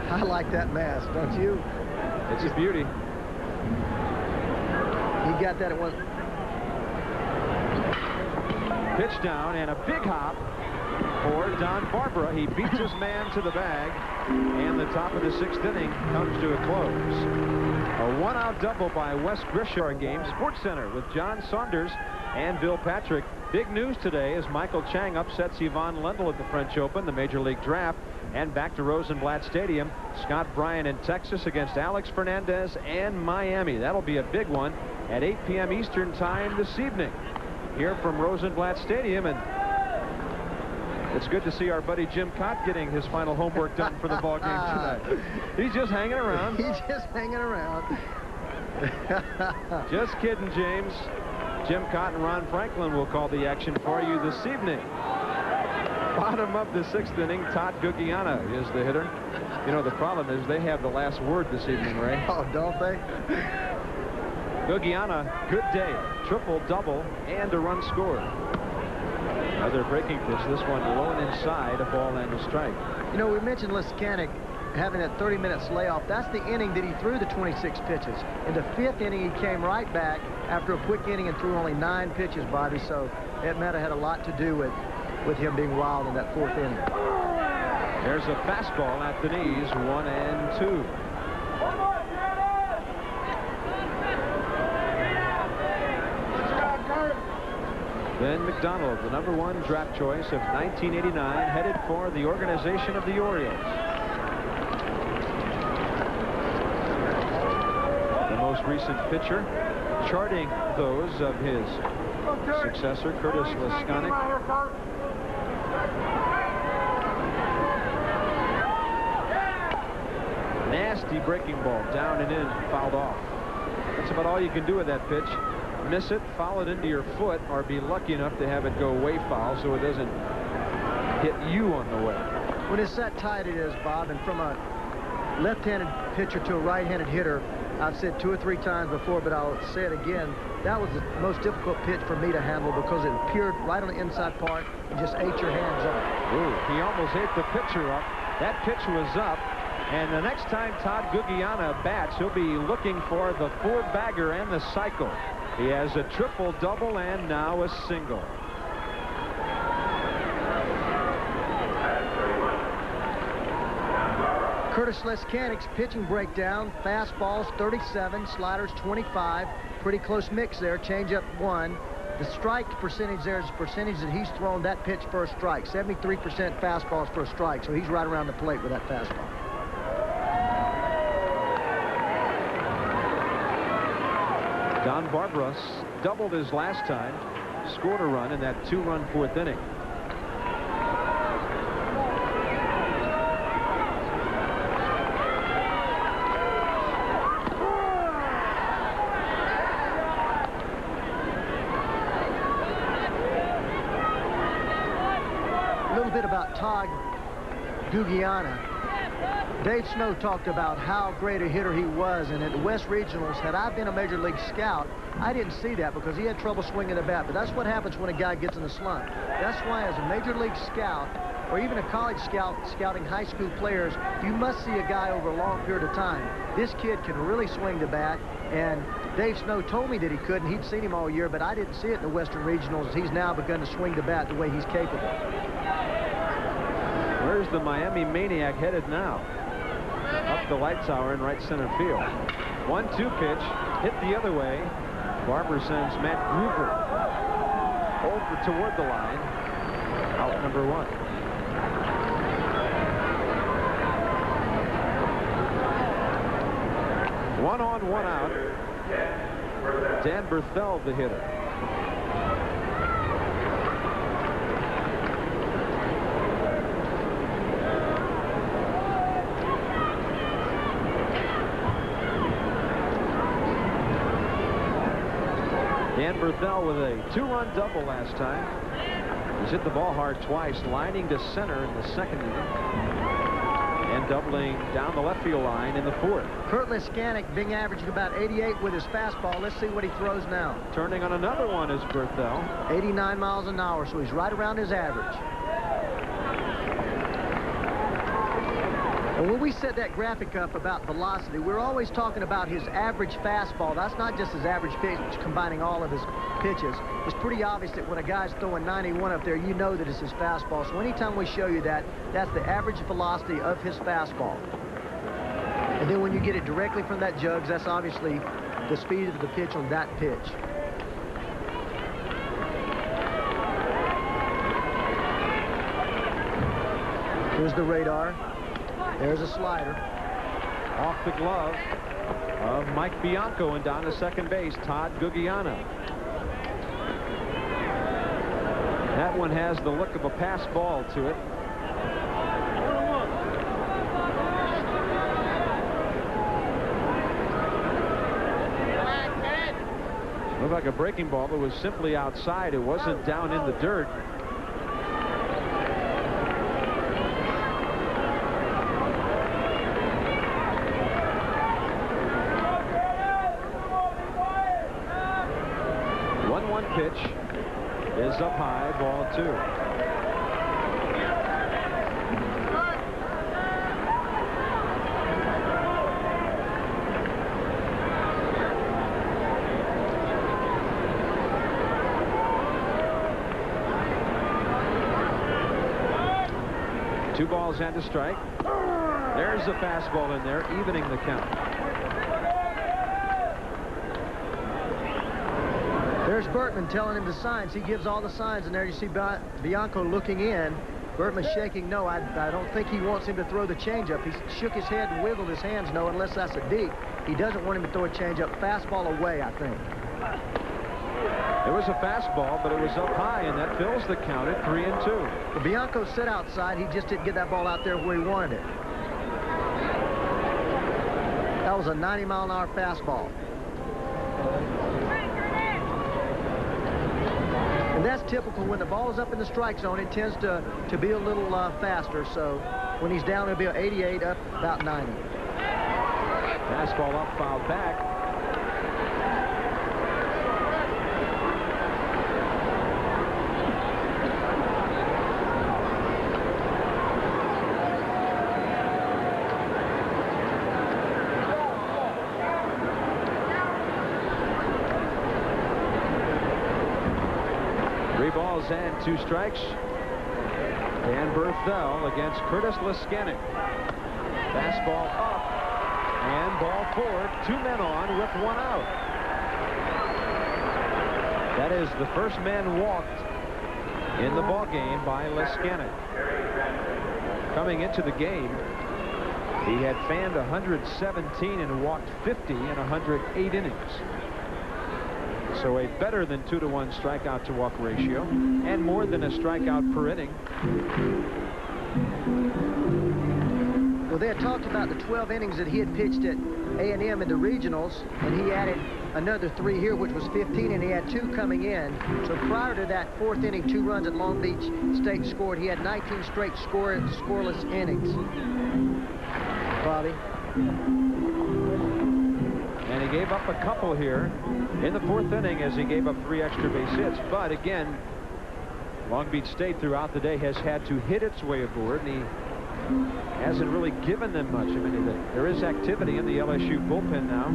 I like that mask, don't you? It's a beauty. He got that at one. Pitch down and a big hop for Don Barbara. He beats his man to the bag, and the top of the 6th inning comes to a close. A one-out double by Wes Grisham. Game Sports Center with John Saunders and Bill Patrick. Big news today as Michael Chang upsets Yvonne Lendl at the French Open, the Major League Draft. And back to Rosenblatt Stadium, Scott Bryan in Texas against Alex Fernandez and Miami. That'll be a big one at 8 p.m. Eastern time this evening here from Rosenblatt Stadium. And it's good to see our buddy Jim Cott getting his final homework done for the ball game tonight. He's just hanging around. He's just hanging around. Just kidding, James. Jim Cott and Ron Franklin will call the action for you this evening. Bottom of the 6th inning, Todd Gugiana is the hitter. You know, the problem is they have the last word this evening, Ray. Oh, don't they? Gugiana, good day. Triple, double, and a run scored. Another breaking pitch. This one low and inside, a ball and a strike. You know, we mentioned Leskanic having that 30-minute layoff. That's the inning that he threw the 26 pitches. In the 5th inning, he came right back after a quick inning and threw only 9 pitches, Bobby. So that might have had a lot to do with him being wild in that 4th inning. There's a fastball at the knees, 1-2. Ben McDonald, the #1 draft choice of 1989, headed for the organization of the Orioles. The most recent pitcher, charting those of his successor, Curtis Leskanic. Nasty breaking ball, down and in, fouled off. That's about all you can do with that pitch. Miss it, foul it into your foot, or be lucky enough to have it go way foul so it doesn't hit you on the way. When it's that tight it is, Bob, and from a left-handed pitcher to a right-handed hitter, I've said 2 or 3 times before, but I'll say it again, that was the most difficult pitch for me to handle because it appeared right on the inside part and just ate your hands up. Ooh, he almost ate the pitcher up. That pitch was up, and the next time Todd Gugiana bats, he'll be looking for the 4-bagger and the cycle. He has a triple, double, and now a single. Curtis Leskanic's pitching breakdown. Fastballs 37, sliders 25. Pretty close mix there. Changeup 1. The strike percentage there is the percentage that he's thrown that pitch for a strike. 73% fastballs for a strike, so he's right around the plate with that fastball. Don Barbara doubled his last time, scored a run in that 2-run 4th inning. A little bit about Todd Gugiana. Dave Snow talked about how great a hitter he was, and at the West Regionals, had I been a Major League scout, I didn't see that because he had trouble swinging the bat. But that's what happens when a guy gets in a slump. That's why, as a Major League scout, or even a college scout scouting high school players, you must see a guy over a long period of time. This kid can really swing the bat, and Dave Snow told me that he could, and he'd seen him all year, but I didn't see it in the Western Regionals. He's now begun to swing the bat the way he's capable. Where's the Miami Maniac headed now? Up the lights hour in right center field. 1-2 pitch, hit the other way. Barber sends Matt Gruber over toward the line. Out number 1. One on, one out. Dan Berthel, the hitter. Dan Berthel with a 2-run double last time. He's hit the ball hard twice, lining to center in the second inning, and doubling down the left field line in the fourth. Kurt Liskanek being averaging about 88 with his fastball. Let's see what he throws now. Turning on another one is Berthel. 89 miles an hour, so he's right around his average. And when we set that graphic up about velocity, we're always talking about his average fastball. That's not just his average pitch, combining all of his pitches. It's pretty obvious that when a guy's throwing 91 up there, you know that it's his fastball. So anytime we show you that, that's the average velocity of his fastball. And then when you get it directly from that jugs, that's obviously the speed of the pitch on that pitch. Here's the radar. There's a slider. Off the glove of Mike Bianco and down to second base, Todd Gugiana. That one has the look of a pass ball to it. Looked like a breaking ball, but was simply outside. It wasn't down in the dirt. Pitch is up high, ball 2. Two balls and a strike. There's a fastball in there, evening the count. There's Bertman telling him the signs. He gives all the signs, and there you see Bianco looking in. Bertman shaking no. I don't think he wants him to throw the changeup. He shook his head and wiggled his hands no, unless that's a deep. He doesn't want him to throw a changeup. Fastball away, I think. It was a fastball, but it was up high, and that fills the count at 3-2. Well, Bianco sit outside. He just didn't get that ball out there where he wanted it. That was a 90-mile-an-hour fastball. And that's typical. When the ball is up in the strike zone, it tends to be a little faster. So when he's down, it'll be 88, up about 90. Fastball up, fouled back. And 2 strikes. Dan Berthel against Curtis Liskanek. Fastball up and ball 4. 2 men on with 1 out. That is the first man walked in the ball game by Liskanek. Coming into the game, he had fanned 117 and walked 50 in 108 innings. So a better than 2-to-1 strikeout to walk ratio, and more than a strikeout per inning. Well, they had talked about the 12 innings that he had pitched at A&M in the regionals, and he added another 3 here, which was 15, and he had 2 coming in. So prior to that 4th inning, 2 runs at Long Beach State scored. He had 19 straight scoreless innings. Bobby. And he gave up a couple here in the 4th inning as he gave up 3 extra base hits. But again, Long Beach State throughout the day has had to hit its way aboard, and he hasn't really given them much. I mean, there is activity in the LSU bullpen now.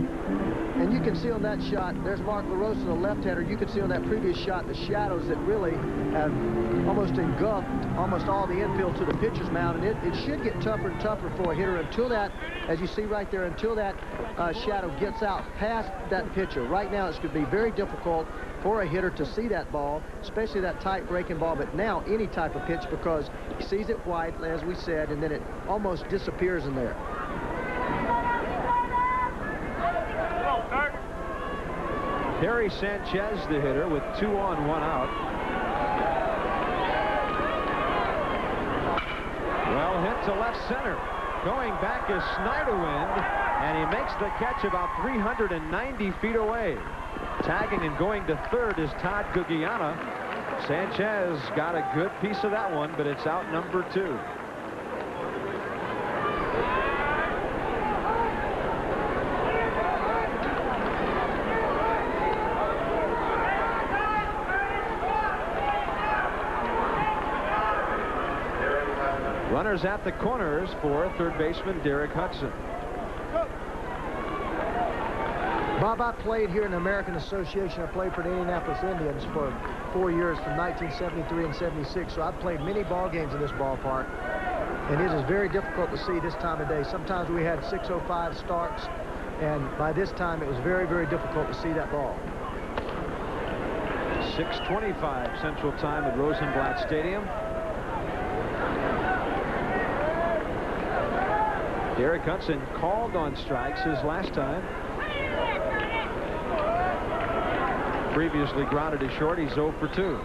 And you can see on that shot, there's Mark LaRosa, the left-hander. You can see on that previous shot the shadows that really have almost engulfed almost all the infield to the pitcher's mound. And it should get tougher and tougher for a hitter until that, as you see right there, until that shadow gets out past that pitcher. Right now, it's going to be very difficult for a hitter to see that ball, especially that tight breaking ball, but now any type of pitch, because he sees it white, as we said, and then it almost disappears in there. Terry Sanchez, the hitter, with 2 on, 1 out. Well hit to left center. Going back is Snyderwind, and he makes the catch about 390 feet away. Tagging and going to third is Todd Gugiana. Sanchez got a good piece of that one, but it's out number 2. Runners at the corners for third baseman Derek Hudson. Bob, I played here in the American Association. I played for the Indianapolis Indians for 4 years from 1973 and 76. So I've played many ball games in this ballpark. And it is very difficult to see this time of day. Sometimes we had 6:05 starts. And by this time, it was very, very difficult to see that ball. 6:25 Central Time at Rosenblatt Stadium. Derek Hudson called on strikes his last time. Previously grounded to short. He's 0 for 2.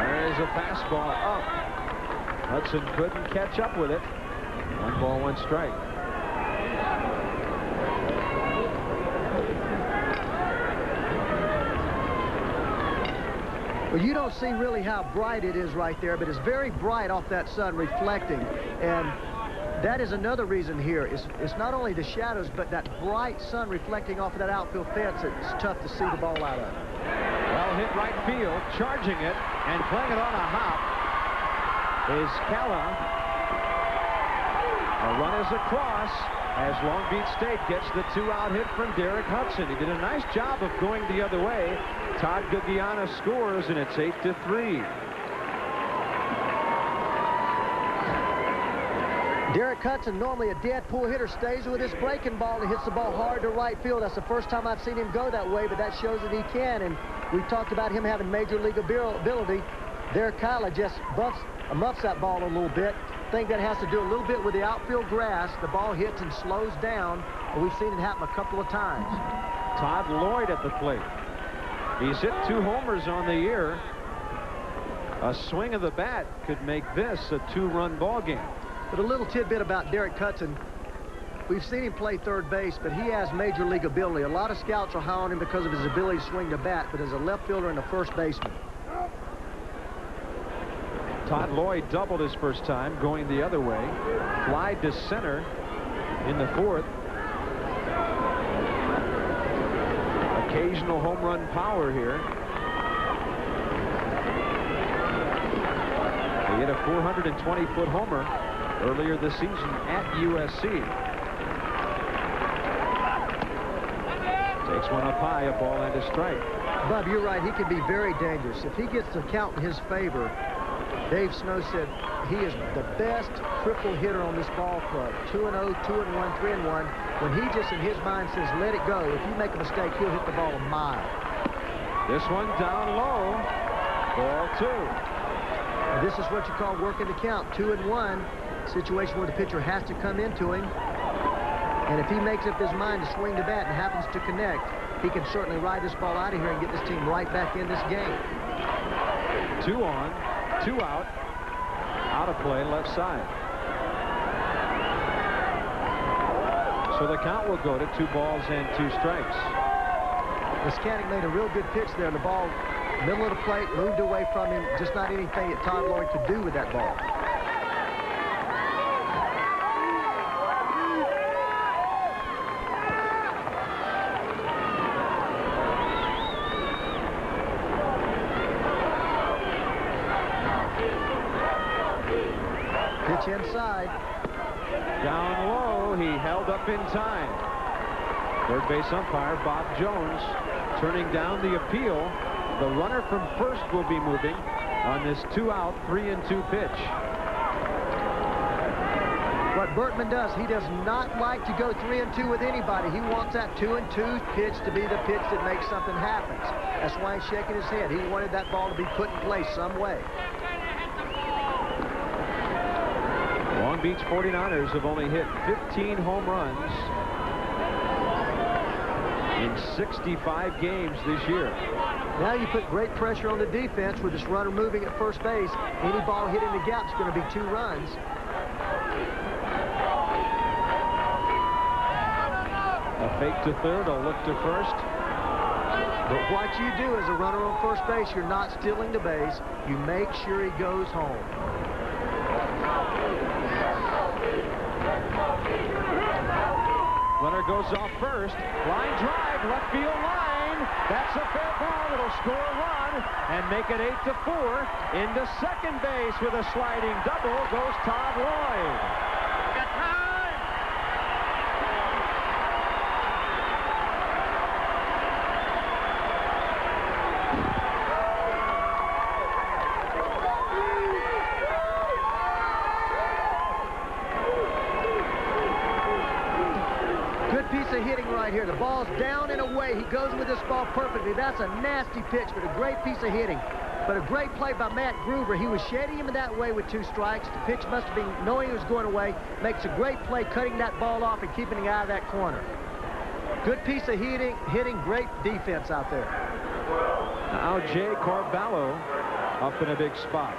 There's a fastball up. Hudson couldn't catch up with it. 1 ball, 1 strike. Well, you don't see really how bright it is right there, but it's very bright off that sun reflecting. And that is another reason here. It's not only the shadows, but that bright sun reflecting off of that outfield fence. It's tough to see the ball out of. Well hit right field, charging it, and playing it on a hop is Calla. A run is across as Long Beach State gets the 2-out hit from Derek Hudson. He did a nice job of going the other way. Todd Gugiana scores, and it's 8-3. Derek Hudson, normally a dead pull hitter, stays with his breaking ball and hits the ball hard to right field. That's the first time I've seen him go that way, but that shows that he can. And we talked about him having major league ability. Derek Calla just muffs that ball a little bit. I think that has to do a little bit with the outfield grass. The ball hits and slows down, and we've seen it happen a couple of times. Todd Lloyd at the plate. He's hit 2 homers on the year. A swing of the bat could make this a 2-run ball game. But a little tidbit about Derek Hudson. We've seen him play third base, but he has major league ability. A lot of scouts are high on him because of his ability to swing the bat, but as a left fielder and a first baseman. Todd Lloyd doubled his first time, going the other way. Fly to center in the 4th. Occasional home run power here. He hit a 420-foot homer earlier this season at USC. Takes one up high, a ball and a strike. Bob, you're right. He can be very dangerous. If he gets the count in his favor, Dave Snow said he is the best triple hitter on this ball club. 2-0, 2-1, 3-1. When he just in his mind says, let it go. If you make a mistake, he'll hit the ball a mile. This one down low. Ball 2. And this is what you call working the count. 2-1. Situation where the pitcher has to come into him. And if he makes up his mind to swing the bat and happens to connect, he can certainly ride this ball out of here and get this team right back in this game. 2 on, 2 out. Out of play, left side. So the count will go to 2 balls and 2 strikes. Piscanic made a real good pitch there. The ball, middle of the plate, moved away from him. Just not anything that Todd Lloyd could do with that ball. Pitch inside. Down low, he held up in time. Third base umpire Bob Jones turning down the appeal. The runner from first will be moving on this 2-out, 3-2 pitch. What Bertman does, he does not like to go 3-2 with anybody. He wants that 2-2 pitch to be the pitch that makes something happen. That's why he's shaking his head. He wanted that ball to be put in place some way. Long Beach 49ers have only hit 15 home runs in 65 games this year. Now you put great pressure on the defense with this runner moving at first base. Any ball hit in the gap is going to be 2 runs. A fake to third, a look to first. But what you do as a runner on first base, you're not stealing the base. You make sure he goes home. Runner goes off first. Line drive, left field line. That's a fair ball. It'll score a run and make it 8-4. Into second base with a sliding double goes Todd Lloyd. Hitting right here. The ball's down and away. He goes with this ball perfectly. That's a nasty pitch, but a great piece of hitting. But a great play by Matt Gruber. He was shading him that way with 2 strikes. The pitch must have been knowing he was going away. Makes a great play cutting that ball off and keeping it out of that corner. Good piece of hitting, great defense out there. Now Jay Corballo up in a big spot.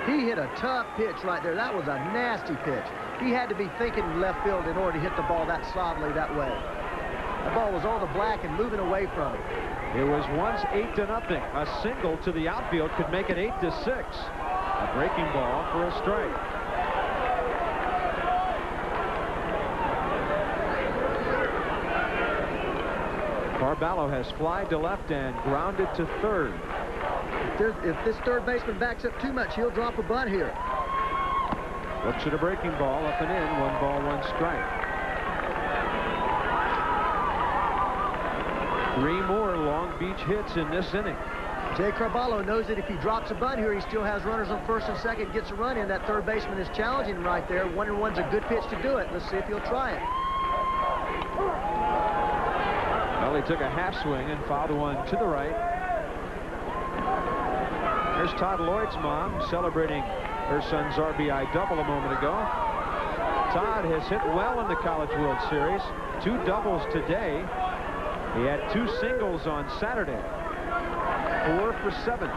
He hit a tough pitch right there. That was a nasty pitch. He had to be thinking left field in order to hit the ball that solidly that way. The ball was on the black and moving away from it. It was once 8-0. A single to the outfield could make it 8-6. A breaking ball for a strike. Corballo has flied to left and grounded to third. If this third baseman backs up too much, he'll drop a bunt here. Looks at a breaking ball up and in. 1 ball, 1 strike. 3 more Long Beach hits in this inning. Jay Corballo knows that if he drops a bunt here, he still has runners on first and second, gets a run in. That third baseman is challenging him right there. 1-1's a good pitch to do it. Let's see if he'll try it. Well, he took a half swing and fouled one to the right. There's Todd Lloyd's mom celebrating her son's RBI double a moment ago. Todd has hit well in the College World Series. 2 doubles today. He had 2 singles on Saturday. 4 for 7.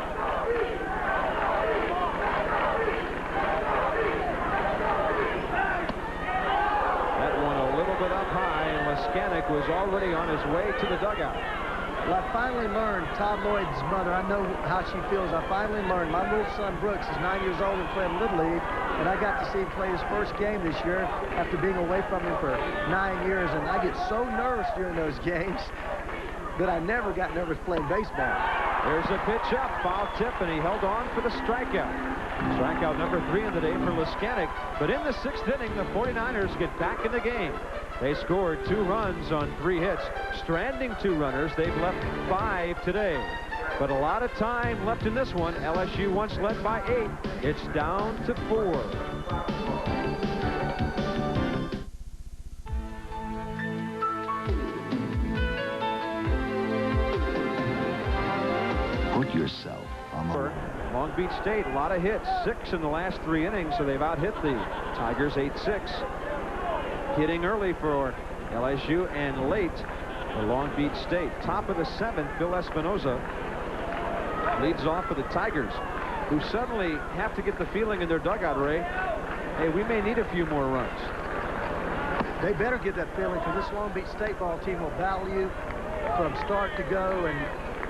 That one a little bit up high, and Leskanic was already on his way to the dugout. Well, I finally learned, Todd Lloyd's mother, I know how she feels. I finally learned. My little son, Brooks, is 9 years old and playing Little League, and I got to see him play his first game this year after being away from him for 9 years, and I get so nervous during those games that I never got nervous playing baseball. There's a pitch up, foul tip, and he held on for the strikeout. Strikeout number 3 in the day for Leskanic. But in the 6th inning, the 49ers get back in the game. They scored 2 runs on 3 hits, stranding 2 runners. They've left 5 today. But a lot of time left in this one. LSU once led by 8. It's down to 4. Put yourself on the Long Beach State, a lot of hits. 6 in the last 3 innings, so they've out-hit the Tigers 8-6. Hitting early for LSU and late for Long Beach State. Top of the 7th, Phil Espinoza leads off for the Tigers, who suddenly have to get the feeling in their dugout, Ray, hey, we may need a few more runs. They better get that feeling, because this Long Beach State ball team will battle you from start to go and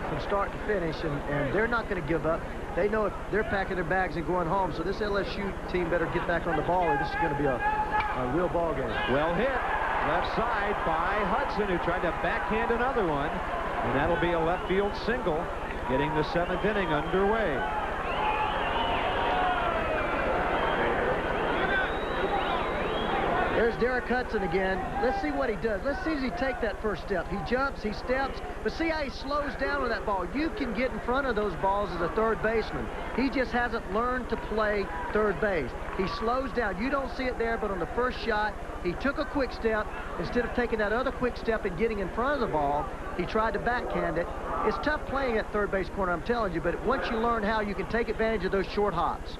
from start to finish, and they're not going to give up. They know if they're packing their bags and going home, so this LSU team better get back on the ball, or this is going to be a real ball game. Well hit, left side by Hudson, who tried to backhand another one, and that'll be a left field single, getting the 7th inning underway. There's Derek Hudson again. Let's see what he does. Let's see if he takes that first step. He jumps, he steps, but see how he slows down with that ball. You can get in front of those balls as a third baseman. He just hasn't learned to play third base. He slows down. You don't see it there, but on the first shot, he took a quick step. Instead of taking that other quick step and getting in front of the ball, he tried to backhand it. It's tough playing at third base corner, I'm telling you, but once you learn how, you can take advantage of those short hops.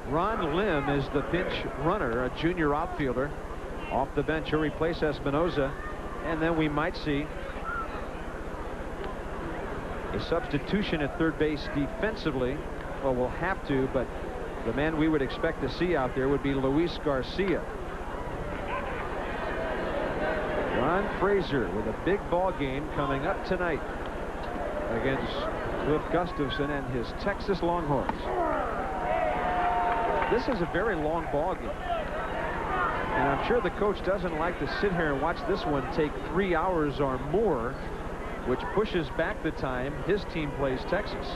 Ron Lim is the pinch runner, a junior outfielder. Off the bench, he'll replace Espinoza. And then we might see a substitution at third base defensively. Well, we'll have to, but the man we would expect to see out there would be Luis Garcia. Ron Frazier with a big ball game coming up tonight against Cliff Gustafson and his Texas Longhorns. This is a very long ball game, and I'm sure the coach doesn't like to sit here and watch this one take 3 hours or more, which pushes back the time his team plays Texas.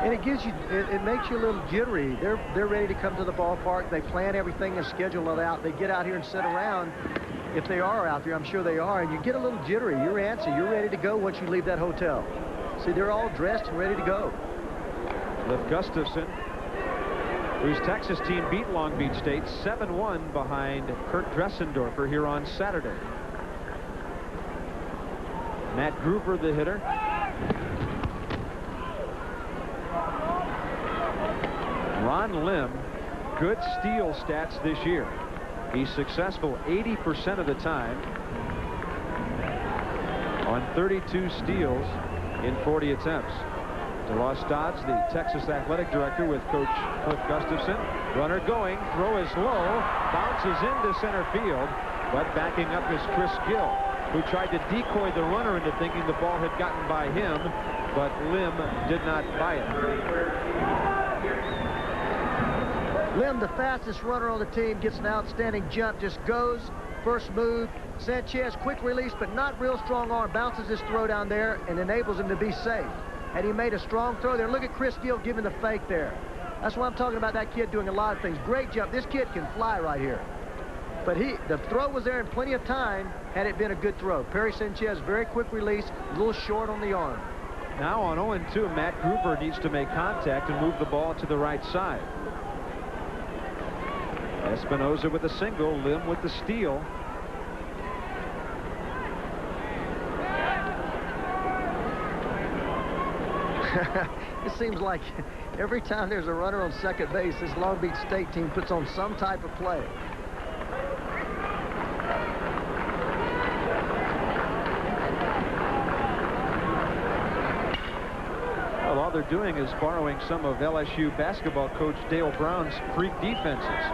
And it gives you, it makes you a little jittery. They're ready to come to the ballpark. They plan everything and schedule it out. They get out here and sit around. If they are out there, I'm sure they are, and you get a little jittery. You're antsy. You're ready to go once you leave that hotel. See, they're all dressed and ready to go. Cliff Gustafson, whose Texas team beat Long Beach State 7-1 behind Kurt Dressendorfer here on Saturday. Matt Gruber, the hitter. Ron Lim, good steal stats this year. He's successful 80% of the time on 32 steals in 40 attempts. DeLoss Dodds, the Texas athletic director, with Coach Cliff Gustafson. Runner going, throw is low, bounces into center field, but backing up is Chris Gill, who tried to decoy the runner into thinking the ball had gotten by him, but Lim did not buy it. Lim, the fastest runner on the team, gets an outstanding jump, just goes, first move. Sanchez, quick release, but not real strong arm, bounces his throw down there and enables him to be safe. And he made a strong throw there. Look at Chris Gill giving the fake there. That's what I'm talking about, that kid doing a lot of things. Great jump. This kid can fly right here. But the throw was there in plenty of time had it been a good throw. Perry Sanchez, very quick release, a little short on the arm. Now on 0-2, Matt Gruber needs to make contact and move the ball to the right side. Espinoza with a single, Lim with the steal. It seems like every time there's a runner on second base, this Long Beach State team puts on some type of play. Well, all they're doing is borrowing some of LSU basketball coach Dale Brown's freak defenses.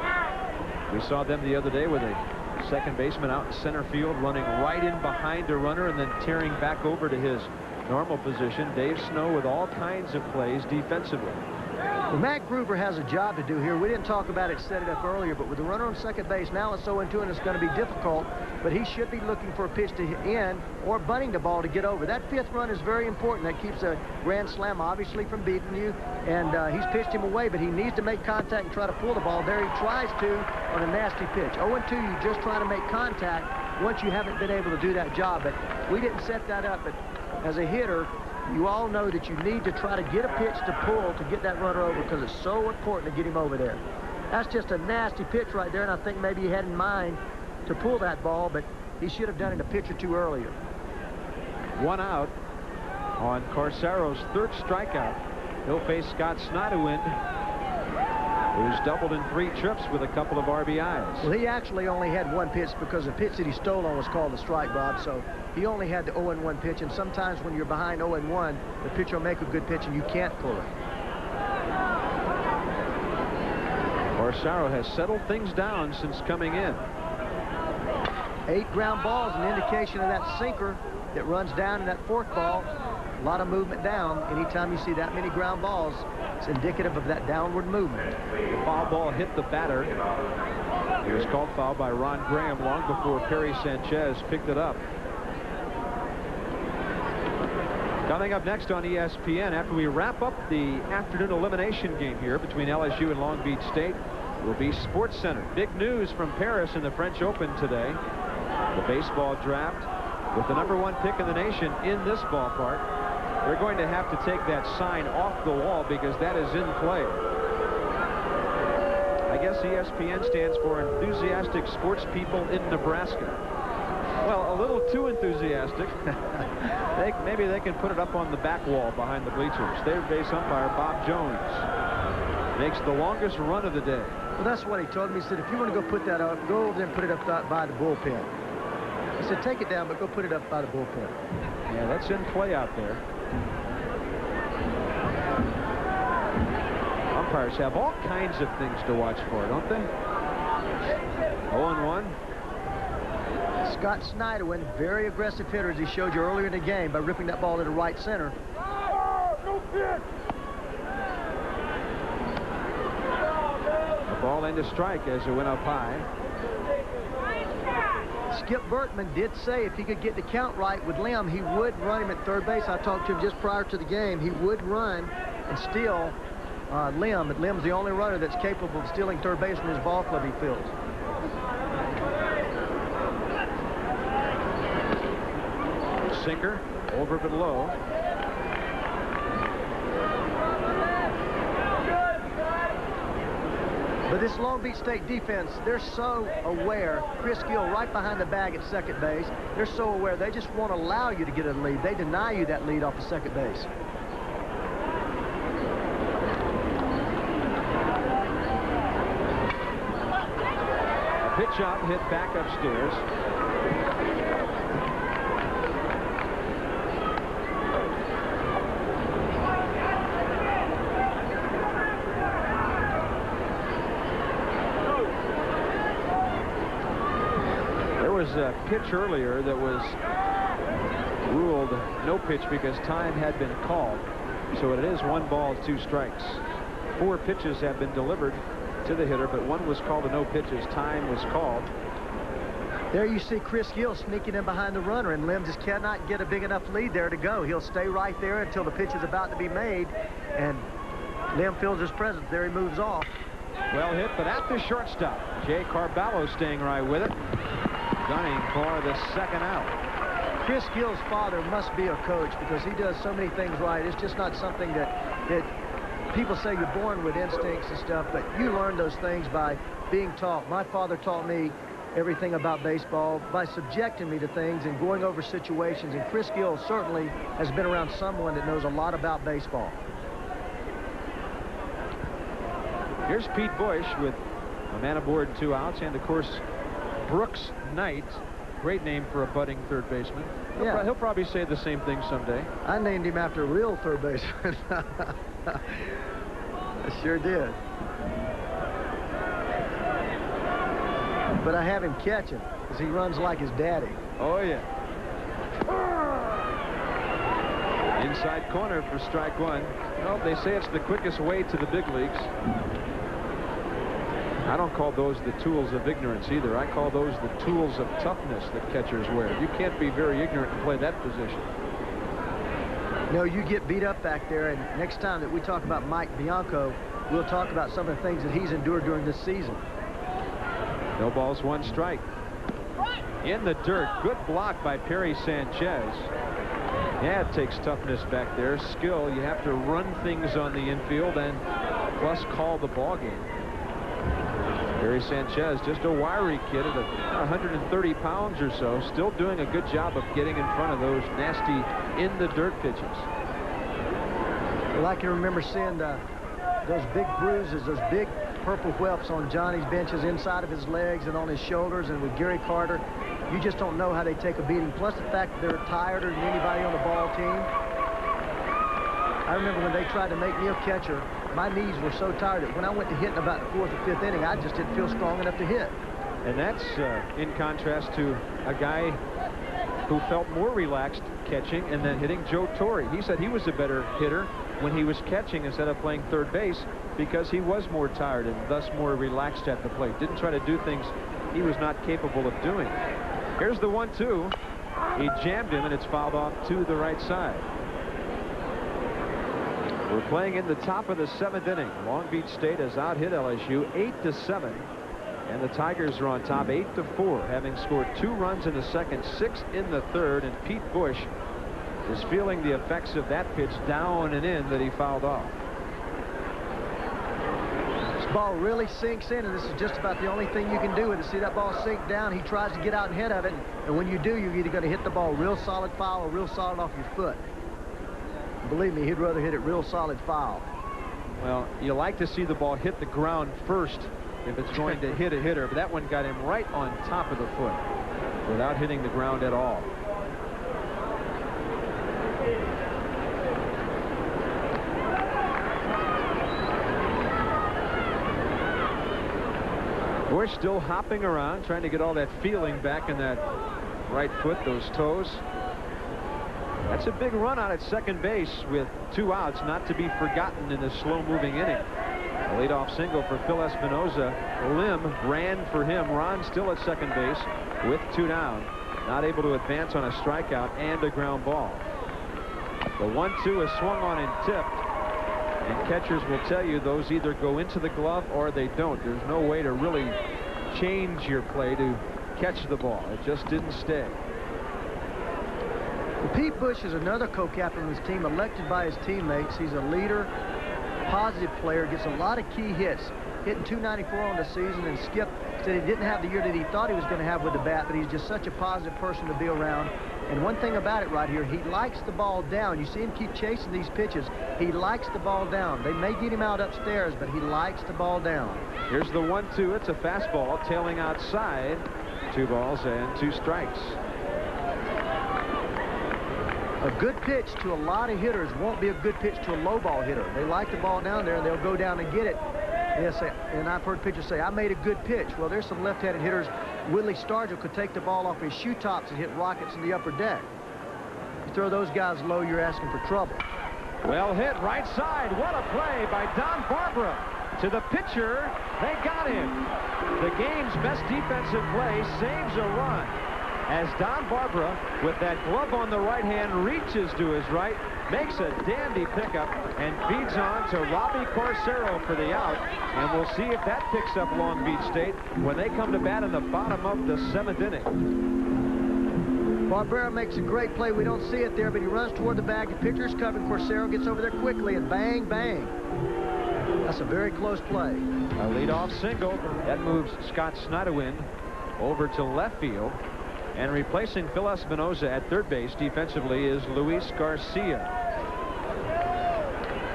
We saw them the other day with a second baseman out in center field running right in behind a runner and then tearing back over to his normal position. Dave Snow with all kinds of plays defensively. Well, Matt Gruber has a job to do here. We didn't talk about it, set it up earlier, but with the runner on second base, now it's 0-2 and it's going to be difficult, but he should be looking for a pitch to end or bunting the ball to get over. That fifth run is very important. That keeps a grand slam, obviously, from beating you, and he's pitched him away, but he needs to make contact and try to pull the ball. There he tries to on a nasty pitch. 0-2, you're just trying to make contact once you haven't been able to do that job, but we didn't set that up, but as a hitter, you all know that you need to try to get a pitch to pull to get that runner over because it's so important to get him over there. That's just a nasty pitch right there, and I think maybe he had in mind to pull that ball, but he should have done it a pitch or two earlier. One out on Corsaro's third strikeout. He'll face Scott Snodewind, who's doubled in 3 trips with a couple of RBIs. Well, he actually only had one pitch because the pitch that he stole on was called a strike, Bob, so he only had the 0-1 pitch, and sometimes when you're behind 0-1, the pitcher will make a good pitch and you can't pull it. Corsaro has settled things down since coming in. 8 ground balls, an indication of that sinker that runs down in that fourth ball. A lot of movement down. Anytime you see that many ground balls, it's indicative of that downward movement. The foul ball hit the batter. It was called foul by Ron Graham long before Perry Sanchez picked it up. Coming up next on ESPN, after we wrap up the afternoon elimination game here between LSU and Long Beach State, will be Sports Center. Big news from Paris in the French Open today. The baseball draft with the #1 pick in the nation in this ballpark. They're going to have to take that sign off the wall because that is in play. I guess ESPN stands for Enthusiastic Sports People in Nebraska. Well, a little too enthusiastic. Maybe they can put it up on the back wall behind the bleachers. Third base umpire Bob Jones. Makes the longest run of the day. Well, that's what he told me. He said, if you want to go put that up, go over there and put it up by the bullpen. He said, take it down, but go put it up by the bullpen. Yeah, that's in play out there. Umpires have all kinds of things to watch for, don't they? 0-1. Scott Snyderwin, very aggressive hitter, as he showed you earlier in the game by ripping that ball into right center. The ball into strike as it went up high. Skip Bertman did say if he could get the count right with Lim, he would run him at third base. I talked to him just prior to the game. He would run and steal Lim, but Lim's the only runner that's capable of stealing third base from his ball club he fields. Sinker over but low. But this Long Beach State defense, they're so aware. Chris Gill right behind the bag at second base. They're so aware. They just won't allow you to get a lead. They deny you that lead off of second base. A pitch out, hit back upstairs. A pitch earlier that was ruled no pitch because time had been called. So it is 1 ball, 2 strikes. 4 pitches have been delivered to the hitter, but 1 was called a no pitch as time was called. There you see Chris Gill sneaking in behind the runner, and Lim just cannot get a big enough lead there to go. He'll stay right there until the pitch is about to be made, and Lim feels his presence. There he moves off. Well hit, but at the shortstop. Jay Carballo staying right with it. Gunning for the second out. Chris Gill's father must be a coach because he does so many things right. It's just not something that people say you're born with instincts and stuff, but you learn those things by being taught. My father taught me everything about baseball by subjecting me to things and going over situations, and Chris Gill certainly has been around someone that knows a lot about baseball. Here's Pete Bush with a man aboard, 2 outs, and of course Brooks Knight, great name for a budding third baseman. He'll probably say the same thing someday. I named him after a real third baseman. I sure did. But I have him catching because he runs like his daddy. Oh, yeah. Inside corner for strike 1. Well, they say it's the quickest way to the big leagues. I don't call those the tools of ignorance either. I call those the tools of toughness that catchers wear. You can't be very ignorant and play that position. No, you get beat up back there, and next time that we talk about Mike Bianco, we'll talk about some of the things that he's endured during this season. No balls, 1 strike. In the dirt. Good block by Perry Sanchez. Yeah, it takes toughness back there. Skill. You have to run things on the infield and plus call the ball game. Perry Sanchez, just a wiry kid at 130 pounds or so, still doing a good job of getting in front of those nasty in-the-dirt pitches. Well, I can remember seeing those big bruises, those big purple whelps on Johnny's benches inside of his legs and on his shoulders, and with Gary Carter, you just don't know how they take a beating. Plus the fact that they're tireder than anybody on the ball team. I remember when they tried to make me a catcher, my knees were so tired that when I went to hit in about the 4th or 5th inning, I just didn't feel strong enough to hit. And that's in contrast to a guy who felt more relaxed catching and then hitting, Joe Torre. He said he was a better hitter when he was catching instead of playing third base because he was more tired and thus more relaxed at the plate. Didn't try to do things he was not capable of doing. Here's the 1-2. He jammed him, and it's fouled off to the right side. We're playing in the top of the 7th inning. Long Beach State has out-hit LSU 8-7, and the Tigers are on top 8-4, having scored 2 runs in the second, 6 in the third, and Pete Bush is feeling the effects of that pitch down and in that he fouled off. This ball really sinks in, and this is just about the only thing you can do with it. See that ball sink down. He tries to get out ahead of it, and when you do, you're either going to hit the ball real solid foul or real solid off your foot. Believe me, he'd rather hit it real solid foul. Well, you like to see the ball hit the ground first if it's going to hit a hitter, but that one got him right on top of the foot without hitting the ground at all. Bush still hopping around, trying to get all that feeling back in that right foot, those toes. That's a big run out at second base with 2 outs, not to be forgotten in this slow-moving inning. A leadoff single for Phil Espinoza. Lim ran for him. Ron still at second base with 2 down. Not able to advance on a strikeout and a ground ball. The 1-2 is swung on and tipped. And catchers will tell you those either go into the glove or they don't. There's no way to really change your play to catch the ball. It just didn't stay. Pete Bush is another co-captain of his team, elected by his teammates. He's a leader, positive player, gets a lot of key hits. Hitting .294 on the season, and Skip said he didn't have the year that he thought he was going to have with the bat, but he's just such a positive person to be around. And one thing about it right here, he likes the ball down. You see him keep chasing these pitches. He likes the ball down. They may get him out upstairs, but he likes the ball down. Here's the 1-2. It's a fastball tailing outside. 2 balls and 2 strikes. A good pitch to a lot of hitters won't be a good pitch to a low ball hitter. They like the ball down there, and they'll go down and get it. And I've heard pitchers say, I made a good pitch. Well, there's some left-handed hitters. Willie Stargell could take the ball off his shoe tops and hit rockets in the upper deck. You throw those guys low, you're asking for trouble. Well hit right side. What a play by Don Barbara. To the pitcher, they got him. The game's best defensive play saves a run. As Don Barbara, with that glove on the right hand, reaches to his right, makes a dandy pickup and feeds on to Robbie Corsaro for the out. And we'll see if that picks up Long Beach State when they come to bat in the bottom of the 7th inning. Barbera makes a great play. We don't see it there, but he runs toward the bag. The pitcher's covering. Corsaro gets over there quickly, and bang, bang. That's a very close play. A leadoff single. That moves Scott Snyderwin over to left field. And replacing Phil Espinoza at third base defensively is Luis Garcia.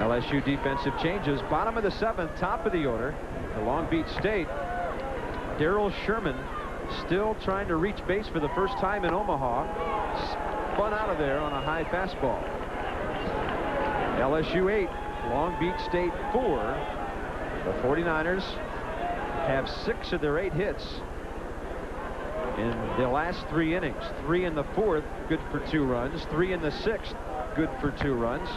LSU defensive changes. Bottom of the 7th, top of the order. For Long Beach State, Darrell Sherman still trying to reach base for the first time in Omaha. Spun out of there on a high fastball. LSU 8, Long Beach State 4. The 49ers have 6 of their 8 hits in the last 3 innings. 3 in the 4th, good for 2 runs. 3 in the 6th, good for 2 runs.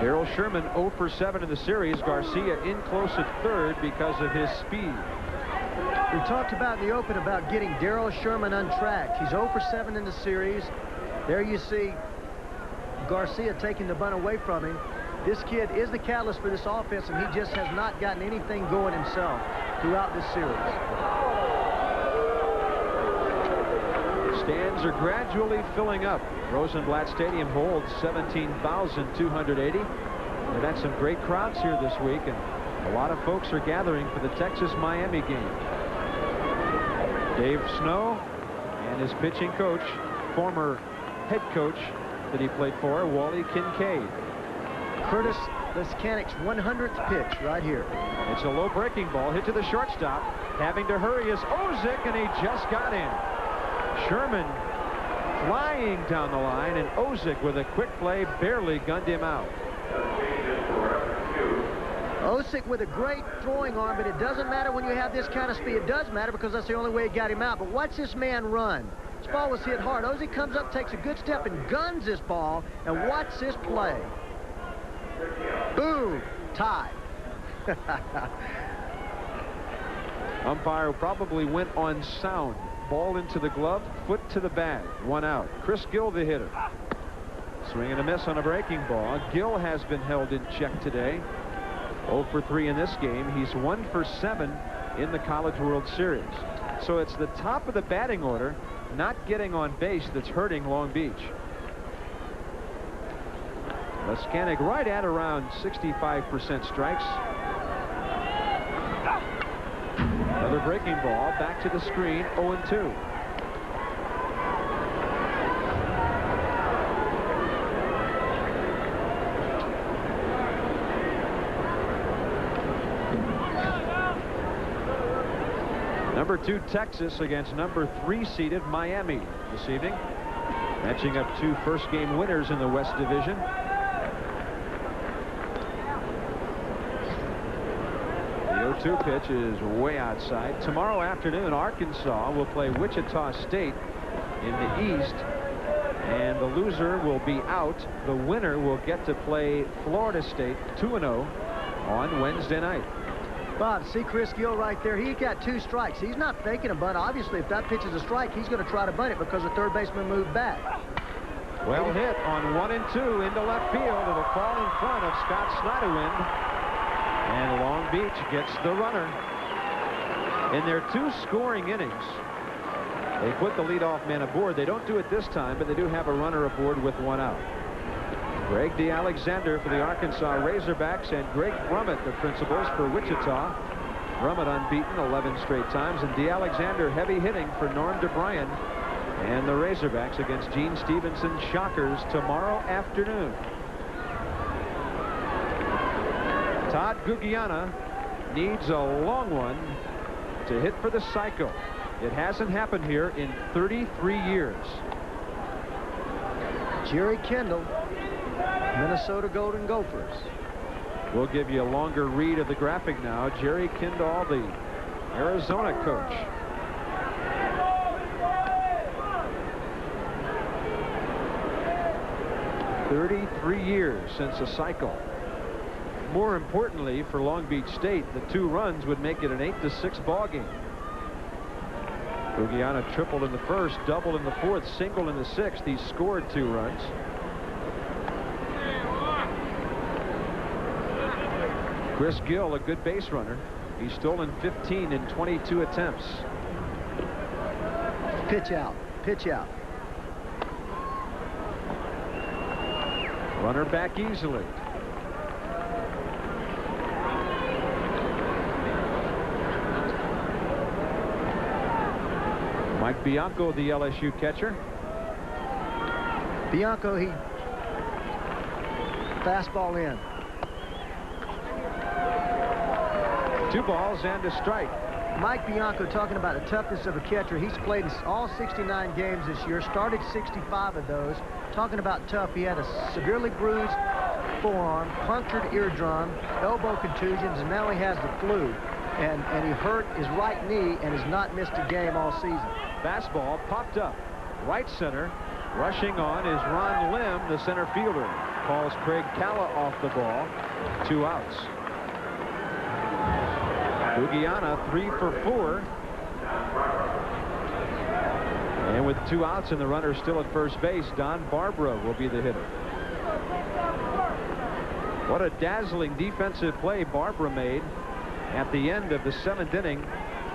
Darrell Sherman 0 for 7 in the series. Garcia in close at third because of his speed. We talked about in the open about getting Darrell Sherman untracked. He's 0 for 7 in the series. There you see Garcia taking the bunt away from him. This kid is the catalyst for this offense, and he just has not gotten anything going himself throughout this series. Stands are gradually filling up. Rosenblatt Stadium holds 17,280. We've had some great crowds here this week, and a lot of folks are gathering for the Texas-Miami game. Dave Snow and his pitching coach, former head coach that he played for, Wally Kincaid. Curtis Leskanic's 100th pitch right here. It's a low breaking ball hit to the shortstop. Having to hurry is Ozick, and he just got in. Sherman flying down the line, and Ozick with a quick play barely gunned him out. Ozick with a great throwing arm, but it doesn't matter when you have this kind of speed. It does matter because that's the only way it got him out. But watch this man run. This ball was hit hard. Ozick comes up, takes a good step, and guns this ball. And watch this play. Boom! Tie. Umpire probably went on sound. Ball into the glove, foot to the bag. 1 out. Chris Gill, the hitter. Swing and a miss on a breaking ball. Gill has been held in check today. 0 for 3 in this game. He's 1 for 7 in the College World Series. So it's the top of the batting order not getting on base that's hurting Long Beach. Leskanic right at around 65% strikes. Another breaking ball back to the screen. 0-2. Number 2 Texas against number 3 seeded Miami this evening. Matching up 2 first game winners in the West Division. The 0-2 pitch is way outside. Tomorrow afternoon, Arkansas will play Wichita State in the East, and the loser will be out. The winner will get to play Florida State 2-0 on Wednesday night. Bob, see Chris Gill right there. He got 2 strikes. He's not faking a bunt. Obviously, if that pitch is a strike, he's going to try to bunt it because the third baseman moved back. Well hit on 1 and 2 into left field. It'll fall in front of Scott Snyderwind. And Long Beach gets the runner. In their 2 scoring innings, they put the leadoff man aboard. They don't do it this time, but they do have a runner aboard with 1 out. Greg DeAlexander for the Arkansas Razorbacks and Greg Brummett, the principals for Wichita. Brummett unbeaten 11 straight times, and DeAlexander heavy hitting for Norm DeBryan and the Razorbacks against Gene Stevenson Shockers tomorrow afternoon. Todd Gugiana needs a long one to hit for the cycle. It hasn't happened here in 33 years. Jerry Kendall, Minnesota Golden Gophers. We'll give you a longer read of the graphic now. Jerry Kendall, the Arizona coach. "33 years since a cycle." More importantly, for Long Beach State, the 2 runs would make it an 8-6 ball game. Gugiana tripled in the first, doubled in the fourth, singled in the sixth. He scored 2 runs. Chris Gill, a good base runner. He's stolen 15 in 22 attempts. Pitch out. Pitch out. Runner back easily. Mike Bianco, the LSU catcher. Bianco, he fastball in. 2 balls and a strike. Mike Bianco, talking about the toughness of a catcher. He's played in all 69 games this year, started 65 of those. Talking about tough, he had a severely bruised forearm, punctured eardrum, elbow contusions, and now he has the flu. And he hurt his right knee and has not missed a game all season. Fastball popped up. Right center. Rushing on is Ron Lim, the center fielder. Calls Craig Calla off the ball. 2 outs. Gugiana 3 for 4. And with 2 outs and the runner still at first base, Don Barbara will be the hitter. What a dazzling defensive play Barbara made at the end of the 7th inning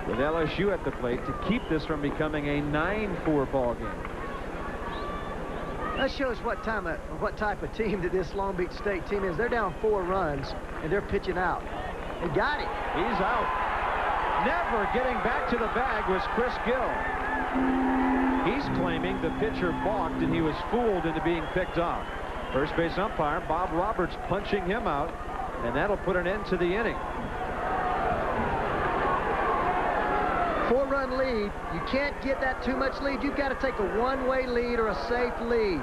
with LSU at the plate to keep this from becoming a 9-4 ball game. That shows what type of team that this Long Beach State team is. They're down 4 runs and they're pitching out. They got it. He's out. Never getting back to the bag was Chris Gill. He's claiming the pitcher balked and he was fooled into being picked off. First base umpire Bob Roberts punching him out, and that'll put an end to the inning. 4-run lead. You can't get that too much lead. You've got to take a one-way lead or a safe lead.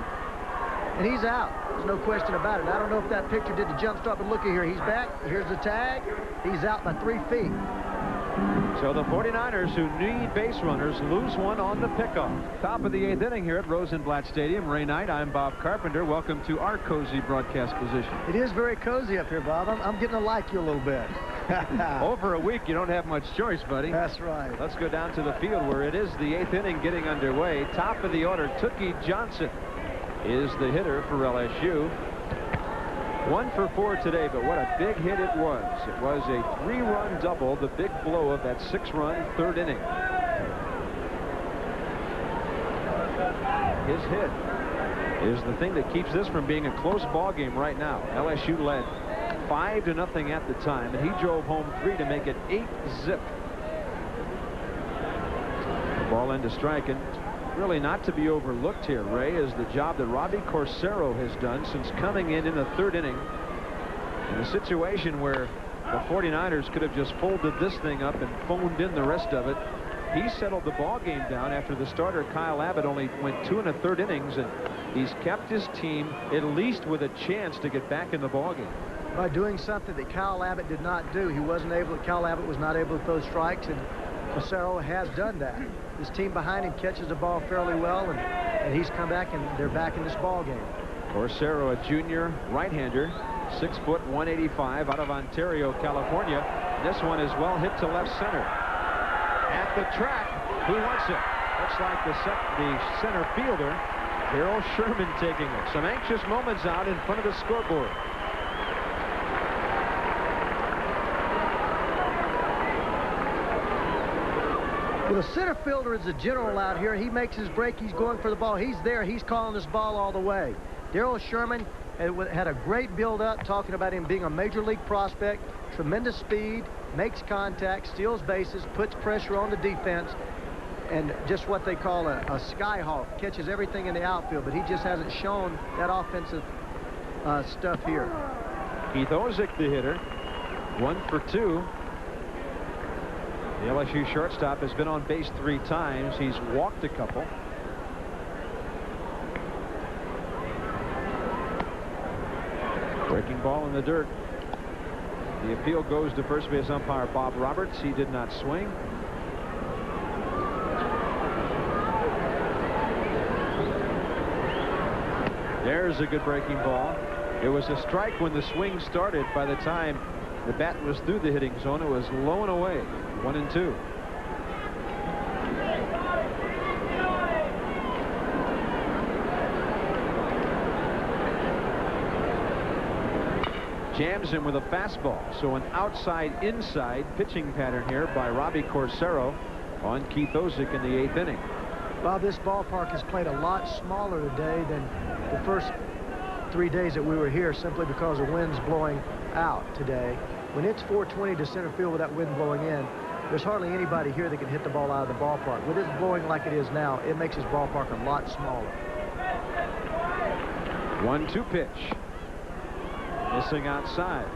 And he's out. There's no question about it. I don't know if that picture did the jump start, but look at here. He's back. Here's the tag. He's out by 3 feet. So the 49ers, who need base runners, lose one on the pickoff. Top of the 8th inning here at Rosenblatt Stadium. Ray Knight, I'm Bob Carpenter. Welcome to our cozy broadcast position. It is very cozy up here, Bob. I'm getting to like you a little bit. Over a week, you don't have much choice, buddy. That's right. Let's go down to the field where it is the 8th inning getting underway. Top of the order, Tookie Johnson is the hitter for LSU. 1 for 4 today, but what a big hit it was. It was a 3-run double, the big blow of that 6-run 3rd inning. His hit is the thing that keeps this from being a close ball game right now. LSU led 5-0 at the time, and he drove home 3 to make it 8-zip. The ball into strike, and really not to be overlooked here, Ray, is the job that Robbie Corsaro has done since coming in the 3rd inning in a situation where the 49ers could have just folded this thing up and phoned in the rest of it. he settled the ball game down after the starter, Kyle Abbott, only went 2 1/3 innings, and he's kept his team at least with a chance to get back in the ball game. By doing something that Kyle Abbott did not do. Kyle Abbott was not able to throw strikes, and Cordero has done that. His team behind him catches the ball fairly well, and he's come back, and they're back in this ball game. Cordero, a junior right-hander, 6 foot 185, out of Ontario, California. This one is well hit to left center. At the track, who wants it? Looks like the center fielder, Darryl Sherman, taking it. Some anxious moments out in front of the scoreboard. Well, the center fielder is the general out here. He makes his break. He's going for the ball. He's there. He's calling this ball all the way. Darryl Sherman had a great build-up, talking about him being a major league prospect, tremendous speed, makes contact, steals bases, puts pressure on the defense, and just what they call a skyhawk, catches everything in the outfield, but he just hasn't shown that offensive stuff here. Keith Ozick, the hitter, 1 for 2. The LSU shortstop has been on base 3 times. He's walked a couple. Breaking ball in the dirt. The appeal goes to first base umpire Bob Roberts. He did not swing. There's a good breaking ball. It was a strike when the swing started. By the time the bat was through the hitting zone, it was low and away. 1-2. Jams him with a fastball. So an outside-inside pitching pattern here by Robbie Cordero on Keith Ozick in the 8th inning. Bob, this ballpark has played a lot smaller today than the first 3 days that we were here, simply because the wind's blowing out today. When it's 420 to center field with that wind blowing in, there's hardly anybody here that can hit the ball out of the ballpark. With it blowing like it is now, it makes this ballpark a lot smaller. 1-2 pitch. Missing outside.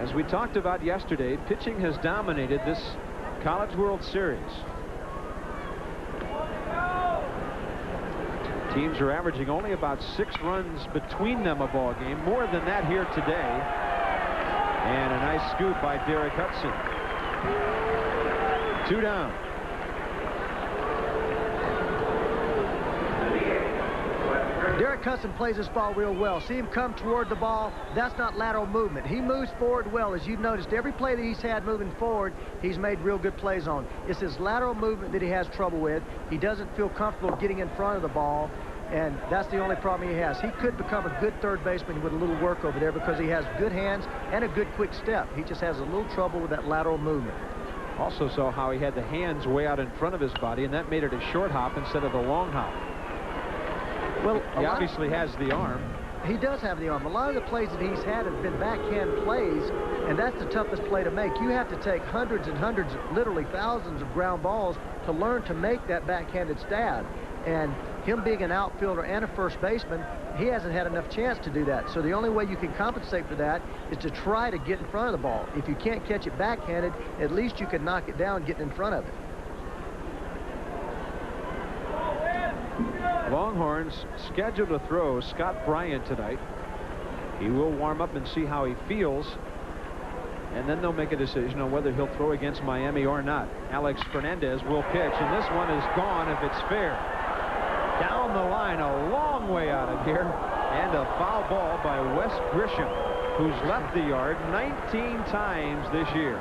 As we talked about yesterday, pitching has dominated this College World Series. Teams are averaging only about 6 runs between them a ball game. More than that here today. And a nice scoop by Derek Hudson. 2 down. Derek Hudson plays this ball real well. See him come toward the ball. That's not lateral movement. He moves forward well. As you've noticed, every play that he's had moving forward, he's made real good plays on. It's his lateral movement that he has trouble with. He doesn't feel comfortable getting in front of the ball, and that's the only problem he has. He could become a good third baseman with a little work over there because he has good hands and a good quick step. He just has a little trouble with that lateral movement. Also saw how he had the hands way out in front of his body, and that made it a short hop instead of a long hop. Well, he obviously has the arm. He does have the arm. A lot of the plays that he's had have been backhand plays, and that's the toughest play to make. You have to take hundreds and hundreds, literally thousands of ground balls to learn to make that backhanded stab. And him being an outfielder and a first baseman, he hasn't had enough chance to do that. So the only way you can compensate for that is to try to get in front of the ball. If you can't catch it backhanded, at least you can knock it down getting in front of it. Longhorns scheduled to throw Scott Bryant tonight. He will warm up and see how he feels, and then they'll make a decision on whether he'll throw against Miami or not. Alex Fernandez will pitch, and this one is gone if it's fair. Down the line, a long way out of here, and a foul ball by Wes Grisham, who's left the yard 19 times this year.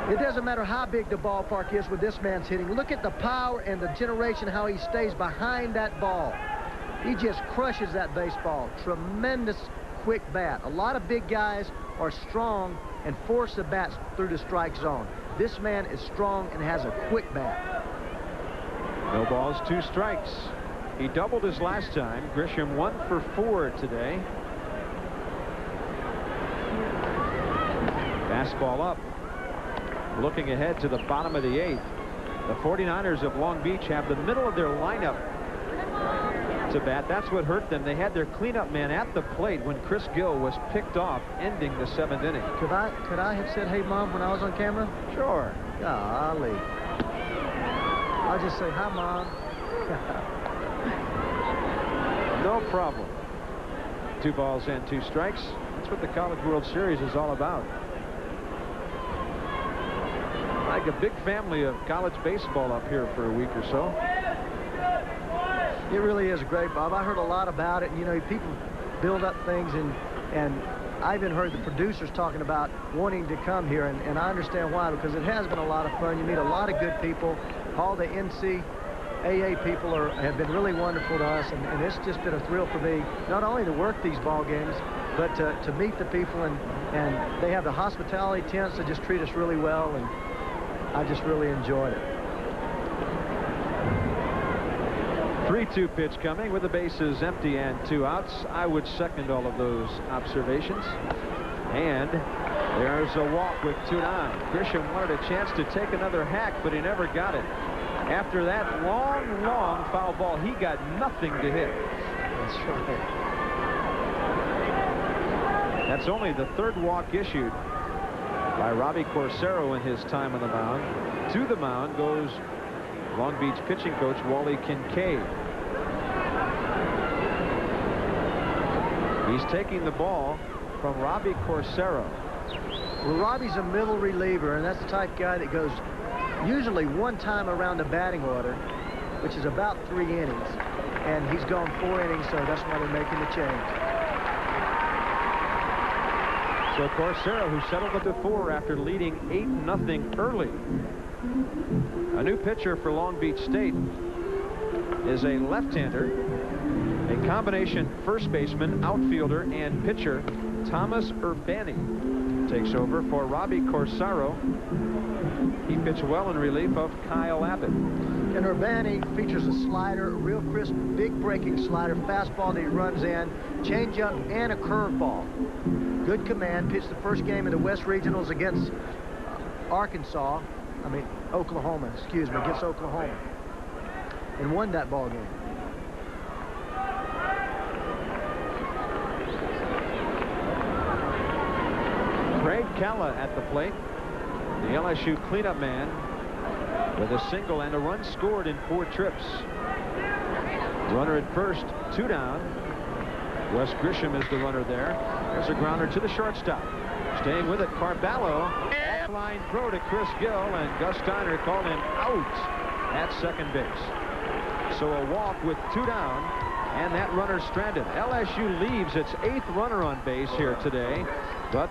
It doesn't matter how big the ballpark is with this man's hitting. Look at the power and the generation, how he stays behind that ball. He just crushes that baseball. Tremendous quick bat. A lot of big guys are strong and force the bats through the strike zone. This man is strong and has a quick bat. No balls, 2 strikes. He doubled his last time. Grisham 1 for 4 today. Fastball up. Looking ahead to the bottom of the 8th. The 49ers of Long Beach have the middle of their lineup to bat. That's what hurt them. They had their cleanup man at the plate when Chris Gill was picked off, ending the 7th inning. Could I have said, "Hey, Mom," when I was on camera? Sure. Golly. I'll just say, "Hi, Mom." No problem. 2 balls and 2 strikes. That's what the College World Series is all about. Like a big family of college baseball up here for a week or so. It really is great, Bob. I heard a lot about it. You know, people build up things, and I even heard the producers talking about wanting to come here, and I understand why, because it has been a lot of fun. You meet a lot of good people. All the NCAA people have been really wonderful to us, and it's just been a thrill for me, not only to work these ball games, but to meet the people, and they have the hospitality tents that just treat us really well, and I just really enjoyed it. 3-2 pitch coming with the bases empty and 2 outs. I would second all of those observations. And there's a walk with 2 down. Grisham wanted a chance to take another hack, but he never got it. After that long foul ball, he got nothing to hit. That's right. That's only the 3rd walk issued by Robbie Corsaro in his time on the mound. To the mound goes Long Beach pitching coach Wally Kincaid. He's taking the ball from Robbie Corsaro. Well, Robbie's a middle reliever, and that's the type of guy that goes usually 1 time around the batting order, which is about 3 innings. And he's gone 4 innings, so that's why they're making the change. So Corsaro, who settled up to 4 after leading 8-0 early. A new pitcher for Long Beach State is a left-hander, a combination first baseman, outfielder, and pitcher. Thomas Urbani takes over for Robbie Corsaro. He pitched well in relief of Kyle Abbott. And Urbani features a slider, a real crisp, big breaking slider, fastball that he runs in, changeup, and a curveball. Good command. Pitched the first game in the West Regionals against Oklahoma, against Oklahoma, and won that ball game. Craig Calla at the plate, the LSU cleanup man, with a single and a run scored in 4 trips. Runner at first, 2 down. Wes Grisham is the runner there. There's a grounder to the shortstop. Staying with it, Carballo. Offline throw to Chris Gill, and Gus Steiner called him out at second base. So a walk with 2 down, and that runner stranded. LSU leaves its 8th runner on base here today, but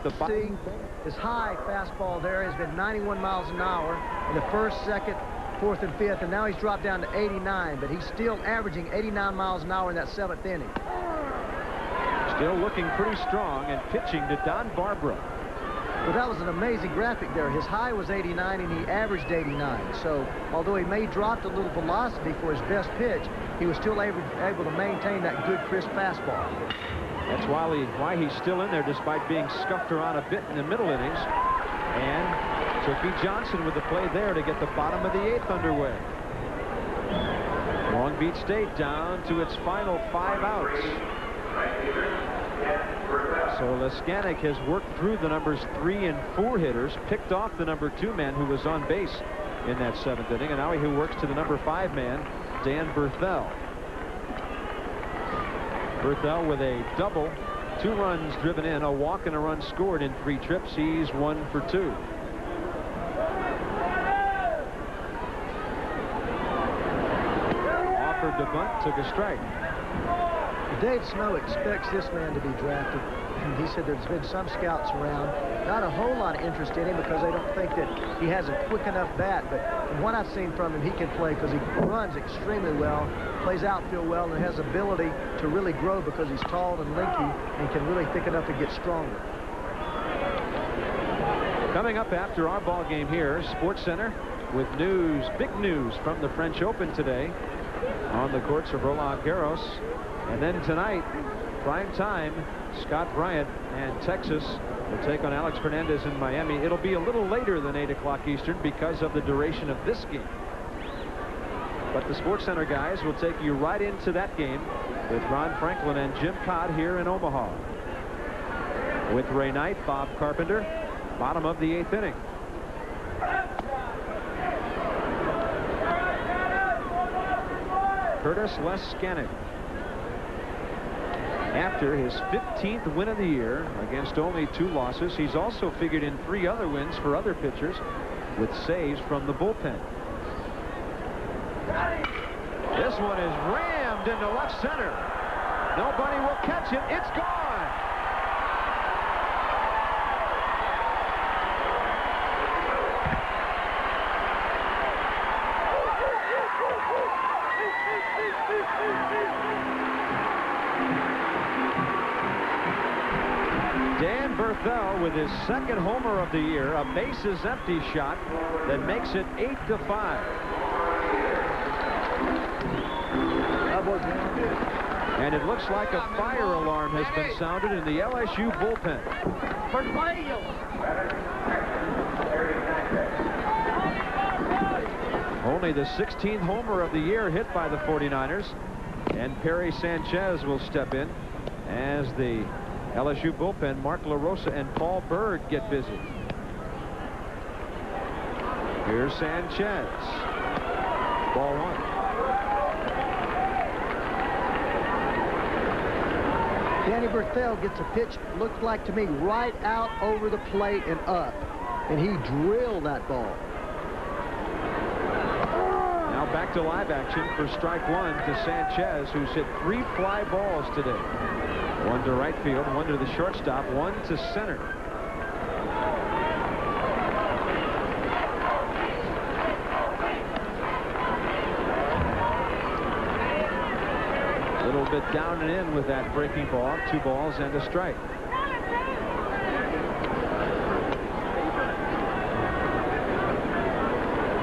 his high fastball there has been 91 miles an hour in the 1st, 2nd, 4th, and 5th, and now he's dropped down to 89, but he's still averaging 89 miles an hour in that 7th inning. Still looking pretty strong and pitching to Don Barbara. Well, that was an amazing graphic there. His high was 89 and he averaged 89. So although he may drop a little velocity for his best pitch, he was still able to maintain that good crisp fastball. That's why he's still in there despite being scuffed around a bit in the middle innings. And Trippy Johnson with the play there to get the bottom of the 8th underway. Long Beach State down to its final 5 outs. So Leskanik has worked through the numbers 3 and 4 hitters, picked off the number 2 man who was on base in that 7th inning, and now he works to the number 5 man, Dan Berthel. Berthel with a double, 2 runs driven in, a walk and a run scored in 3 trips. He's 1 for 2. Offered to bunt, took a strike. Dave Snow expects this man to be drafted. He said there's been some scouts around. Not a whole lot of interest in him because they don't think that he has a quick enough bat. But from what I've seen from him, he can play because he runs extremely well, plays outfield well, and has ability to really grow because he's tall and lanky and can really thicken up and get stronger. Coming up after our ball game here, Sports Center with news, big news from the French Open today on the courts of Roland Garros. And then tonight, prime time, Scott Bryant and Texas will take on Alex Fernandez in Miami. It'll be a little later than 8 o'clock Eastern because of the duration of this game. But the Sports Center guys will take you right into that game with Ron Franklin and Jim Codd here in Omaha. With Ray Knight, Bob Carpenter, bottom of the 8th inning. Curtis Leskanik, after his 15th win of the year against only 2 losses, he's also figured in 3 other wins for other pitchers with saves from the bullpen. This one is rammed into left center. Nobody will catch it. It's gone. Dan Berthel with his 2nd homer of the year, a bases empty shot that makes it 8-5. And it looks like a fire alarm has been sounded in the LSU bullpen. Only the 16th homer of the year hit by the 49ers, and Perry Sanchez will step in as the LSU bullpen, Mark LaRosa and Paul Bird, get busy. Here's Sanchez. Ball 1. Danny Berthel gets a pitch, looked like to me, right out over the plate and up. And he drilled that ball. Now back to live action for strike 1 to Sanchez, who's hit 3 fly balls today. 1 to right field, 1 to the shortstop, 1 to center. A little bit down and in with that breaking ball. 2 balls and a strike.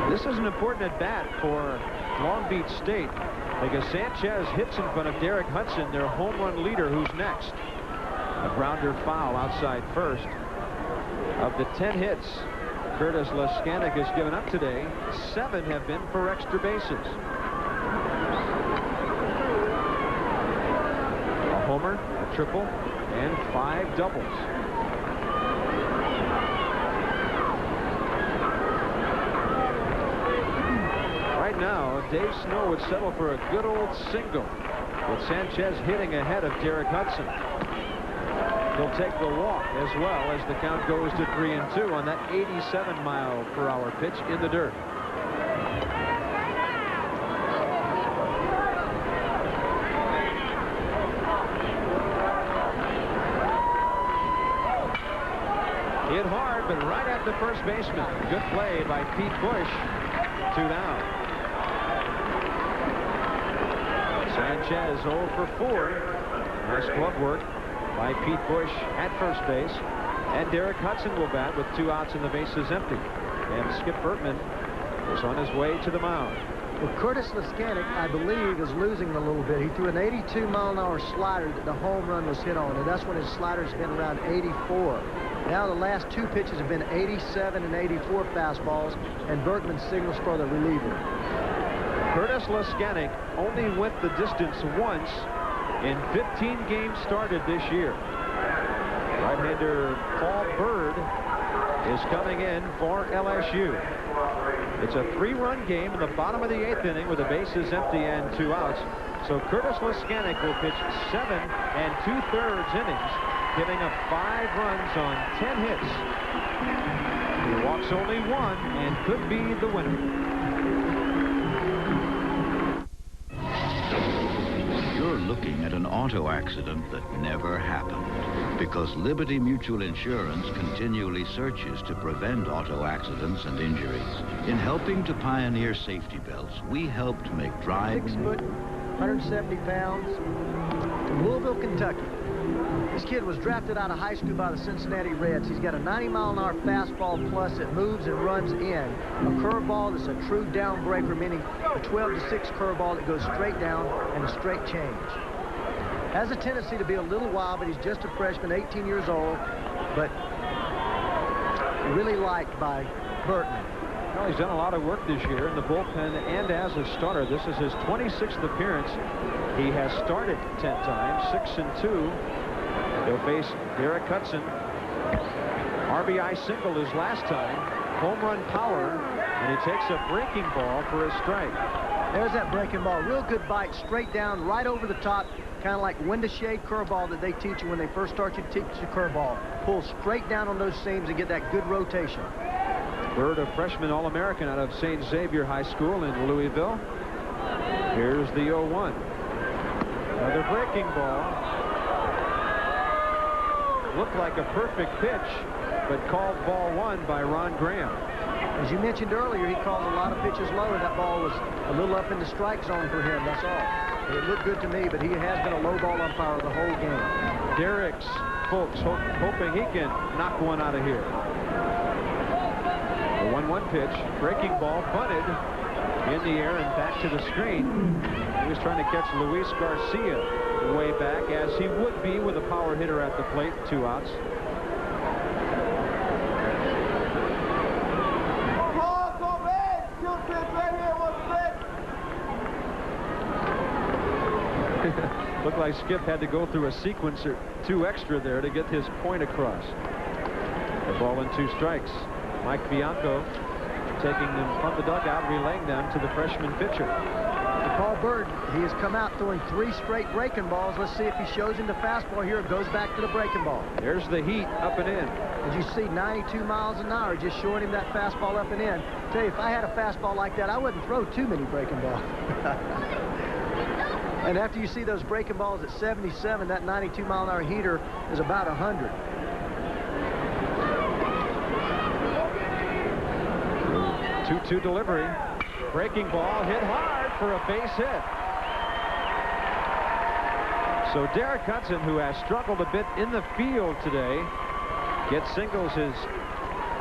This is an important at bat for Long Beach State, because Sanchez hits in front of Derek Hudson, their home run leader, who's next. A grounder foul outside first. Of the 10 hits Curtis Leskanik has given up today, 7 have been for extra bases. A homer, a triple, and 5 doubles. Right now, Dave Snow would settle for a good old single, with Sanchez hitting ahead of Derek Hudson. He'll take the walk as well as the count goes to 3-2 on that 87-mile-per-hour pitch in the dirt. Hit hard, but right at the first baseman. Good play by Pete Bush. 2 down. Sanchez 0 for 4. Nice glove work by Pete Bush at first base. And Derek Hudson will bat with 2 outs and the bases empty. And Skip Bertman is on his way to the mound. Well, Curtis Leskanik, I believe, is losing a little bit. He threw an 82-mile-an-hour slider that the home run was hit on, and that's when his slider's been around 84. Now the last 2 pitches have been 87 and 84 fastballs, and Bertman signals for the reliever. Curtis Leskanik only went the distance once in 15 games started this year. Right-hander Paul Bird is coming in for LSU. It's a 3-run game in the bottom of the 8th inning with the bases empty and 2 outs. So Curtis Leskanik will pitch 7 2/3 innings, giving up 5 runs on 10 hits. He walks only 1 and could be the winner. You're looking at an auto accident that never happened, because Liberty Mutual Insurance continually searches to prevent auto accidents and injuries. In helping to pioneer safety belts, we helped make driving... 6 foot, 170 pounds, from Louisville, Kentucky. This kid was drafted out of high school by the Cincinnati Reds. He's got a 90-mile-an-hour fastball plus that moves and runs in. A curveball that's a true down breaker, meaning a 12-6 curveball that goes straight down and a straight change. Has a tendency to be a little wild, but he's just a freshman, 18 years old, but really liked by Burton. Well, he's done a lot of work this year in the bullpen and as a starter. This is his 26th appearance. He has started 10 times, 6-2. He'll face Derek Hudson. RBI single his last time. Home run power, and he takes a breaking ball for a strike. There's that breaking ball. Real good bite, straight down, right over the top, kind of like wind to shade curveball that they teach you when they first start you to teach the curveball. Pull straight down on those seams and get that good rotation. Bird, a freshman All-American out of St. Xavier High School in Louisville. Here's the 0-1. Another breaking ball. Looked like a perfect pitch, but called ball one by Ron Graham. As you mentioned earlier, he calls a lot of pitches low, and that ball was a little up in the strike zone for him, that's all. It looked good to me, but he has been a low ball umpire the whole game. Derek's folks hoping he can knock one out of here. The 1-1 pitch, breaking ball, bunted in the air and back to the screen. He was trying to catch Luis Garcia way back, as he would be with a power hitter at the plate. 2 outs. Looked like Skip had to go through a sequence or 2 extra there to get his point across. The ball and 2 strikes. Mike Bianco taking them from the dugout, relaying them to the freshman pitcher. Paul Bird, he has come out throwing 3 straight breaking balls. Let's see if he shows him the fastball here. It goes back to the breaking ball. There's the heat up and in. As you see, 92 miles an hour, just showing him that fastball up and in. Tell you, if I had a fastball like that, I wouldn't throw too many breaking balls. And after you see those breaking balls at 77, that 92 mile an hour heater is about 100. Two delivery. Breaking ball hit hard for a base hit. So Derek Hudson, who has struggled a bit in the field today, gets singles his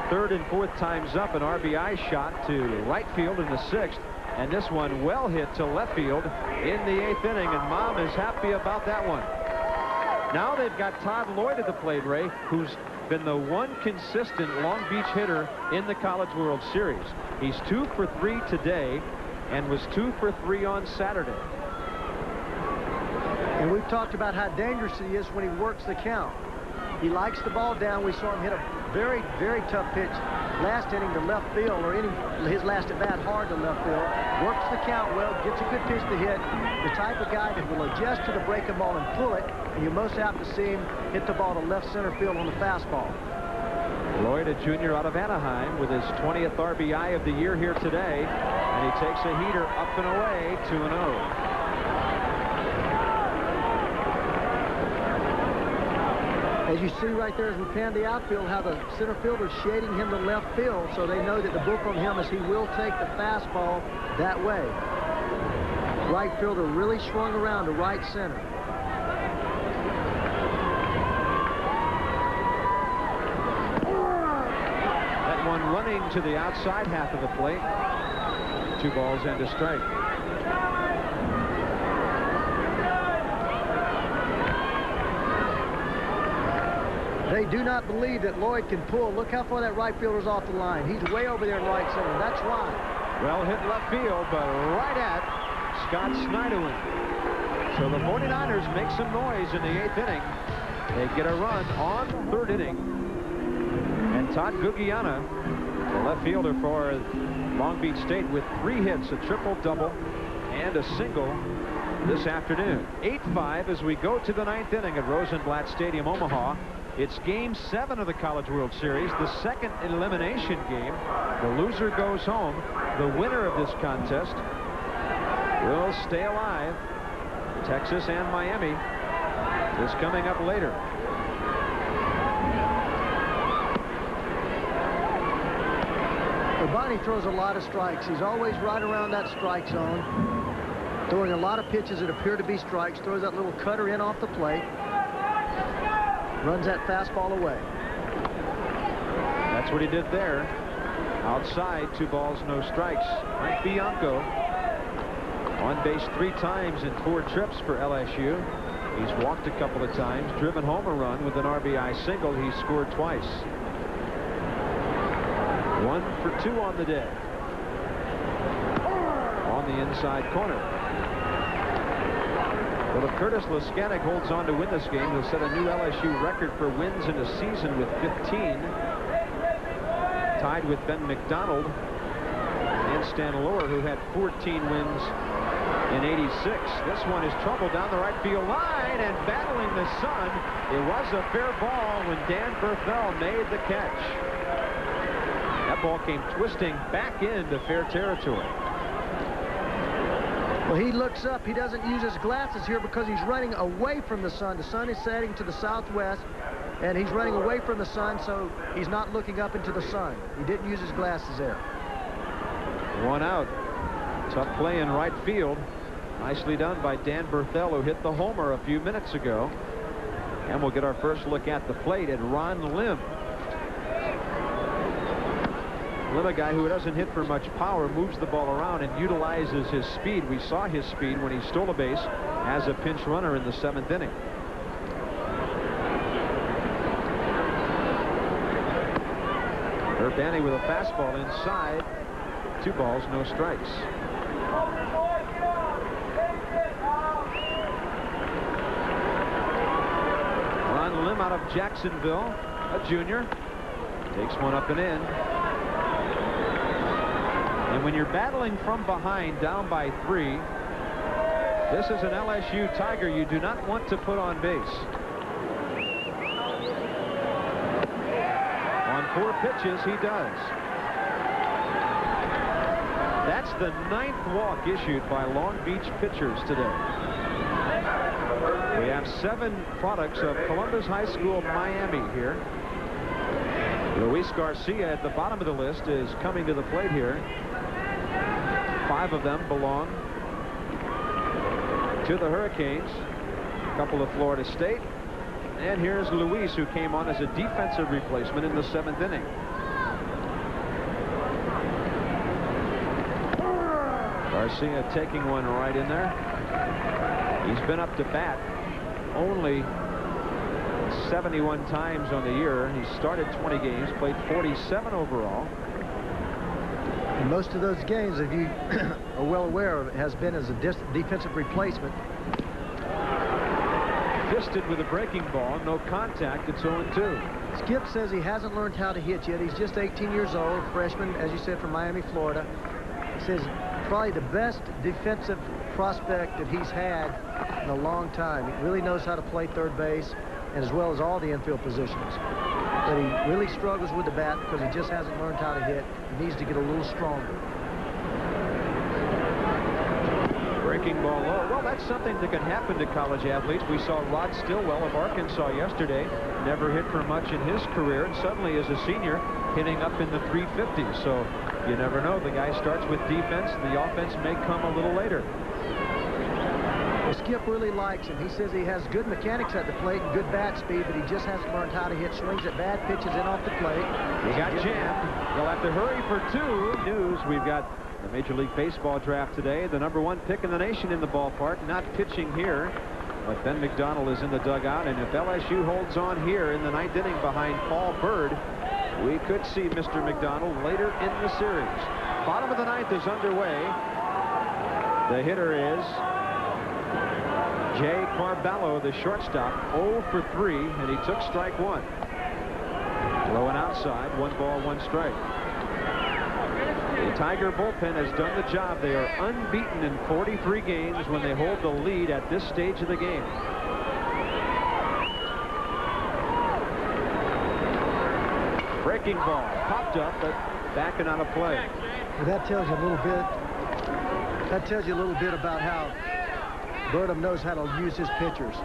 3rd and 4th times up, an RBI shot to right field in the 6th. And this one well hit to left field in the 8th inning, and Mom is happy about that one. Now they've got Todd Lloyd at the plate, Ray, who's been the one consistent Long Beach hitter in the College World Series. He's 2 for 3 today and was 2 for 3 on Saturday. And we've talked about how dangerous he is when he works the count. He likes the ball down. We saw him hit a very, very tough pitch last inning to left field, or his last at bat hard to left field. Works the count well, gets a good pitch to hit. The type of guy that will adjust to the breaking ball and pull it, and you most happen to see him hit the ball to left center field on the fastball. Lloyd, a junior out of Anaheim, with his 20th RBI of the year here today, and he takes a heater up and away, 2-0. As you see right there as we pan the outfield, how the center fielder's shading him to left field, so they know that the book on him is he will take the fastball that way. Right fielder really swung around to right center. That one running to the outside half of the plate. 2 balls and a strike. They do not believe that Lloyd can pull. Look how far that right fielder's off the line. He's way over there in right center. That's why. Well hit left field, but right at Scott Snyderwin. So the 49ers make some noise in the 8th inning. They get a run on the 3rd inning. And Todd Gugiana, the left fielder for Long Beach State, with 3 hits, a triple-double, and a single this afternoon. 8-5 as we go to the 9th inning at Rosenblatt Stadium, Omaha. It's Game 7 of the College World Series, the 2nd elimination game. The loser goes home. The winner of this contest will stay alive. Texas and Miami is coming up later. Bonnie throws a lot of strikes. He's always right around that strike zone, throwing a lot of pitches that appear to be strikes. Throws that little cutter in off the plate. Runs that fastball away. That's what he did there. Outside, 2 balls, no strikes. Mike Bianco on base 3 times in 4 trips for LSU. He's walked a couple of times, driven home a run with an RBI single. He scored twice. 1 for 2 on the day. the inside corner. Well, if Curtis Leskanek holds on to win this game, he'll set a new LSU record for wins in a season with 15. Tied with Ben McDonald and Stan Lohr, who had 14 wins in '86. This one is trouble down the right field line and battling the sun. It was a fair ball when Dan Berthel made the catch. That ball came twisting back into fair territory. Well, he looks up. He doesn't use his glasses here because he's running away from the sun. The sun is setting to the southwest, and he's running away from the sun, so he's not looking up into the sun. He didn't use his glasses there. One out. Tough play in right field. Nicely done by Dan Berthel, who hit the homer a few minutes ago. And we'll get our first look at the plate at Ron Lim. Lim, a guy who doesn't hit for much power, moves the ball around and utilizes his speed. We saw his speed when he stole a base as a pinch runner in the 7th inning. Urbani with a fastball inside. 2 balls, no strikes. Ron Lim out of Jacksonville, a junior, takes one up and in. And when you're battling from behind down by 3, this is an LSU Tiger you do not want to put on base. On 4 pitches, he does. That's the 9th walk issued by Long Beach pitchers today. We have 7 products of Columbus High School, Miami here. Luis Garcia at the bottom of the list is coming to the plate here. 5 of them belong to the Hurricanes, a couple of Florida State. And here's Luis, who came on as a defensive replacement in the 7th inning. Garcia taking one right in there. He's been up to bat only 71 times on the year. He started 20 games, played 47 overall. And most of those games, if you are well aware of, has been as a defensive replacement. Fisted with a breaking ball, no contact. It's 0-2. Skip says he hasn't learned how to hit yet. He's just 18 years old, freshman, as you said, from Miami, Florida. He says probably the best defensive prospect that he's had in a long time. He really knows how to play third base, and as well as all the infield positions. But he really struggles with the bat because he just hasn't learned how to hit. He needs to get a little stronger. Breaking ball low. Well, that's something that can happen to college athletes. We saw Rod Stillwell of Arkansas yesterday. Never hit for much in his career, and suddenly as a senior hitting up in the 350s. So you never know. The guy starts with defense, and the offense may come a little later. Well, Skip really likes him. He says he has good mechanics at the plate and good bat speed, but he just hasn't learned how to hit swings at bad pitches in off the plate. He got jammed. They'll have to hurry for 2. News, we've got the Major League Baseball draft today. The #1 pick in the nation in the ballpark, not pitching here. But Ben McDonald is in the dugout, and if LSU holds on here in the 9th inning behind Paul Byrd, we could see Mr. McDonald later in the series. Bottom of the 9th is underway. The hitter is Jay Carballo, the shortstop, 0 for 3, and he took strike 1. Low and outside, 1 ball, 1 strike. The Tiger bullpen has done the job. They are unbeaten in 43 games when they hold the lead at this stage of the game. Breaking ball, popped up, but back and out of play. Well, that tells you a little bit. That tells you a little bit about how Bertram knows how to use his pitchers.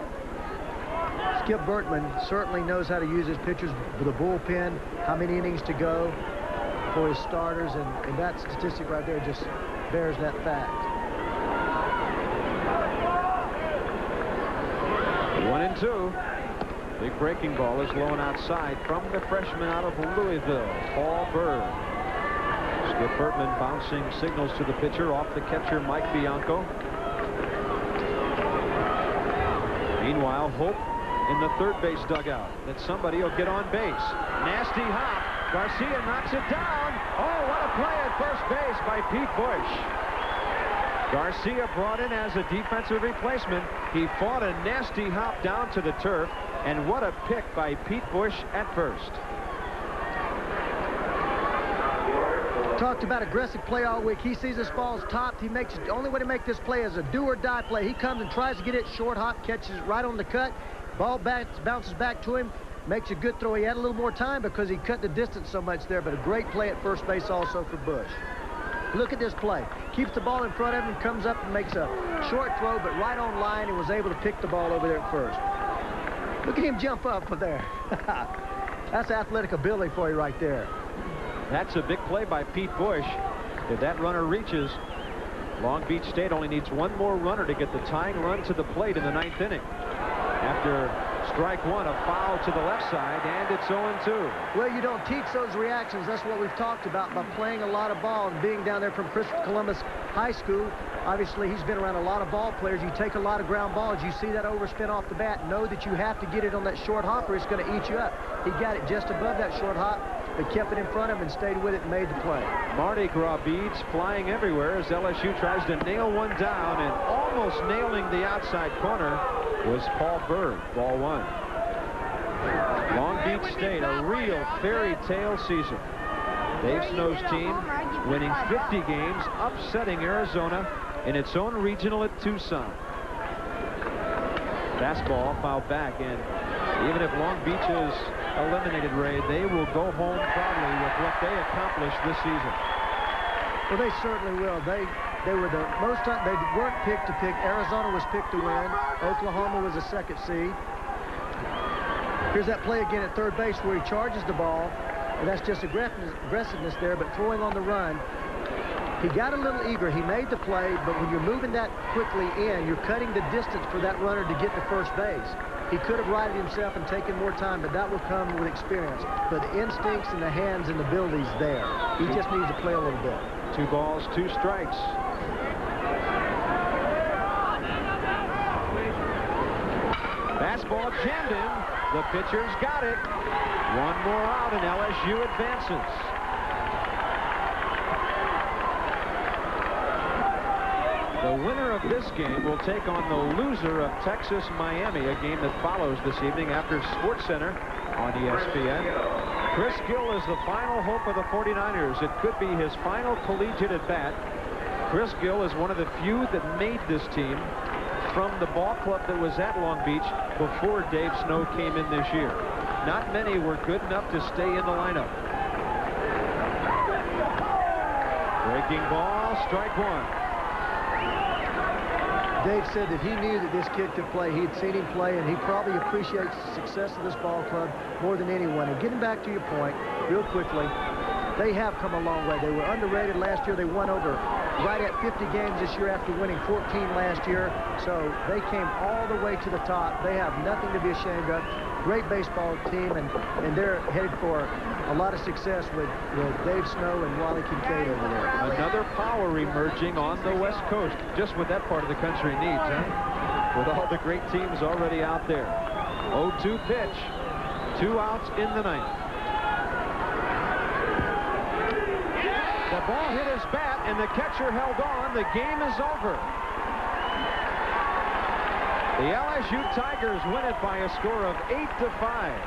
Skip Bertman certainly knows how to use his pitchers with the bullpen, how many innings to go for his starters, and that statistic right there just bears that fact. 1-2. Big breaking ball is low and outside from the freshman out of Louisville, Paul Byrd. Skip Bertman bouncing signals to the pitcher off the catcher, Mike Bianco. Meanwhile, hope in the third base dugout that somebody will get on base. Nasty hop. Garcia knocks it down. Oh, what a play at first base by Pete Bush. Garcia brought in as a defensive replacement. He fought a nasty hop down to the turf, and what a pick by Pete Bush at first. Talked about aggressive play all week. He sees his balls topped. He makes the only way to make this play is a do-or-die play. He comes and tries to get it short hop, catches it right on the cut. Ball bounces back to him, makes a good throw. He had a little more time because he cut the distance so much there, but a great play at first base also for Bush. Look at this play. Keeps the ball in front of him, comes up and makes a short throw, but right on line and was able to pick the ball over there at first. Look at him jump up there. That's athletic ability for you right there. That's a big play by Pete Bush. If that runner reaches, Long Beach State only needs one more runner to get the tying run to the plate in the 9th inning. After strike one, a foul to the left side, and it's 0-2. Well, you don't teach those reactions. That's what we've talked about by playing a lot of ball and being down there from Christopher Columbus High School. Obviously, he's been around a lot of ball players. You take a lot of ground balls. You see that overspin off the bat. Know that you have to get it on that short hop or it's going to eat you up. He got it just above that short hop, but kept it in front of him and stayed with it and made the play. Mardi Gras beads flying everywhere as LSU tries to nail one down, and almost nailing the outside corner was Paul Berg. Ball one. Long Beach State, a real fairy tale season. Dave Snow's team winning 50 games, upsetting Arizona in its own regional at Tucson. Fastball fouled back, and even if Long Beach is eliminated, Ray, they will go home proudly with what they accomplished this season. Well, they certainly will. They were the most, they weren't picked to pick. Arizona was picked to win. Oklahoma was a second seed. Here's that play again at third base where he charges the ball, and that's just aggressiveness there, but throwing on the run. He got a little eager. He made the play, but when you're moving that quickly in, you're cutting the distance for that runner to get to first base. He could have righted himself and taken more time, but that will come with experience. But the instincts and the hands and the ability's there. He just needs to play a little bit. 2 balls, 2 strikes. Fastball jammed in. The pitcher's got it. One more out and LSU advances. The winner of this game will take on the loser of Texas-Miami, a game that follows this evening after SportsCenter on ESPN. Chris Gill is the final hope of the 49ers. It could be his final collegiate at bat. Chris Gill is one of the few that made this team from the ball club that was at Long Beach before Dave Snow came in this year. Not many were good enough to stay in the lineup. Breaking ball, strike one. Dave said that he knew that this kid could play. He had seen him play, and he probably appreciates the success of this ball club more than anyone. And getting back to your point, real quickly, they have come a long way. They were underrated last year. They won over right at 50 games this year after winning 14 last year. So they came all the way to the top. They have nothing to be ashamed of. Great baseball team, and they're headed for a lot of success with Dave Snow and Wally Kincaid over there. Another power emerging on the West Coast, just what that part of the country needs, huh? With all the great teams already out there. 0-2 pitch. 2 outs in the 9th. The ball hit his bat, and the catcher held on. The game is over. The LSU Tigers win it by a score of 8-5.